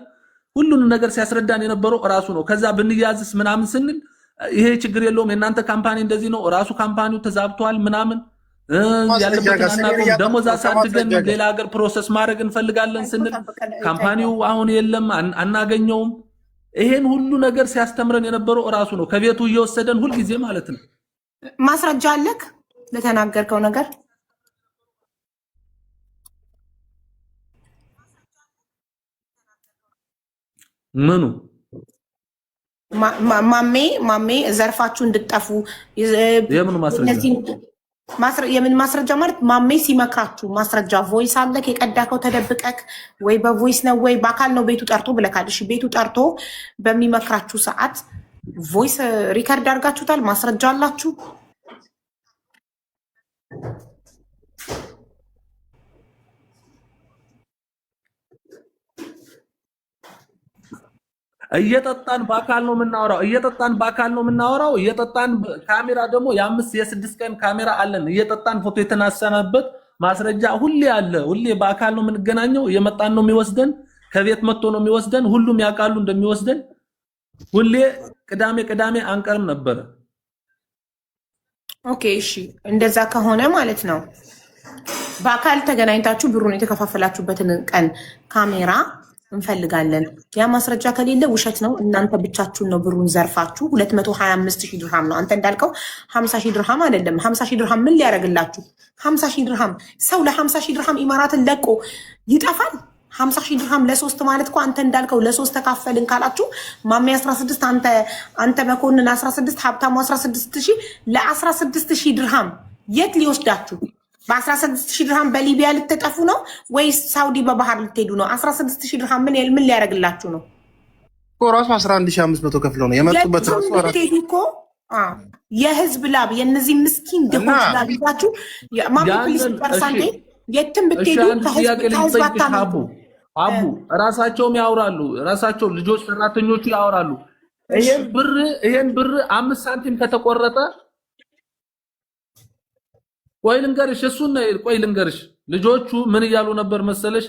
ሁሉንም ነገር ሲያስረዳን የነበረው ራሱ ነው። ከዛ ብንያዝስ ምናምን ስንል ይሄ ችግር የለውም የእናንተ ካምፓኒ እንደዚህ ነው፣ ራሱ ካምፓኒው ተዛብቷል ምናምን ያለበትን አናውቅም፣ ደሞዝ አሳድገን ሌላ ሀገር ፕሮሰስ ማድረግ እንፈልጋለን ስንል ካምፓኒው አሁን የለም አናገኘውም። ይሄን ሁሉ ነገር ሲያስተምረን የነበረው ራሱ ነው፣ ከቤቱ እየወሰደን ሁልጊዜ ማለት ነው።
ማስረጃ አለክ ለተናገርከው ነገር?
ምኑ
ማሜ ዘርፋችሁ እንድትጠፉ
የምን ማስረጃ?
የምን ማስረጃ ማለት ማሜ ሲመክራችሁ ማስረጃ ቮይስ አለክ የቀዳከው ተደብቀክ ወይ በቮይስ ነው ወይ በአካል ነው ቤቱ ጠርቶ ብለካል። እሺ ቤቱ ጠርቶ በሚመክራችሁ ሰዓት ቮይስ ሪከርድ አድርጋችሁታል? ማስረጃ አላችሁ?
እየጠጣን በአካል ነው የምናወራው። እየጠጣን ካሜራ ደግሞ የ5 የ6 ቀን ካሜራ አለን። እየጠጣን ፎቶ የተናሰነበት ማስረጃ ሁሌ አለ። ሁሌ በአካል ነው የምንገናኘው። እየመጣን ነው የሚወስደን፣ ከቤት መጥቶ ነው የሚወስደን። ሁሉም ያውቃሉ እንደሚወስደን። ሁሌ ቅዳሜ አንቀርም ነበር።
ኦኬ እሺ፣ እንደዛ ከሆነ ማለት ነው በአካል ተገናኝታችሁ ብሩን የተከፋፈላችሁበትን ቀን ካሜራ እንፈልጋለን። ያ ማስረጃ ከሌለ ውሸት ነው። እናንተ ብቻችሁን ነው ብሩን ዘርፋችሁ 225,000 ድርሃም ነው። አንተ እንዳልከው 50,000 ድርሃም አይደለም። 50,000 ድርሃም ምን ሊያደርግላችሁ? 50,000 ድርሃም ሰው ለ50,000 ድርሃም ኢማራትን ለቆ ይጠፋል? 50,000 ድርሃም ለሶስት ማለት እኮ አንተ እንዳልከው ለሶስት ተካፈልን ካላችሁ ማሜ 16 አንተ መኮንን 16 ሀብታሙ 16,000 ለ16,000 ድርሃም የት ሊወስዳችሁ? በ16,000 ድርሃም በሊቢያ ልትጠፉ ነው ወይስ ሳውዲ በባህር ልትሄዱ ነው? 16,000 ድርሃም ምን ሊያደርግላችሁ ነው?
ራሱ 11,500 ከፍለው ነው የመጡበት። ራሱ
ልትሄዱ እኮ የህዝብ ላብ የነዚህ ምስኪን ድሆች ላብ ይዛችሁ ማሜ ፕሊስ ፐርሰንቴ የትም ብትሄዱ ከህዝብ አታመጡ።
አቡ ራሳቸውም ያወራሉ፣ ራሳቸው ልጆች ሰራተኞቹ ያወራሉ። ይሄን ብር 5 ሳንቲም ከተቆረጠ ቆይ ልንገርሽ ልጆቹ ምን እያሉ ነበር መሰለሽ?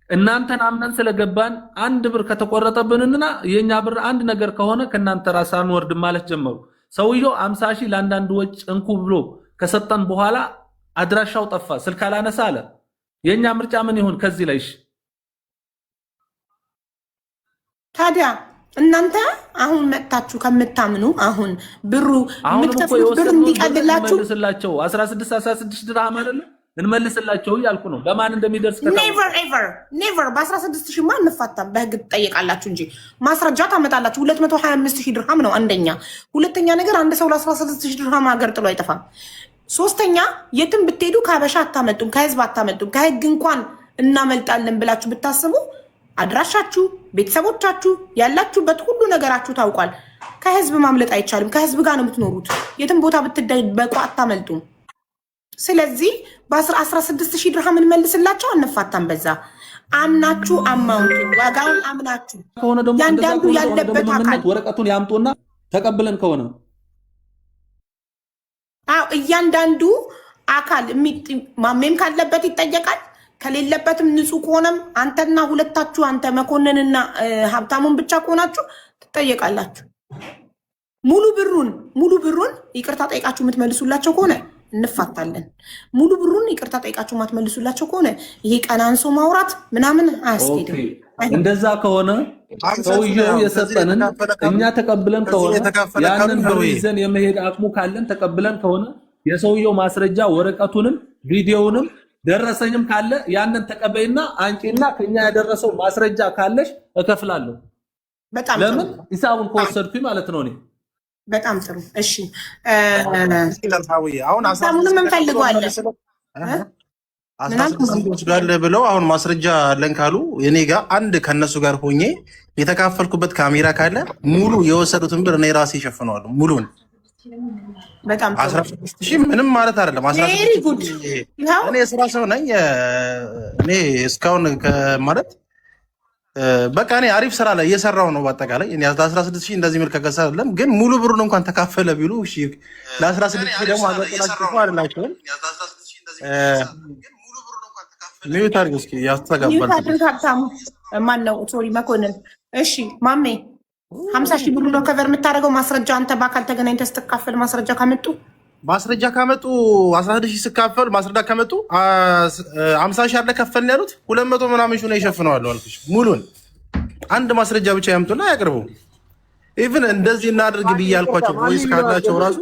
እናንተን አምነን ስለገባን 1 ብር ከተቆረጠብንና የኛ ብር አንድ ነገር ከሆነ ከናንተ ራስ አንወርድ ማለት ጀመሩ። ሰውየው 50,000 ለአንዳንድ ወጭ እንኩ ብሎ ከሰጠን በኋላ አድራሻው ጠፋ፣ ስልክ አላነሳ አለ። የኛ ምርጫ ምን ይሁን ከዚህ ላይሽ?
ታዲያ እናንተ አሁን መጣችሁ ከምታምኑ አሁን ብሩ የምትከፍሉት ብር እንዲቀልላችሁ
እንመልስላቸው 16 ድርሃም አይደለ እንመልስላቸው እያልኩ ነው። በማን እንደሚደርስ
ኔቨር በ16,000 ማን እንፋታም፣ በህግ ትጠየቃላችሁ እንጂ ማስረጃ ታመጣላችሁ። 225,000 ድርሃም ነው አንደኛ። ሁለተኛ ነገር አንድ ሰው ለ16,000 ድርሃም ሀገር ጥሎ አይጠፋም። ሶስተኛ የትም ብትሄዱ ከሀበሻ አታመጡም፣ ከህዝብ አታመጡም። ከህግ እንኳን እናመልጣለን ብላችሁ ብታስቡ አድራሻችሁ፣ ቤተሰቦቻችሁ፣ ያላችሁበት ሁሉ ነገራችሁ ታውቋል። ከህዝብ ማምለጥ አይቻልም። ከህዝብ ጋር ነው የምትኖሩት። የትም ቦታ ብትደበቁ አታመልጡም። ስለዚህ በ16,000 ድርሃም እንመልስላቸው፣ አንፋታም። በዛ አምናችሁ አማውንቱ ዋጋውን አምናችሁ ያንዳንዱ ያለበት አካል
ወረቀቱን ያምጡና ተቀብለን ከሆነ
እያንዳንዱ አካል ማሜም ካለበት ይጠየቃል። ከሌለበትም ንጹህ ከሆነም አንተና ሁለታችሁ አንተ መኮንንና ሀብታሙን ብቻ ከሆናችሁ ትጠየቃላችሁ። ሙሉ ብሩን ይቅርታ ጠይቃችሁ የምትመልሱላቸው ከሆነ እንፋታለን። ሙሉ ብሩን ይቅርታ ጠይቃችሁ የማትመልሱላቸው ከሆነ ይሄ ቀናንሶ ማውራት ምናምን አያስኬድም።
እንደዛ ከሆነ ሰውየው የሰጠንን እኛ ተቀብለን ከሆነ ያንን ብር ይዘን የመሄድ አቅሙ ካለን ተቀብለን ከሆነ የሰውየው ማስረጃ ወረቀቱንም ቪዲዮውንም ደረሰኝም ካለ ያንን ተቀበይና አንቺና ከኛ ያደረሰው ማስረጃ ካለሽ እከፍላለሁ።
በጣም
ለምን ሂሳቡን ከወሰድኩኝ ማለት ነው። እኔ
በጣም ጥሩ። እሺ
አሁን
አሳሙንም እንፈልገዋለን።
ጋር ብለው አሁን ማስረጃ አለን ካሉ እኔ ጋር አንድ ከነሱ ጋር ሆኜ የተካፈልኩበት ካሜራ ካለ ሙሉ የወሰዱትን ብር እኔ ራሴ እሸፍነዋለሁ ሙሉን።
በጣም
16000 ምንም ማለት አይደለም። 16000 እኔ የስራ ሰው ነኝ። እኔ እስካሁን ማለት በቃ እኔ አሪፍ ስራ ላይ እየሰራው ነው። በአጠቃላይ እኔ 16000 እንደዚህ ምር ከገሳ አይደለም ግን ሙሉ ብሩን እንኳን ተካፈለ ቢሉ እሺ ለ16000 ደግሞ አገጣላችሁ አይደላችሁም። ሚዩት አድርግ እስኪ ያስተጋባል።
ሀብታሙ ማን ነው? ሶሪ መኮንን። እሺ ማሜ 50,000 ብር ነው ከቨር የምታደርገው። ማስረጃ አንተ በአካል ተገናኝተህ ስትካፈል ማስረጃ ካመጡ 11000 ስካፈል ማስረጃ ካመጡ 50,000 አለ ከፈልን ያሉት 200 ምናምን ሹ ነው ይሸፍነዋል አልኩሽ። ሙሉን አንድ ማስረጃ ብቻ ያምጡና ያቅርቡ። ኢቭን እንደዚህ እናድርግ ብያልኳቸው ቮይስ ካላቸው ራሱ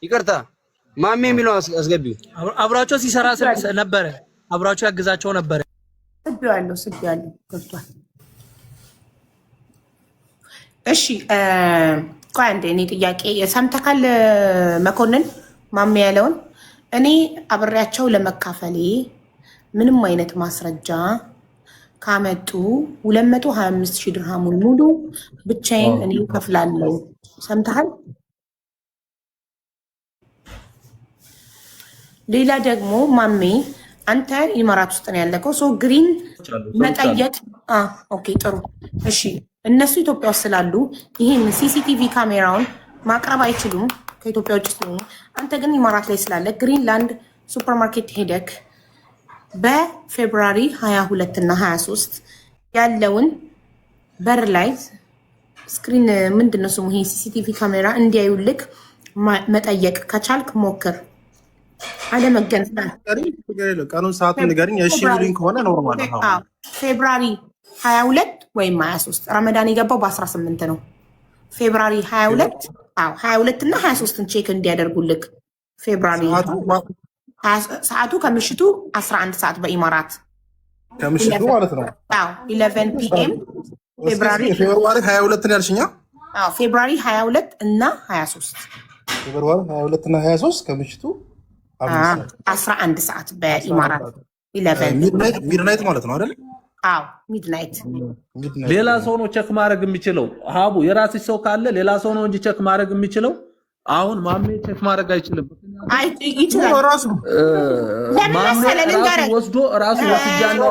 ይቅርታ ማሜ የሚለው አስገቢው።
አብራቸው ሲሰራ ነበር፣ አብራቸው ያግዛቸው ነበር።
ስቢያለሁ ገብቷል። እሺ ቆይ አንዴ እኔ ጥያቄ ሰምተካል መኮንን ማሜ ያለውን። እኔ አብሬያቸው ለመካፈሌ ምንም አይነት ማስረጃ ካመጡ 225,000 ድርሃሙን ሙሉ ብቻዬን እኔ ከፍላለሁ። ሰምተሃል? ሌላ ደግሞ ማሜ አንተ ኢማራት ውስጥ ነው ያለከው። ሶ ግሪን መጠየቅ ኦኬ ጥሩ እሺ። እነሱ ኢትዮጵያ ውስጥ ስላሉ ይሄን ሲሲቲቪ ካሜራውን ማቅረብ አይችሉም ከኢትዮጵያ ውጭ ስለሆኑ፣ አንተ ግን ኢማራት ላይ ስላለ ግሪንላንድ ሱፐርማርኬት ሄደክ በፌብሩዋሪ 22 እና 23 ያለውን በር ላይ ስክሪን ምንድነው ስሙ ይሄ ሲሲቲቪ ካሜራ እንዲያዩልክ መጠየቅ ከቻልክ ሞክር። አለመገንዘብ
ቀኑን ሰዓቱን ንገሪኝ። እሺ ሚሉኝ ከሆነ ኖርማል ነው።
ፌብሩዋሪ 22 ወይም 23 ረመዳን የገባው በ18 ነው። ፌብሩዋሪ 22 22 እና 23ን ቼክ እንዲያደርጉልክ። ፌብሩዋሪ ሰዓቱ ከምሽቱ 11 ሰዓት በኢማራት
ከምሽቱ ማለት ነው።
11 ፒኤም ፌብሩዋሪ
22 ነው ያልሽኛ?
ፌብሩዋሪ 22 እና 23
ፌብሩዋሪ 22 እና 23 ከምሽቱ
11 ሰዓት በኢማራት
ሚድናይት ማለት ነው አይደል?
ሚድናይት።
ሌላ ሰው ነው ቸክ ማድረግ የሚችለው። ሀቡ የራስሽ ሰው ካለ ሌላ ሰው ነው እንጂ ቸክ ማድረግ የሚችለው። አሁን ማሜ ቸክ ማድረግ አይችልም።
ይችላል ራሱ
ወስዶ ራሱ ወስጃለሁ።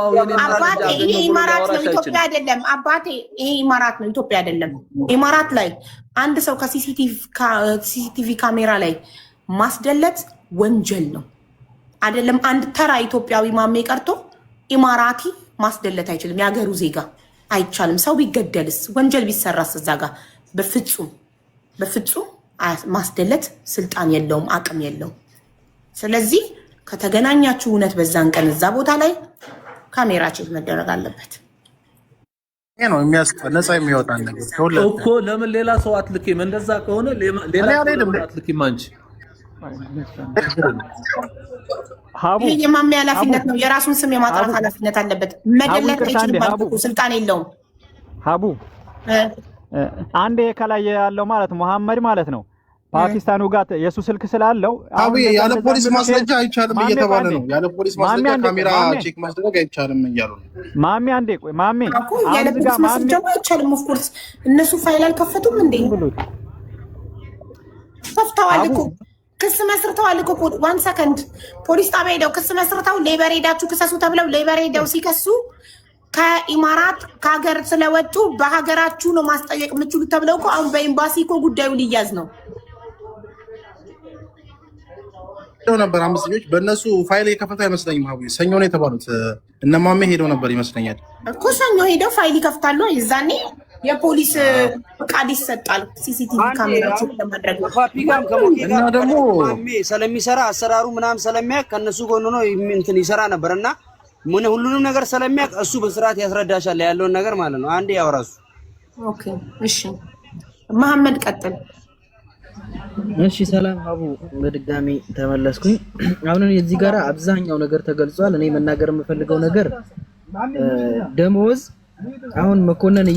አባቴ ይሄ ኢማራት ነው ኢትዮጵያ አይደለም። አባቴ ይሄ ኢማራት ነው ኢትዮጵያ አይደለም። ኢማራት ላይ አንድ ሰው ከሲሲቲቪ ካሜራ ላይ ማስደለት ወንጀል ነው አይደለም። አንድ ተራ ኢትዮጵያዊ ማሜ ቀርቶ ኢማራቲ ማስደለት አይችልም። የሀገሩ ዜጋ አይቻልም። ሰው ቢገደልስ ወንጀል ቢሰራስ እዛ ጋር በፍጹም ማስደለት ስልጣን የለውም፣ አቅም የለውም። ስለዚህ ከተገናኛችሁ እውነት በዛን ቀን እዛ ቦታ ላይ ካሜራ ቼክ መደረግ አለበት።
ይሄ ነው ነፃ የሚወጣ ነገር
እኮ። ለምን ሌላ ሰው አትልኪም? እንደዛ ከሆነ ሌላ ሰው አትልኪም አንቺ።
ይሄ የማሜ ኃላፊነት ነው። የራሱን ስም የማጥራት ኃላፊነት አለበት። መደለት አይችልም፣ ስልጣን የለውም።
ሀቡ አንድ ከላይ ያለው ማለት መሐመድ ማለት ነው ፓኪስታኑ ጋር የሱ ስልክ ስላለው
ያለ ፖሊስ ማስረጃ አይቻልም እየተባለ ነው። ያለ ፖሊስ ማስረጃ ካሜራ ቼክ ማስደረግ አይቻልም እያሉ ነው።
ማሜ አንዴ ቆይ ማሜ
ያለ ፖሊስ ማስረጃ አይቻልም። ኦፍ ኮርስ እነሱ ፋይል አልከፈቱም እንዴ? ከፍተዋል እኮ ክስ መስርተዋል እኮ። 1 ሰከንድ ፖሊስ ጣቢያ ሄደው ክስ መስርተው ሌበር ሄዳችሁ ክሰሱ ተብለው ሌበር ሄደው ሲከሱ ከኢማራት ከሀገር ስለወጡ በሀገራችሁ ነው ማስጠየቅ የምችሉት ተብለው እኮ አሁን በኤምባሲ እኮ ጉዳዩ ሊያዝ ነው
ነበር። 5 ልጆች በእነሱ ፋይል የከፈቱ አይመስለኝም። ሀቡ ሰኞ ነው የተባሉት። እነማሜ ሄደው ነበር ይመስለኛል
እኮ ሰኞ ሄደው ፋይል ይከፍታሉ። የዛኔ የፖሊስ ፍቃድ ይሰጣል። ሲሲቲቪ ካሜራዎችን ለማድረግ ነው።
ፓፒጋም ከሞኬጋ ደግሞ ስለሚሰራ አሰራሩ ምናምን ስለሚያውቅ ከነሱ ጎን ነው እንትን ይሰራ ነበርና ምን ሁሉንም ነገር ስለሚያውቅ እሱ በስርዓት ያስረዳሻል ያለውን ነገር ማለት ነው። አንዴ ያወራሱ።
ኦኬ እሺ መሐመድ ቀጥል።
እሺ ሰላም አቡ በድጋሚ ተመለስኩኝ። አሁን እዚህ ጋር አብዛኛው ነገር ተገልጿል። እኔ መናገር የምፈልገው ነገር ደሞዝ አሁን መኮንን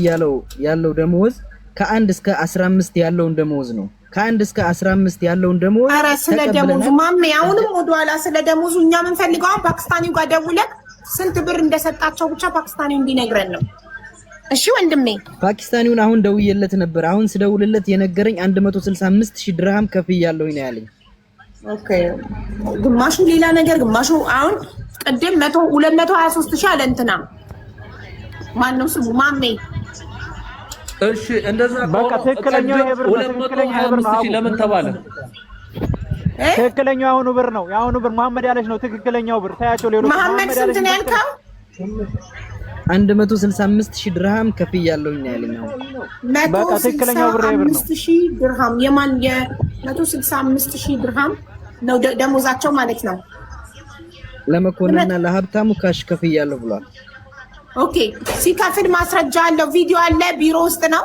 ያለው ደሞዝ ከ1 እስከ 15 ያለውን ደሞዝ ነው። ከ1 እስከ 15 ያለውን ደሞዝ
ኧረ ስለ ደሞዙ ማሜ አሁንም ወደኋላ ስለ ደሞዙ እኛ ምን ፈልገው ፓኪስታኒው ጋር ደውለህ ስንት ብር እንደሰጣቸው ብቻ ፓኪስታኒው እንዲነግረን ነው። እሺ ወንድሜ
ፓኪስታኒውን አሁን ደውዬለት ነበር። አሁን ስደውልለት የነገረኝ 165000 ድርሃም ከፍያለሁ ነው ያለኝ።
ኦኬ ግማሹ ሌላ ነገር ግማሹ አሁን ቀደም 223000 አለ እንትና ማነው ስሙ ማሜ።
እሺ እንደዛ
በቃ ትክክለኛው የብር
ለምን ተባለ?
ትክክለኛው አሁኑ ብር ነው። የአሁኑ ብር መሐመድ ያለች ነው ትክክለኛው ብር። ታያቸው ሌሎች
መሐመድ ስንት ነው ያልከው?
165000 ድርሃም ከፍያለሁ ነው ያለኝ።
በቃ ትክክለኛው ብር ነው።
165000 ድርሃም የማን የ165000 ድርሃም ነው ደሞዛቸው ማለት ነው።
ለመኮንንና ለሀብታሙ ካሽ ከፍያለሁ ብሏል።
ኦኬ ሲከፍል ማስረጃ አለው፣ ቪዲዮ አለ፣ ቢሮ ውስጥ ነው።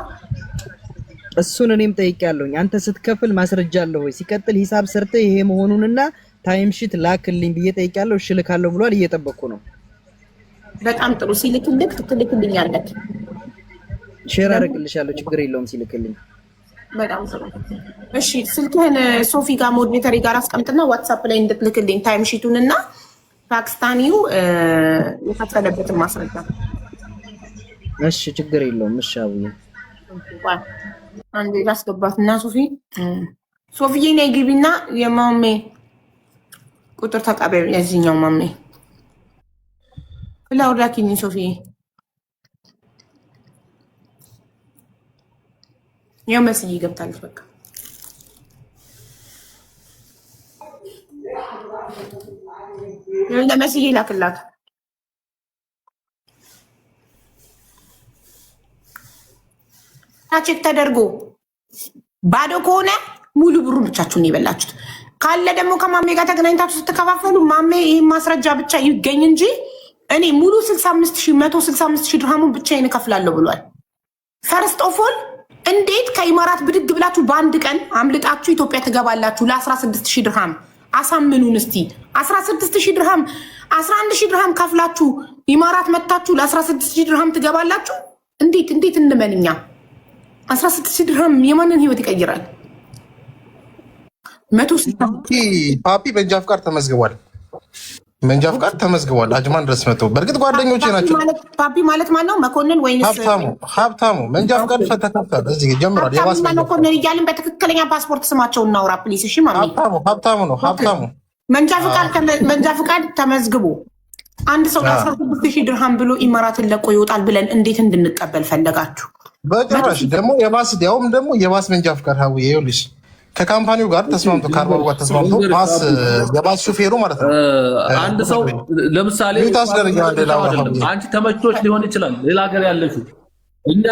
እሱን እኔም ጠይቄያለሁኝ። አንተ ስትከፍል ማስረጃ አለው ወይ? ሲቀጥል ሂሳብ ሰርተህ ይሄ መሆኑንና ታይም ሺት ላክልኝ ብዬ ጠይቄያለሁ። እሺ ልካለሁ ብሏል። እየጠበቅኩ ነው።
በጣም ጥሩ። ሲልክልክ ትልክልኛለህ።
ሼር አደርግልሻለሁ። ችግር የለውም ሲልክልኝ።
በጣም ጥሩ። እሺ ስልክህን ሶፊ ጋር ሞዴሬተሪ ጋር አስቀምጥና ዋትስአፕ ላይ እንድትልክልኝ ታይም ሺቱንና ፓኪስታኒው የከፈለበትን ማስረጃ።
እሺ ችግር የለውም። እሺ አቡዬ
አንዴ ላስገባትና ሶፊዬ ነይ ግቢና የማሜ ቁጥር ተቀበል። የዚህኛው ማሜ ፍላውራኪኒ ሶፊዬ ያው መስዬ ገብታለች። በቃ ለመስዬ ላክላት። ቼክ ተደርጎ ባዶ ከሆነ ሙሉ ብሩን ብቻችሁን የበላችሁት ካለ ደግሞ ከማሜ ጋር ተገናኝታችሁ ስትከፋፈሉ ማሜ ይሄን ማስረጃ ብቻ ይገኝ እንጂ እኔ ሙሉ 165000 ድርሃሙን ብቻዬን እከፍላለሁ ብሏል። ፈርስት ኦፍ ኦል እንዴት ከኢማራት ብድግ ብላችሁ በአንድ ቀን አምልጣችሁ ኢትዮጵያ ትገባላችሁ? ለ16000 ድርሃም አሳምኑን እስቲ። 16000 ድርሃም 11000 ድርሃም ከፍላችሁ ኢማራት መጣችሁ ለ16000 ድርሃም ትገባላችሁ? እንዴት እንመንኛ? 16000 ድርሃም የማንን ህይወት ይቀይራል?
ፓፒ መንጃ ፍቃድ ተመዝግቧል። መንጃ ፍቃድ ተመዝግቧል። አጅማን ድረስ መጥተው በእርግጥ ጓደኞቼ ናቸው።
ፓፒ ማለት ማን ነው? መኮንን ወይስ
ሀብታሙ? መንጃ ፍቃድ ተከፍቷል። እዚህ ጀምሯል። የባስ
መኮንን እያልን በትክክለኛ ፓስፖርት ስማቸው እናውራ ፕሊስ። እሺ ማሚ
ሀብታሙ ነው። ሀብታሙ
መንጃ ፍቃድ ተመዝግቦ አንድ ሰው ለ16000 ድርሃም ብሎ ኢማራትን ለቆ ይወጣል ብለን እንዴት እንድንቀበል ፈለጋችሁ?
በጭራሽ። ደግሞ የባስ መንጃ ፍቃድ ሀዊ ይኸውልሽ ከካምፓኒው ጋር ተስማምቶ ከአርባው ጋር ተስማምቶ የባስ ሹፌሩ ማለት ነው።
አንድ ሰው ለምሳሌ አንቺ ተመቾች ሊሆን ይችላል ሌላ ሀገር ያለችው፣ እኛ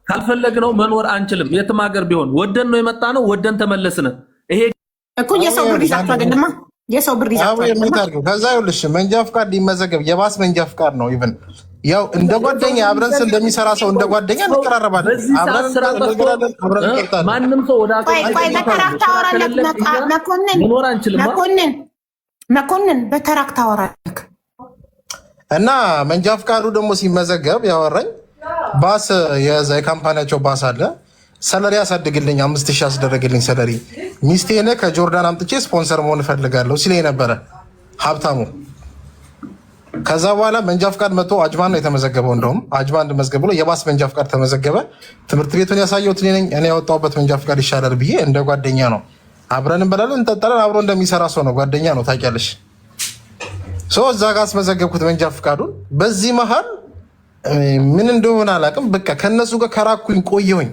ካልፈለግነው መኖር አንችልም። የትም ሀገር ቢሆን ወደን ነው የመጣ ነው፣ ወደን ተመለስን። ይሄ
እኮ የሰው ብር ይዛችሁ አይደለማ፣ የሰው ብር ይዛችሁ አይደለማ።
ከዛ ይኸውልሽ መንጃ ፍቃድ ሊመዘገብ የባስ መንጃ ፍቃድ ነው። ኢቭን ያው እንደ ጓደኛ አብረን እንደሚሰራ ሰው እንደ ጓደኛ እንቀራረባለን።
ማንም ሰው ወደ
መኮንን በተራክ ታወራለህ።
እና መንጃ ፍቃዱ ደግሞ ሲመዘገብ ያወራኝ ባስ የዛ የካምፓኒያቸው ባስ አለ። ሰለሪ ያሳድግልኝ 5000 ያስደረግልኝ ሰለሪ ሚስቴን ከጆርዳን አምጥቼ ስፖንሰር መሆን እፈልጋለሁ ሲለኝ ነበረ ሀብታሙ። ከዛ በኋላ መንጃ ፍቃድ መጥቶ አጅማን ነው የተመዘገበው። እንደውም አጅማን እንደመዘገበው የባስ መንጃ ፍቃድ ተመዘገበ። ትምህርት ቤቱን ያሳየሁት እኔ ነኝ። እኔ ያወጣሁበት መንጃ ፍቃድ ይሻላል ብዬ እንደ ጓደኛ ነው። አብረን እንበላለን እንጠጣለን። አብሮ እንደሚሰራ ሰው ነው። ጓደኛ ነው ታውቂያለሽ። እዛ ጋር አስመዘገብኩት መንጃ ፍቃዱን። በዚህ መሀል ምን እንደሆነ አላውቅም። በቃ ከነሱ ጋር ከራኩኝ ቆየሁኝ።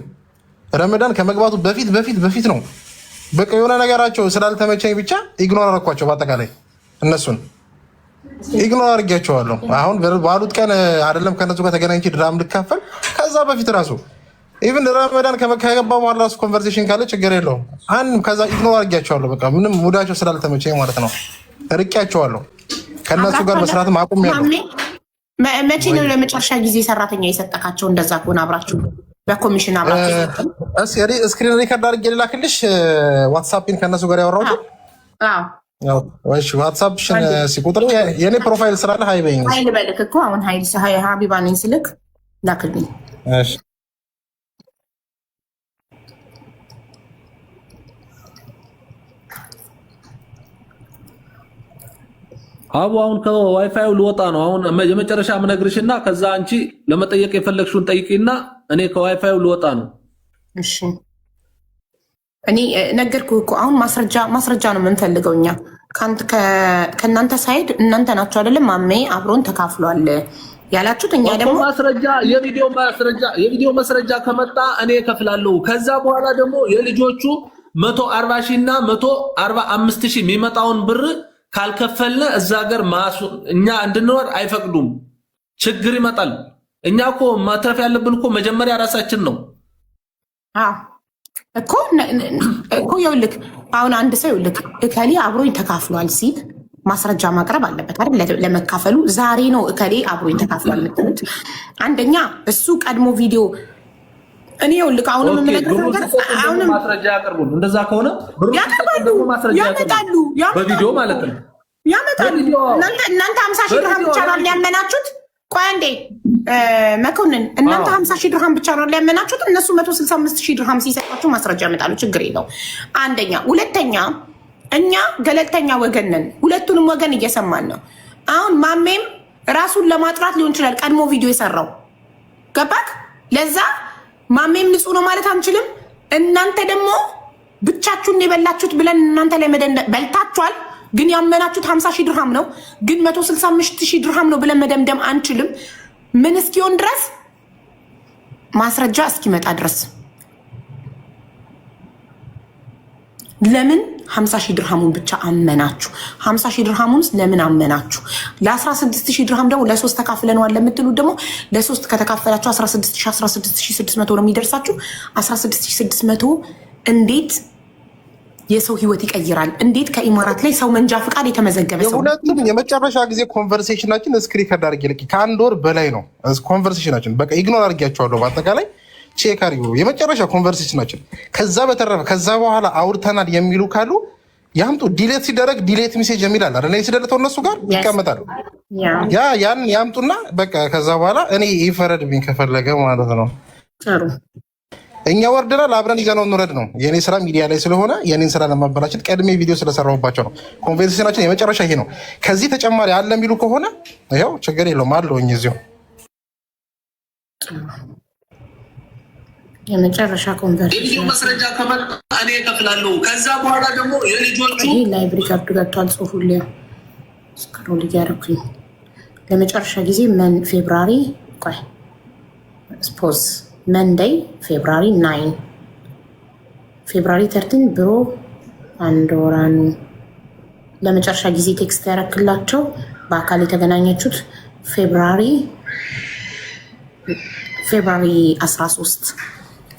ረመዳን ከመግባቱ በፊት ነው። በቃ የሆነ ነገራቸው ስላልተመቸኝ ብቻ ኢግኖር አደረኳቸው። በአጠቃላይ እነሱን ኢግኖር አድርጌያቸዋለሁ። አሁን ባሉት ቀን አይደለም ከነሱ ጋር ተገናኝቼ ድራም ልካፈል። ከዛ በፊት ራሱ ኢቭን ረመዳን ከገባ በኋላ ራሱ ኮንቨርሴሽን ካለ ችግር የለውም። ከዛ ኢግኖር አድርጌያቸዋለሁ። በቃ ምንም ሙዳቸው ስላልተመቸኝ ማለት ነው። ርቄያቸዋለሁ። ከነሱ ጋር መስራትም አቁሜያለሁ።
መቼ ነው ለመጨረሻ ጊዜ ሰራተኛ የሰጠካቸው? እንደዛ ከሆነ አብራችሁ በኮሚሽን አብራችሁ
እስኪ ስክሪን ሪከርድ አድርጌ ልላክልሽ ዋትስአፕን ከነሱ ጋር ያወራሁት። አዎ እሺ ዋትስአፕሽን ሲቁጥር የኔ ፕሮፋይል ስላለ ሃይ በይኝ።
ሃይ በልክ እኮ አሁን ሃይ ሀቢባ ነኝ ስልክ ላክልኝ።
እሺ
አሁን ከዋይፋዩ ልወጣ ነው። አሁን የመጨረሻ ምነግርሽና ከዛ አንቺ ለመጠየቅ የፈለግሽውን ጠይቂና እኔ ከዋይፋዩ ልወጣ ነው።
እሺ እኔ ነገርኩህ እኮ አሁን ማስረጃ ነው የምንፈልገው እኛ ከእናንተ ሳይድ እናንተ ናችሁ አይደለም ማሜ አብሮን ተካፍሏል ያላችሁት። እኛ ደግሞ
የቪዲዮ ማስረጃ ከመጣ እኔ እከፍላለሁ። ከዛ በኋላ ደግሞ የልጆቹ 140 ሺህ እና 145 ሺህ የሚመጣውን ብር ካልከፈልነ እዛ ሀገር እኛ እንድንኖር አይፈቅዱም። ችግር ይመጣል። እኛ እኮ ማትረፍ ያለብን እኮ መጀመሪያ ራሳችን ነው።
እኮ ይኸውልህ አሁን አንድ ሰው ይኸውልህ እከሌ አብሮኝ ተካፍሏል ሲል ማስረጃ ማቅረብ አለበት አይደል? ለመካፈሉ ዛሬ ነው እከሌ አብሮኝ ተካፍሏል የምትሉት። አንደኛ እሱ ቀድሞ ቪዲዮ እኔ ይኸውልህ አሁንም የምነግርህ ነገር አሁንም
ማስረጃ ያቀርቡ። እንደዛ ከሆነ
ያመጣሉ
በቪዲዮ ማለት ነው
ያመጣሉ። እናንተ 50 ሺህ ድርሃም ብቻ ነው ያመናችሁት። ቆይ አንዴ መኮንን እናንተ 50 ሺህ ድርሃም ብቻ ነው ያመናችሁት። እነሱ 165 ሺህ ድርሃም ሲሰጣችሁ ማስረጃ ያመጣሉ። ችግር የለው። አንደኛ። ሁለተኛ እኛ ገለልተኛ ወገን ነን። ሁለቱንም ወገን እየሰማን ነው። አሁን ማሜም ራሱን ለማጥራት ሊሆን ይችላል ቀድሞ ቪዲዮ የሰራው ገባክ? ለዛ ማሜም ንጹህ ነው ማለት አንችልም። እናንተ ደግሞ ብቻችሁን የበላችሁት ብለን እናንተ ላይ በልታችኋል። ግን ያመናችሁት 50 ሺህ ድርሃም ነው። ግን 165 ሺህ ድርሃም ነው ብለን መደምደም አንችልም። ምን እስኪሆን ድረስ ማስረጃ እስኪመጣ ድረስ ለምን 50 ሺህ ድርሃሙን ብቻ አመናችሁ? 50 ሺህ ድርሃሙን ለምን አመናችሁ? ለ16 ሺህ ድርሃም ደግሞ ለሶስት ተካፍለነዋል ለምትሉት ደግሞ ለሶስት ከተካፈላችሁ 16600 ነው የሚደርሳችሁ። 16600 እንዴት የሰው ህይወት ይቀይራል? እንዴት ከኢማራት ላይ ሰው መንጃ ፍቃድ የተመዘገበ ሰው
ሁለቱም የመጨረሻ ጊዜ ኮንቨርሴሽናችን ስክሪን ሪከርድ አድርጌ ልክ ከአንድ ወር በላይ ነው ኮንቨርሴሽናችን። በቃ ኢግኖር አድርጌያቸዋለሁ። በአጠቃላይ ቼክ አድርጉ የመጨረሻ ኮንቨርሴሽናችን። ከዛ በተረፈ ከዛ በኋላ አውርተናል የሚሉ ካሉ ያምጡ። ዲሌት ሲደረግ ዲሌት ሜሴጅ የሚላል አይደል? ሲደለተው እነሱ ጋር ይቀመጣሉ። ያን ያምጡና በቃ ከዛ በኋላ እኔ ይፈረድብኝ ከፈለገ ማለት ነው።
ጥሩ
እኛ ወርደናል፣ አብረን ይዘነው እንውረድ ነው። የኔ ስራ ሚዲያ ላይ ስለሆነ የኔን ስራ ለማበላሸት ቀድሜ ቪዲዮ ስለሰራሁባቸው ነው። ኮንቨርሴሽናችን የመጨረሻ ይሄ ነው። ከዚህ ተጨማሪ አለ የሚሉ ከሆነ ይኸው ችግር የለውም አለውኝ እዚሁ
የመጨረሻ ኮንቨርሴሽን
ማስረጃ ከመጣ እኔ እከፍላለሁ። ከዛ በኋላ ደግሞ የልጆቹ
ላይብሪ ካርዱ ገብቷል። ጽሁፉ ስክሮል እያደረኩኝ ለመጨረሻ ጊዜ ፌብራሪ ቆይ ስፖዝ መንደይ ፌብራሪ 9 ፌብራሪ 13 ብሮ አንዶራኑ ለመጨረሻ ጊዜ ቴክስት ያረክላቸው በአካል የተገናኘችሁት ፌብራሪ 13።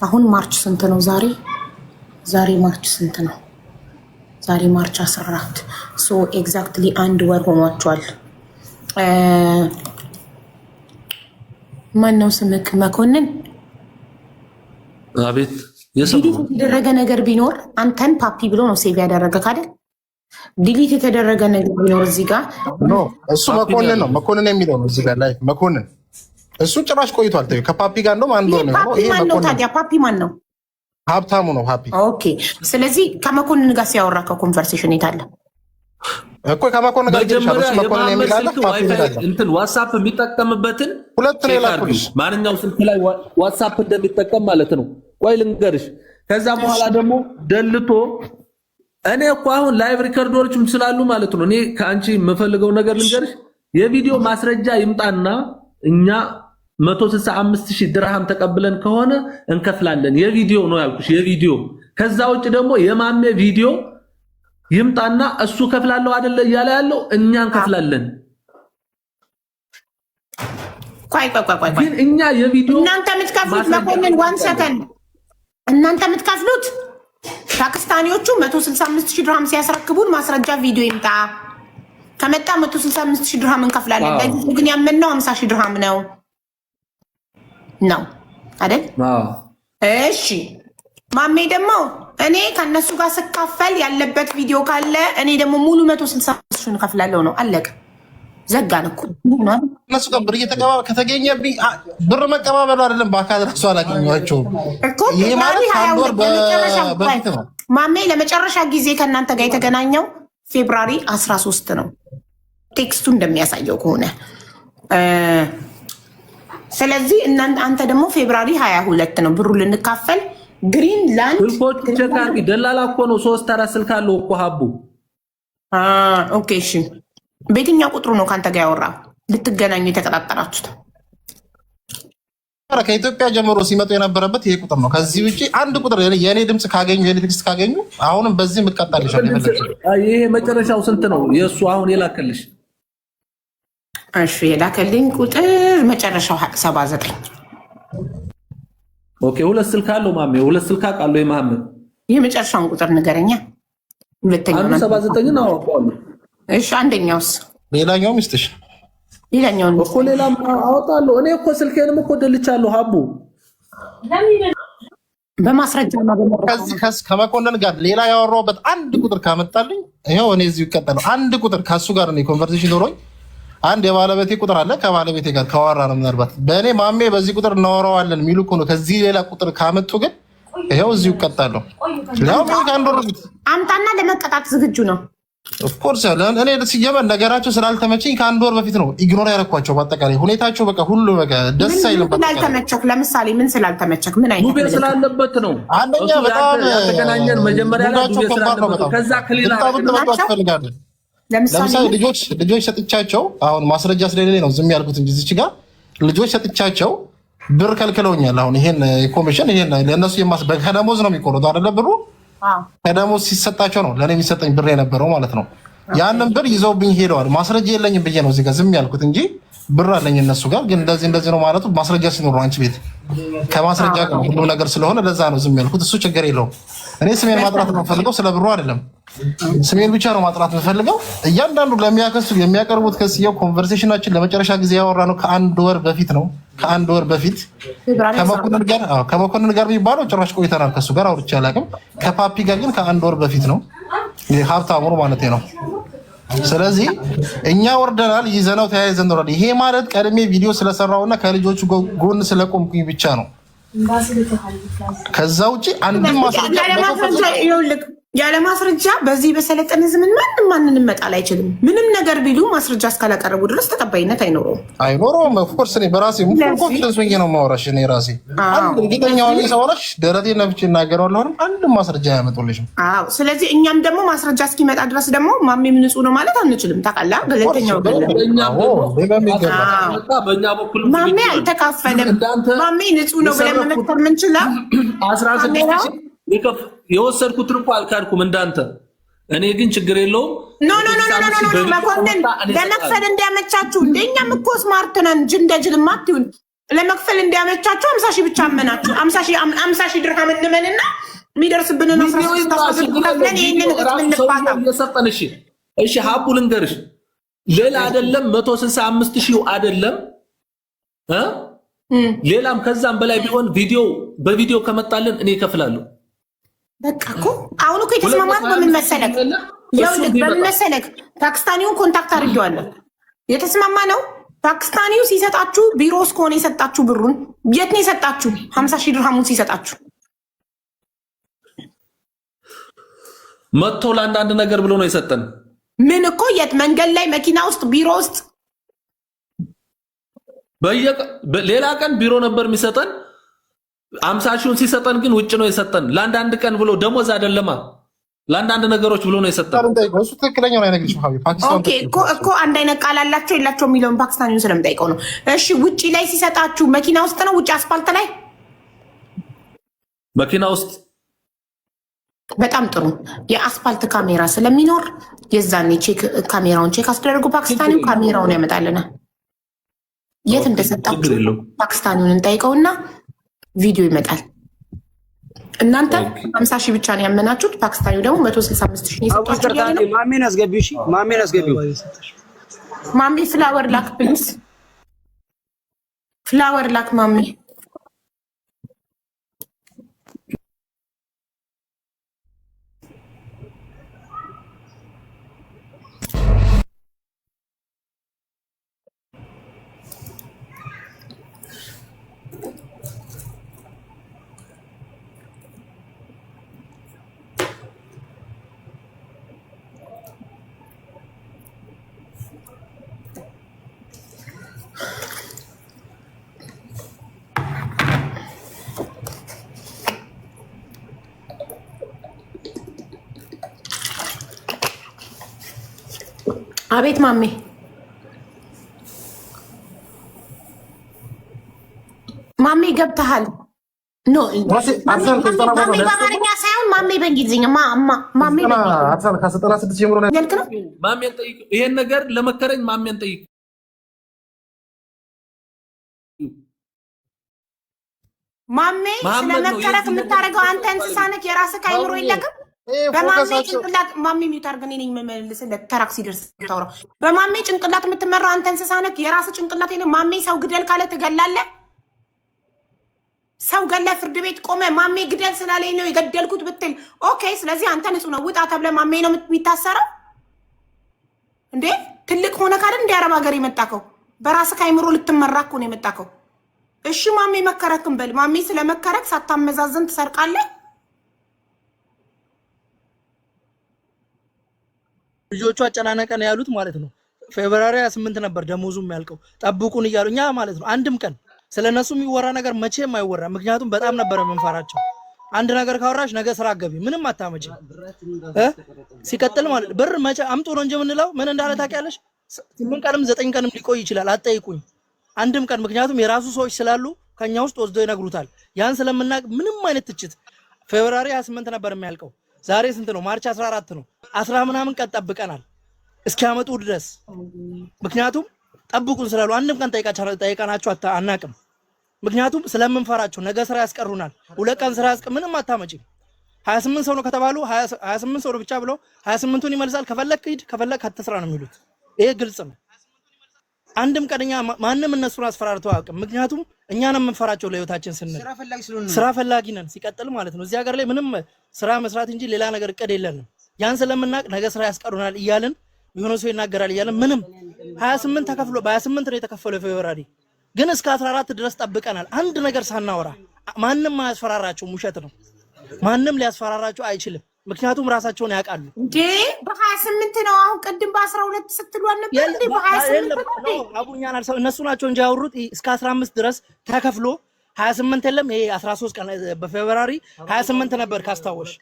አሁን ማርች ስንት ነው ዛሬ? ዛሬ ማርች ስንት ነው? ዛሬ ማርች 14 ሶ ኤግዛክትሊ አንድ ወር ሆኗቸዋል። ማን ነው ስምክ? መኮንን
አቤት።
ዲሊት የተደረገ ነገር ቢኖር አንተን ፓፒ ብሎ ነው ሴቭ ያደረገ ካደ ዲሊት የተደረገ ነገር ቢኖር እዚህ ጋር
እሱ መኮንን ነው። መኮንን የሚለው ነው እዚህ ጋር ላይ መኮንን እሱ ጭራሽ ቆይቷል። ተይው ከፓፒ ጋር እንደውም አንድ ወር ነው።
ይሄ መኮንን ታዲያ ፓፒ ማን ነው?
ሀብታሙ ነው ፓፒ።
ኦኬ። ስለዚህ ከመኮንን ጋር ሲያወራከው ኮንቨርሴሽን የታለ
እኮ? ከመኮንን ጋር ጀምረሽ መኮንን የሚላለ ፓፒ ይላል።
እንትን ዋትስአፕ የሚጠቀምበትን
ሁለት ነው ያላኩልሽ።
ማንኛው ስልክ ላይ ዋትስአፕ እንደሚጠቀም ማለት ነው። ቆይ ልንገርሽ። ከዛ በኋላ ደግሞ ደልቶ እኔ እኮ አሁን ላይቭ ሪከርዶችም ስላሉ ማለት ነው። እኔ ከአንቺ የምፈልገው ነገር ልንገርሽ። የቪዲዮ ማስረጃ ይምጣና እኛ 165,000 ድርሃም ተቀብለን ከሆነ እንከፍላለን። የቪዲዮ ነው ያልኩሽ፣ የቪዲዮ። ከዛ ውጭ ደግሞ የማሜ ቪዲዮ ይምጣና እሱ ከፍላለሁ አይደለ እያለ ያለው እኛ እንከፍላለን።
ቆይ
ግን እኛ የቪዲዮ
እናንተ የምትከፍሉት መኮንን ዋን ሰከንድ እናንተ የምትከፍሉት ፓኪስታኒዎቹ 165,000 ድርሃም ሲያስረክቡን ማስረጃ ቪዲዮ ይምጣ። ከመጣ 165,000 ድርሃም እንከፍላለን። ለዚህ ግን ያመነው 50,000 ድርሃም ነው አይደል? እሺ ማሜ ደግሞ እኔ ከነሱ ጋር ስካፈል ያለበት ቪዲዮ ካለ እኔ ደግሞ ሙሉ 165,000 እንከፍላለሁ ነው። አለቀ። ዘጋን እኮ
እነሱ ጋር ብር እየተቀባበ ከተገኘ ብር መቀባበሉ አይደለም። በአካል ራሱ አላገኘኋቸውም። ይሄ ማለት አንድ ወር በፊት ነው።
ማሜ ለመጨረሻ ጊዜ ከእናንተ ጋር የተገናኘው ፌብራሪ 13 ነው ቴክስቱ እንደሚያሳየው ከሆነ። ስለዚህ አንተ ደግሞ ፌብራሪ 22 ነው ብሩ ልንካፈል ግሪንላንድ
ስልኮች ቸካርጊ ደላላ እኮ ነው። 3-4 ስልክ አለው እኮ ሀቡ።
ኦኬ እሺ። በየትኛው ቁጥሩ ነው ካንተ ጋር ያወራው ልትገናኙ የተቀጣጠራችሁት?
ከኢትዮጵያ ጀምሮ ሲመጡ የነበረበት ይሄ ቁጥር ነው። ከዚህ ውጪ አንድ ቁጥር የኔ ድምጽ ካገኙ የኔ ቴክስት ካገኙ አሁንም በዚህ ምቀጣልሻል።
ይሄ መጨረሻው ስንት ነው የሱ አሁን የላከልሽ?
እሺ የላከልኝ ቁጥር መጨረሻው 79።
ኦኬ ሁለት ስልክ አለው ማሜ። ሁለት ስልክ አለው የማህመድ።
የመጨረሻውን ቁጥር ንገረኛ። ሁለተኛው
79 ነው አውቀዋለሁ።
እሺ አንደኛውስ?
ሌላኛው ሚስትሽ?
ሌላኛው
እኮ ሌላም አወጣለሁ እኔ እኮ ስልኬንም እኮ ደልቻለሁ ሀቡ።
በማስረጃ
ከመኮንን ጋር ሌላ ያወራሁበት አንድ ቁጥር ካመጣልኝ ይኸው እኔ እዚሁ ይቀጠለው። አንድ ቁጥር ከሱ ጋር ነው ኮንቨርሴሽን ኖሮኝ አንድ የባለቤቴ ቁጥር አለ። ከባለቤቴ ጋር ካወራ ነው ምናልባት በእኔ ማሜ በዚህ ቁጥር እናወራዋለን የሚሉ እኮ ነው። ከዚህ ሌላ ቁጥር ካመጡ ግን ይኸው እዚሁ ይቀጣለሁ። ያው ምን ካንዶ
አምጣና ለመቀጣት ዝግጁ ነው።
ኦፍኮርስ እኔ ሲጀመር ነገራቸው ስላልተመቸኝ ከአንድ ወር በፊት ነው ኢግኖር ያደረኳቸው። በአጠቃላይ ሁኔታቸው በቃ ሁሉ በቃ ደስ አይልም።
ስላልተመቸክ ለምሳሌ ምን ስላልተመቸክ? ምን አይነት
ዱቤ ስላለበት ነው።
አንደኛ በጣም
ያተገናኘን መጀመሪያ ላይ ዱቤ ስላለበት ከዛ ክሊና
ፈልጋለን። ለምሳሌ ልጆች ሰጥቻቸው አሁን ማስረጃ ስለሌለኝ ነው ዝም ያልኩት እንጂ እዚህ ጋር ልጆች ሰጥቻቸው ብር ከልክለውኛል። አሁን ይሄን ኮሚሽን ይሄን ለነሱ ከደሞዝ ነው የሚቆረጡ አይደለ? ብሩ ከደሞዝ ሲሰጣቸው ነው ለኔ የሚሰጠኝ ብር የነበረው ማለት ነው። ያንን ብር ይዘውብኝ ሄደዋል። ማስረጃ የለኝም ብዬ ነው እዚህ ጋር ዝም ያልኩት እንጂ ብር አለኝ እነሱ ጋር። ግን እንደዚህ ነው ማለቱ ማስረጃ ሲኖር ነው። አንቺ ቤት ከማስረጃ ጋር ሁሉ ነገር ስለሆነ ለዛ ነው ዝም ያልኩት። እሱ ችግር የለውም። እኔ ስሜን ማጥራት ነው የምፈልገው፣ ስለ ብሩ አይደለም። ስሜን ብቻ ነው ማጥራት የምፈልገው። እያንዳንዱ የሚያቀርቡት ከስየው ኮንቨርሴሽናችን ለመጨረሻ ጊዜ ያወራ ነው ከአንድ ወር በፊት ነው። ከአንድ ወር በፊት ከመኮንን ጋር የሚባለው ጭራሽ ቆይተናል። ከሱ ጋር አውርቼ አላውቅም። ከፓፒ ጋር ግን ከአንድ ወር በፊት ነው። ሀብታሙ ማለት ነው። ስለዚህ እኛ ወርደናል፣ ይዘነው ተያይዘን ነው። ይሄ ማለት ቀድሜ ቪዲዮ ስለሰራውና ከልጆቹ ጎን ስለቆምኩኝ ብቻ ነው። ከዛ ውጪ አንድም
ያለ ማስረጃ በዚህ በሰለጠነ ዘመን ማንንም መጣል አይችልም። ምንም ነገር ቢሉ ማስረጃ እስካላቀረቡ ድረስ ተቀባይነት አይኖረውም። ኦፍኮርስ እኔ በራሴ ኮንፊደንስ ሆኜ ነው የማወራሽ። እኔ ራሴ አንድ እርግጠኛ ሆኜ ሳወራሽ ደረቴን ነፍቼ እናገራለሁ። አንድም ማስረጃ አያመጡልሽም። አዎ፣ ስለዚህ እኛም ደግሞ ማስረጃ እስኪመጣ ድረስ ደግሞ ማሜም ንጹህ ነው ማለት አንችልም። ታውቃለህ፣ ገለልተኛው ማሜ አልተካፈለም። ማሜ ንጹህ ነው ብለን መመስከር የምንችለው
16 የወሰድኩትን እንኳ አልካድኩም እንዳንተ። እኔ ግን ችግር የለውም።
ኖ መኮንን ለመክፈል እንዲያመቻችሁ እንደኛም እኮ ስማርት ነን። እንደ ጅልማ አትሁን። ለመክፈል እንዲያመቻችሁ 50,000 ብቻ አመናችሁ። 50,000 ድርሃም እንመንና የሚደርስብንን 16 ይህንን
እየሰጠን እሺ ሀቡ ልንገርሽ፣ ሌላ አይደለም 165,000 አይደለም ሌላም ከዛም በላይ ቢሆን በቪዲዮ ከመጣልን እኔ እከፍላለሁ።
በቃ እኮ አሁን እኮ የተስማማት በምን መሰለክ ፓኪስታኒውን ኮንታክት አድርጌዋለሁ። የተስማማ ነው። ፓኪስታኒው ሲሰጣችሁ ቢሮ ውስጥ ከሆነ የሰጣችሁ ብሩን የት ነው የሰጣችሁ? 50,000 ድርሃሙን ሲሰጣችሁ
መጥቶ ለአንዳንድ ነገር ብሎ ነው የሰጠን።
ምን እኮ የት መንገድ ላይ መኪና ውስጥ ቢሮ ውስጥ
ሌላ ቀን ቢሮ ነበር የሚሰጠን። 50,000 ሲሰጠን ግን ውጭ ነው የሰጠን። ለአንዳንድ ቀን ብሎ ደሞዝ አይደለማ ለአንዳንድ ነገሮች ብሎ ነው የሰጠን።
እሱ ትክክለኛው ላይ ነገርሽ
ኦኬ እኮ አንድ አይነት ቃል አላቸው የላቸው የሚለውን ፓኪስታኒውን ስለምጠይቀው ነው። እሺ ውጭ ላይ ሲሰጣችሁ መኪና ውስጥ ነው? ውጭ አስፋልት ላይ
መኪና ውስጥ?
በጣም ጥሩ። የአስፋልት ካሜራ ስለሚኖር የዛኔ ካሜራውን ቼክ አስደረጉ። ፓኪስታኒው ካሜራውን ያመጣልናል። የት እንደሰጣችሁ ፓኪስታኒውን እንጠይቀውና ቪዲዮ ይመጣል። እናንተ 50 ሺህ ብቻ ነው ያመናችሁት። ፓኪስታኒው ደግሞ 165 ሺህ ነው የሰጣችሁ።
ማሜን አስገቢው። እሺ ማሜን አስገቢው።
ማሜ ፍላወር ላክ ፕሊዝ፣ ፍላወር ላክ ማሜ። አቤት ማሜ ማሜ ገብተሃል? ኖ ማሜ በአማርኛ ሳይሆን ማሜ በእንግሊዝኛ ማሜ
አርሰናል ከ96 ጀምሮ ነው
ያልክ ነው።
ማሜን ጠይቅ፣ ይሄን ነገር ለመከረኝ ማሜን ጠይቅ።
ማሜ ስለመከረክ የምታደርገው አንተ እንስሳ ነህ። የራስህ አይምሮ የለህም። በማሜ ጭንቅላት ማሜ ሚውት አድርገን እኔ የምመልስልህ ተራክ ሲደርስ ታውራ። በማሜ ጭንቅላት የምትመራው አንተ እንስሳ ነህ። የራስህ ጭንቅላት የለም። ማሜ ሰው ግደል ካለ ትገላለህ። ሰው ገለ ፍርድ ቤት ቆመ ማሜ ግደል ስላለኝ ነው የገደልኩት ብትል ኦኬ፣ ስለዚህ አንተ ንጹህ ነው ውጣ ተብለህ ማሜ ነው የሚታሰረው እንዴ? ትልቅ ሆነ ካለ እንደ አረብ ሀገር የመጣከው በራስህ አይምሮ ልትመራ እኮ ነው የመጣከው። እሺ ማሜ መከረክም በል። ማሜ ስለመከረክ ሳታመዛዘን ትሰርቃለህ።
ልጆቹ አጨናነቀን ያሉት ማለት ነው። ፌብሩዋሪ 28 ነበር ደሞዙ የሚያልቀው ጠብቁን እያሉኛ ማለት ነው። አንድም ቀን ስለነሱ የሚወራ ነገር መቼም አይወራ። ምክንያቱም በጣም ነበር የምንፈራቸው። አንድ ነገር ካወራሽ ነገ ስራ ገቢ ምንም አታመጪ ሲቀጥል ማለት ብር መቼ አምጡ ነው እንጂ የምንለው ምን እንዳለ ታውቂያለሽ? 8 ቀንም 9 ቀንም ሊቆይ ይችላል። አትጠይቁኝ አንድም ቀን። ምክንያቱም የራሱ ሰዎች ስላሉ ከኛ ውስጥ ወስዶ ይነግሩታል። ያን ስለምናቅ ምንም አይነት ትችት ፌብሩዋሪ 28 ነበር የሚያልቀው። ዛሬ ስንት ነው? ማርች 14 ነው። 10 ምናምን ቀን ጠብቀናል እስኪያመጡ ድረስ። ምክንያቱም ጠብቁን ስላሉ አንድም ቀን ጠይቀናቸው አናቅም። ምክንያቱም ስለምንፈራቸው ነገ ስራ ያስቀሩናል። 2 ቀን ስራ ምንም አታመጪም። 28 ሰው ነው ከተባሉ 28 ሰው ነው ብቻ ብለው 28ቱን ይመልሳል። ከፈለክ ሂድ ከፈለክ አትስራ ነው የሚሉት። ይሄ ግልጽ ነው። አንድም ቀንኛ ማንም እነሱን አስፈራርተው አያውቅም። ምክንያቱም እኛ ነን የምንፈራቸው ለህይወታችን ስንል ስራ ፈላጊ ነን። ሲቀጥል ማለት ነው እዚህ ሀገር ላይ ምንም ስራ መስራት እንጂ ሌላ ነገር እቅድ የለንም። ያን ስለምናቅ ነገ ስራ ያስቀሩናል እያልን የሆነ ሰው ይናገራል እያልን ምንም 28 ተከፍሎ በ28 ነው የተከፈለው ፌብሩዋሪ ግን እስከ 14 ድረስ ጠብቀናል። አንድ ነገር ሳናወራ ማንም አያስፈራራቸው። ውሸት ነው። ማንም ሊያስፈራራቸው አይችልም። ምክንያቱም ራሳቸውን ያውቃሉ። እንዴ
በ28 ነው። አሁን ቅድም በ12 ስትሉ ነበር እንዴ? በ28 ነው
አቡኛን አልሰው እነሱ ናቸው እንጂ ያወሩት እስከ 15 ድረስ ተከፍሎ 28 የለም። ይሄ 13 ቀን በፌብሩዋሪ 28 ነበር ካስታወሽ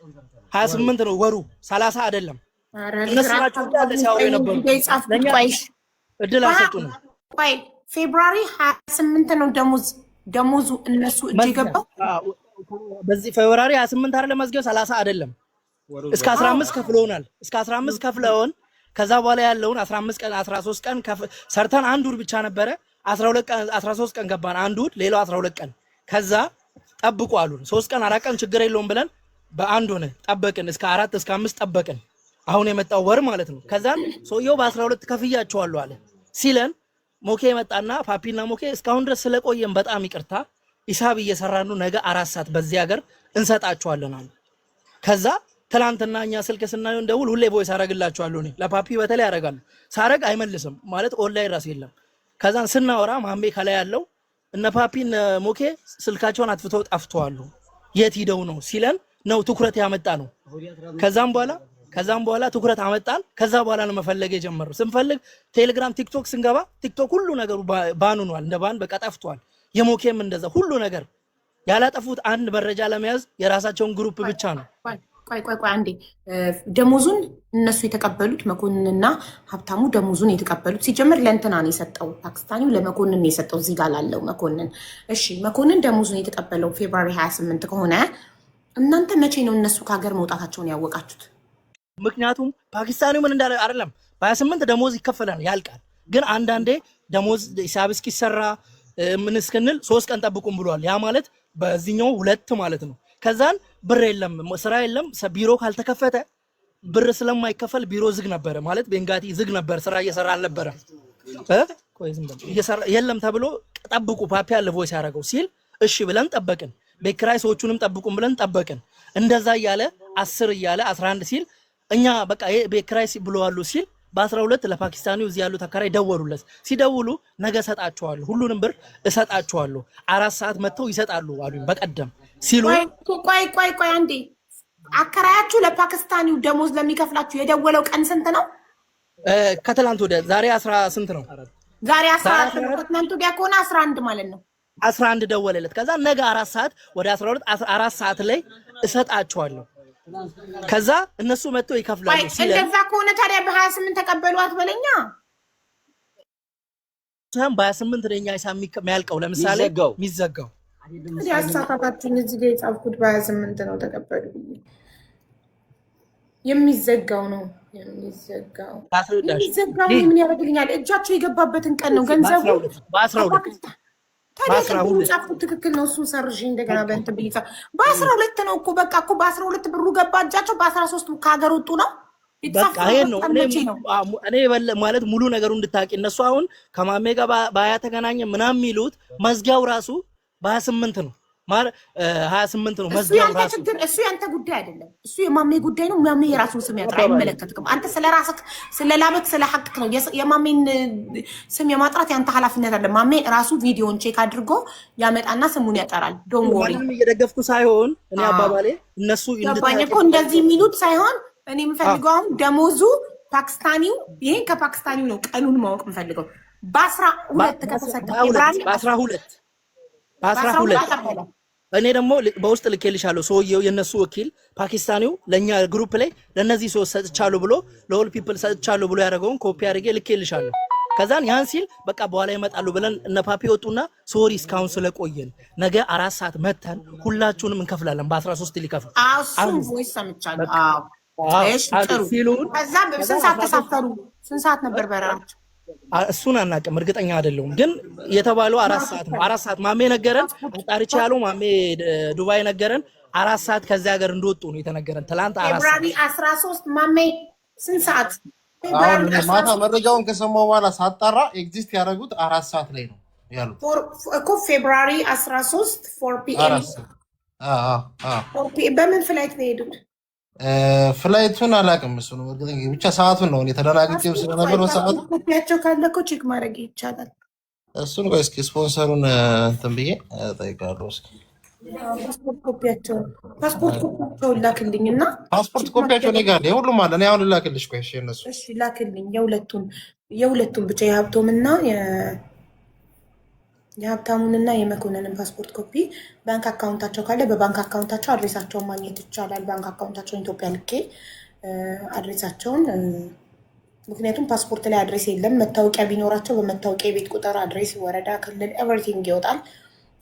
28 ነው ወሩ 30 አይደለም። እነሱ ናቸው እንዳለ ሲያወሩ የነበሩ ለኛ እድል አልሰጡንም።
ቆይ ፌብሩዋሪ 28 ነው ደሞዙ እነሱ እጅ ገባው።
በዚህ ፌብሩዋሪ 28 አይደለም መዝገብ 30 አይደለም። እስከ 15 ከፍለውናል። እስከ 15 ከፍለውን ከዛ በኋላ ያለውን 15 ቀን 13 ቀን ሰርተን አንድ ወር ብቻ ነበረ 12 ቀን 13 ቀን ገባን አንድ ወር ሌላው 12 ቀን ከዛ ጠብቁ አሉን። 3 ቀን 4 ቀን ችግር የለውም ብለን በአንድ ሆነ ጠበቅን። እስከ 4 እስከ 5 ጠበቅን። አሁን የመጣው ወር ማለት ነው። ከዛን ሰውየው በ12 ከፍያቸዋለሁ አለ ሲለን ሞኬ መጣና ፓፒና ሞኬ እስካሁን ድረስ ስለቆየን በጣም ይቅርታ ሂሳብ እየሰራን ነው ነገ 4 ሰዓት በዚህ ሀገር እንሰጣቸዋለን አሉ። ከዛ ትላንትና እኛ ስልክ ስናየው እንደውል ሁሌ ቮይስ አረግላቸዋለሁ እኔ ለፓፒ በተለይ አረጋለሁ። ሳረግ አይመልስም ማለት ኦንላይን ራስ የለም። ከዛን ስናወራ ማሜ ከላይ ያለው እነ ፓፒን ሞኬ ስልካቸውን አጥፍተው ጠፍተዋል የት ሂደው ነው ሲለን ነው ትኩረት ያመጣ ነው። ከዛም በኋላ ትኩረት አመጣን። ከዛ በኋላ ነው መፈለግ የጀመረው። ስንፈልግ ቴሌግራም ቲክቶክ ስንገባ ቲክቶክ ሁሉ ነገሩ ባን ሆኗል። እንደ ባን በቃ ጠፍቷል። የሞኬም እንደዛ ሁሉ ነገር ያላጠፉት አንድ መረጃ ለመያዝ የራሳቸውን ግሩፕ ብቻ ነው።
ቆይ አንዴ ደሞዙን እነሱ የተቀበሉት መኮንንና ሀብታሙ ደሞዙን የተቀበሉት ሲጀምር ለእንትና ነው የሰጠው። ፓኪስታኒው ለመኮንን ነው የሰጠው። እዚህ ጋር ላለው መኮንን እሺ፣ መኮንን ደሞዙን የተቀበለው ፌብሩዋሪ 28 ከሆነ እናንተ መቼ ነው እነሱ ከሀገር መውጣታቸውን ያወቃችሁት?
ምክንያቱም ፓኪስታኒው ምን እንዳለ አይደለም በ28 ደሞዝ ይከፈላል ያልቃል። ግን አንዳንዴ ደሞዝ ሂሳብ እስኪሰራ ምን እስክንል 3 ቀን ጠብቁም ብሏል። ያ ማለት በዚህኛው 2 ማለት ነው። ከዛን ብር የለም ስራ የለም ቢሮ ካልተከፈተ ብር ስለማይከፈል ቢሮ ዝግ ነበር ማለት ቤንጋቲ ዝግ ነበር ስራ እየሰራ አልነበረ ቆይ ዝም ብሎ የለም ተብሎ ጠብቁ ፓፒ ያለ ቮይስ ያደረገው ሲል እሺ ብለን ጠበቅን በክራይ ሰዎቹንም ጠብቁን ብለን ጠበቅን እንደዛ ያለ 10 ያለ 11 ሲል እኛ በቃ በክራይ ብለዋሉ ሲል በ12 ለፓኪስታኒው እዚህ ያሉ ተከራይ ደወሉለት ሲደውሉ ነገ ሰጣቸዋለሁ ሁሉንም ብር እሰጣቸዋለሁ 4 ሰዓት መተው ይሰጣሉ አሉኝ በቀደም ሲሉ
ቆይ አንዴ አከራያችሁ ለፓኪስታኒው ደሞዝ ለሚከፍላችሁ የደወለው ቀን ስንት ነው
ከትላንት ወደ ዛሬ 10 ስንት ነው
ዛሬ 14 ነው ከትላንት ወዲያ ከሆነ 11 ማለት ነው
11 ደወለለት ከዛ ነገ 4 ሰዓት ወደ 12 4 ሰዓት ላይ እሰጣቸዋለሁ ከዛ እነሱ መጥተው ይከፍላሉ ሲል
እንደዛ ከሆነ ታዲያ በ28 ተቀበሏት በለኛ
በ28 ደኛ ይሳም የሚያልቀው ለምሳሌ ሚዘጋው
ያሳታታችሁኝ እዚህ ጋር የጻፍኩት በ28 ነው ተቀበሉ የሚዘጋው ምን ያደርግልኛል እጃቸው የገባበትን ቀን ነው ገንዘቡ
በ12
ትክክል ነው እሱን ሰርሽ እንደገና በእንትን ብይጻ በ12 ነው እኮ በቃ እኮ በ12 ብሩ ገባ እጃቸው በ13 ከሀገር ወጡ ነው
በቃ ይሄ ነው እኔ ማለት ሙሉ ነገሩ እንድታቂ እነሱ አሁን ከማሜ ጋር ባያ ተገናኘ ምናምን የሚሉት መዝጊያው ራሱ በ28 ነው 28 ነው መዝጊያው ራሱ
እሱ ያንተ ጉዳይ አይደለም እሱ የማሜ ጉዳይ ነው ማሜ የራሱን ስም ያጥራ አይመለከትም አንተ ስለራስህ ስለላበክ ስለሐቅክ ነው የማሜን ስም የማጥራት ያንተ ኃላፊነት አይደለም ማሜ ራሱ ቪዲዮን ቼክ አድርጎ ያመጣና ስሙን ያጠራል ዶንት ወሪ
ማንም እየደገፍኩ ሳይሆን እኔ አባባሌ እነሱ
እንደታየ እኮ እንደዚህ የሚሉት ሳይሆን እኔ የምፈልገው አሁን ደሞዙ ፓኪስታኒው ይሄን ከፓኪስታኒው ነው ቀኑን ማወቅ የምፈልገው በ12 ከተሰጠ በ12
እኔ ደግሞ በውስጥ ልኬልሻለሁ ሰውየው የነሱ ወኪል ፓኪስታኒው ለኛ ግሩፕ ላይ ለነዚህ ሰው ሰጥቻለሁ ብሎ ለኦል ፒፕል ሰጥቻለሁ ብሎ ያደረገውን ኮፒ አድርጌ ልኬልሻለሁ ከዛን ያን ሲል በቃ በኋላ ይመጣሉ ብለን እነ ፓፒ ወጡና ሶሪ እስካሁን ስለቆየን ነገ 4 ሰዓት መተን ሁላችሁንም እንከፍላለን በ13 ሊከፍሉ
አሱ ቮይስ ሰምቻለሁ እሺ ጥሩ ከዛ በስንት ሰዓት ተሳፈሩ ስንት ሰዓት ነበር በረራቸው
እሱን አናውቅም እርግጠኛ አይደለሁም ግን የተባለው 4 ሰዓት ነው 4 ሰዓት ማሜ ነገረን አጣርቻ ያለው ማሜ ዱባይ ነገረን 4 ሰዓት ከዚያ ሀገር እንደወጡ ነው የተነገረን ትላንት 4 ሰዓት
ፌብሩዋሪ 13 ማሜ ስንት ሰዓት
አሁን ማታ መረጃውን ከሰማው በኋላ ሳጣራ ኤግዚስት ያደረጉት 4 ሰዓት ላይ ነው ያሉት
እኮ ፌብሩዋሪ 13 4 ፒኤም በምን ፍላይት ነው የሄዱት
ፍላይቱን አላውቅም እሱ ነው እርግጠኛ ብቻ ሰዓቱን ነው ተደራግጬው ስለነበር በሰዓቱ
ኮፒያቸው ካለ እኮ ቼክ ማድረግ ይቻላል
እሱን ቆይ እስኪ ስፖንሰሩን እንትን ብዬ እጠይቃለሁ እስኪ
ፓስፖርት ኮፒያቸው ላክልኝና
ፓስፖርት ኮፒያቸው እኔ ጋር የሁሉም አለ እኔ አሁን ላክልሽ ቆይ እሺ እነሱ
እሺ ላክልኝ የሁለቱን ብቻ የሀብታሙንና የመኮንንን ፓስፖርት ኮፒ ባንክ አካውንታቸው ካለ በባንክ አካውንታቸው አድሬሳቸውን ማግኘት ይቻላል ባንክ አካውንታቸውን ኢትዮጵያ ልኬ አድሬሳቸውን ምክንያቱም ፓስፖርት ላይ አድሬስ የለም መታወቂያ ቢኖራቸው በመታወቂያ የቤት ቁጥር አድሬስ ወረዳ ክልል ኤቨሪቲንግ ይወጣል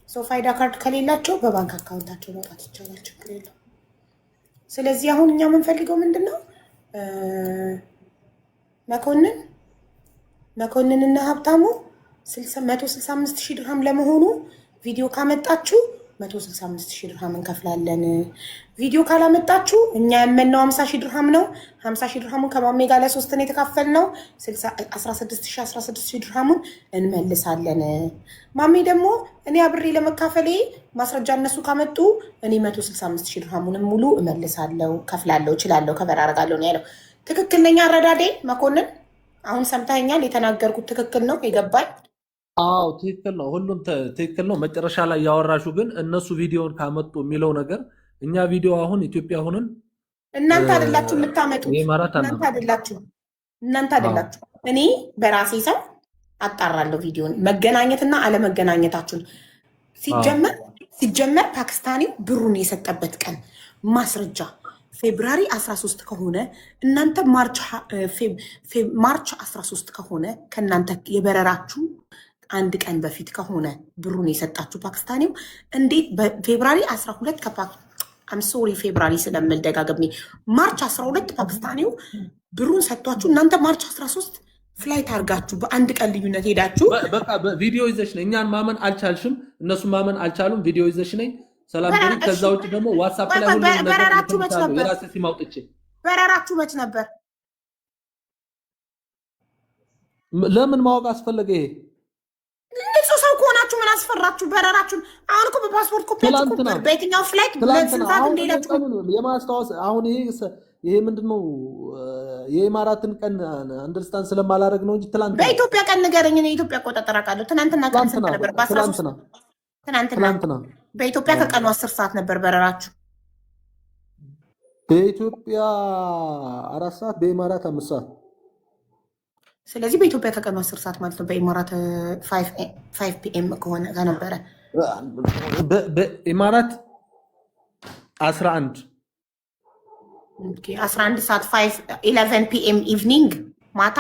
ሶ ፋይዳ ካርድ ከሌላቸው በባንክ አካውንታቸው መውጣት ይቻላል ችግር የለም ስለዚህ አሁን እኛ የምንፈልገው ምንድነው መኮንንና ሀብታሙ 165,000 ድርሃም ለመሆኑ ቪዲዮ ካመጣችሁ 165,000 ድርሃም እንከፍላለን ቪዲዮ ካላመጣችሁ እኛ የምንነው 50,000 ድርሃም ነው 50,000 ድርሃሙን ከማሜ ጋር ለ3 ነው የተካፈልነው 16,000 ድርሃሙን እንመልሳለን ማሜ ደግሞ እኔ አብሬ ለመካፈሌ ማስረጃ እነሱ ካመጡ እኔ 165,000 ድርሃሙን ሙሉ እመልሳለሁ ከፍላለሁ እችላለሁ ከበር አደርጋለሁ ነው ያለው ትክክለኛ አረዳዴ መኮንን አሁን ሰምታኛል የተናገርኩት ትክክል ነው የገባኝ
አዎ ትክክል ነው ሁሉም ትክክል ነው መጨረሻ ላይ ያወራሹ ግን እነሱ ቪዲዮን ካመጡ የሚለው ነገር እኛ ቪዲዮ አሁን ኢትዮጵያ ሆነን
እናንተ አይደላችሁ የምታመጡት እናንተ አይደላችሁ እኔ በራሴ ሰው አጣራለሁ ቪዲዮን መገናኘትና አለመገናኘታችሁን ሲጀመር ፓኪስታኒው ብሩን የሰጠበት ቀን ማስረጃ ፌብሩዋሪ 13 ከሆነ እናንተ ማርች 13 ከሆነ ከናንተ የበረራችሁ አንድ ቀን በፊት ከሆነ ብሩን የሰጣችሁ ፓኪስታኒው እንዴት በፌብሩዋሪ 12 I'm sorry ፌብሩዋሪ ስለምል ደጋግሜ ማርች 12 ፓኪስታኒው ብሩን ሰጥቷችሁ እናንተ ማርች 13 ፍላይት አርጋችሁ በአንድ ቀን ልዩነት ሄዳችሁ
በቃ ቪዲዮ ይዘሽ ነኝ እኛን ማመን አልቻልሽም እነሱ ማመን አልቻሉም ቪዲዮ ይዘሽ ነኝ ሰላም ብሪ። ከዛ ውጭ ደግሞ ዋትስአፕ ላይ ሁሉ
በረራችሁ መች ነበር?
የራሴ ሲም አውጥቼ
በረራችሁ መች ነበር?
ለምን ማወቅ አስፈለገ? ይሄ
ንጹህ ሰው ከሆናችሁ ምን አስፈራችሁ? በረራችሁን አሁን እኮ በፓስፖርት ኮፒ በየትኛው ፍላይት ለስንታት እንደሄዳችሁ
የማስታወስ አሁን ይሄ ምንድነው የኢማራትን ቀን አንደርስታንድ ስለማላደርግ ነው እንጂ ትላንትና
በኢትዮጵያ ቀን ንገረኝ። እኔ የኢትዮጵያ አቆጣጠር አውቃለሁ። ትናንትና ቀን ስንት ነበር? ትናንትና በኢትዮጵያ ከቀኑ 10 ሰዓት ነበር በረራችሁ።
በኢትዮጵያ 4 ሰዓት፣ በኢማራት 5 ሰዓት።
ስለዚህ በኢትዮጵያ ከቀኑ 10 ሰዓት ማለት ነው። በኢማራት 5 ፒኤም ከሆነ ከነበረ
በኢማራት 11
11 ሰዓት 11 ፒኤም ኢቭኒንግ ማታ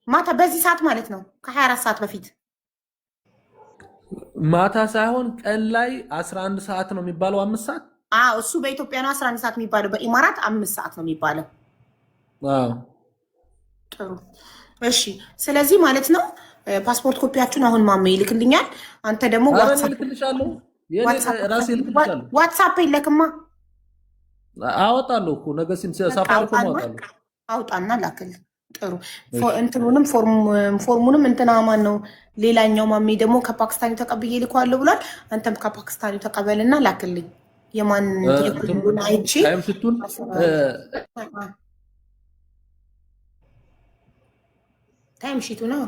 ማታ በዚህ ሰዓት ማለት ነው። ከ24 ሰዓት በፊት
ማታ ሳይሆን ቀን ላይ 11 ሰዓት ነው የሚባለው። 5 ሰዓት
እሱ በኢትዮጵያ ነው 11 ሰዓት የሚባለው። በኢማራት 5 ሰዓት ነው የሚባለው። ጥሩ እሺ። ስለዚህ ማለት ነው ፓስፖርት ኮፒያችሁን አሁን ማሜ ይልክልኛል። አንተ ደግሞ ዋትስአፕ ይልክማ።
አወጣለሁ እኮ ነገ ሳፋሪኮም አወጣለሁ።
አውጣና ላክልኝ። ጥሩ እንትኑንም ፎርሙንም እንትና ማን ነው ሌላኛው ማሜ ደግሞ ከፓኪስታኒ ተቀብዬ ልኳለሁ ብሏል። አንተም ከፓኪስታኒ ተቀበልና ላክልኝ። የማን የኩሉን አይቼ ታይም ሺቱ ነው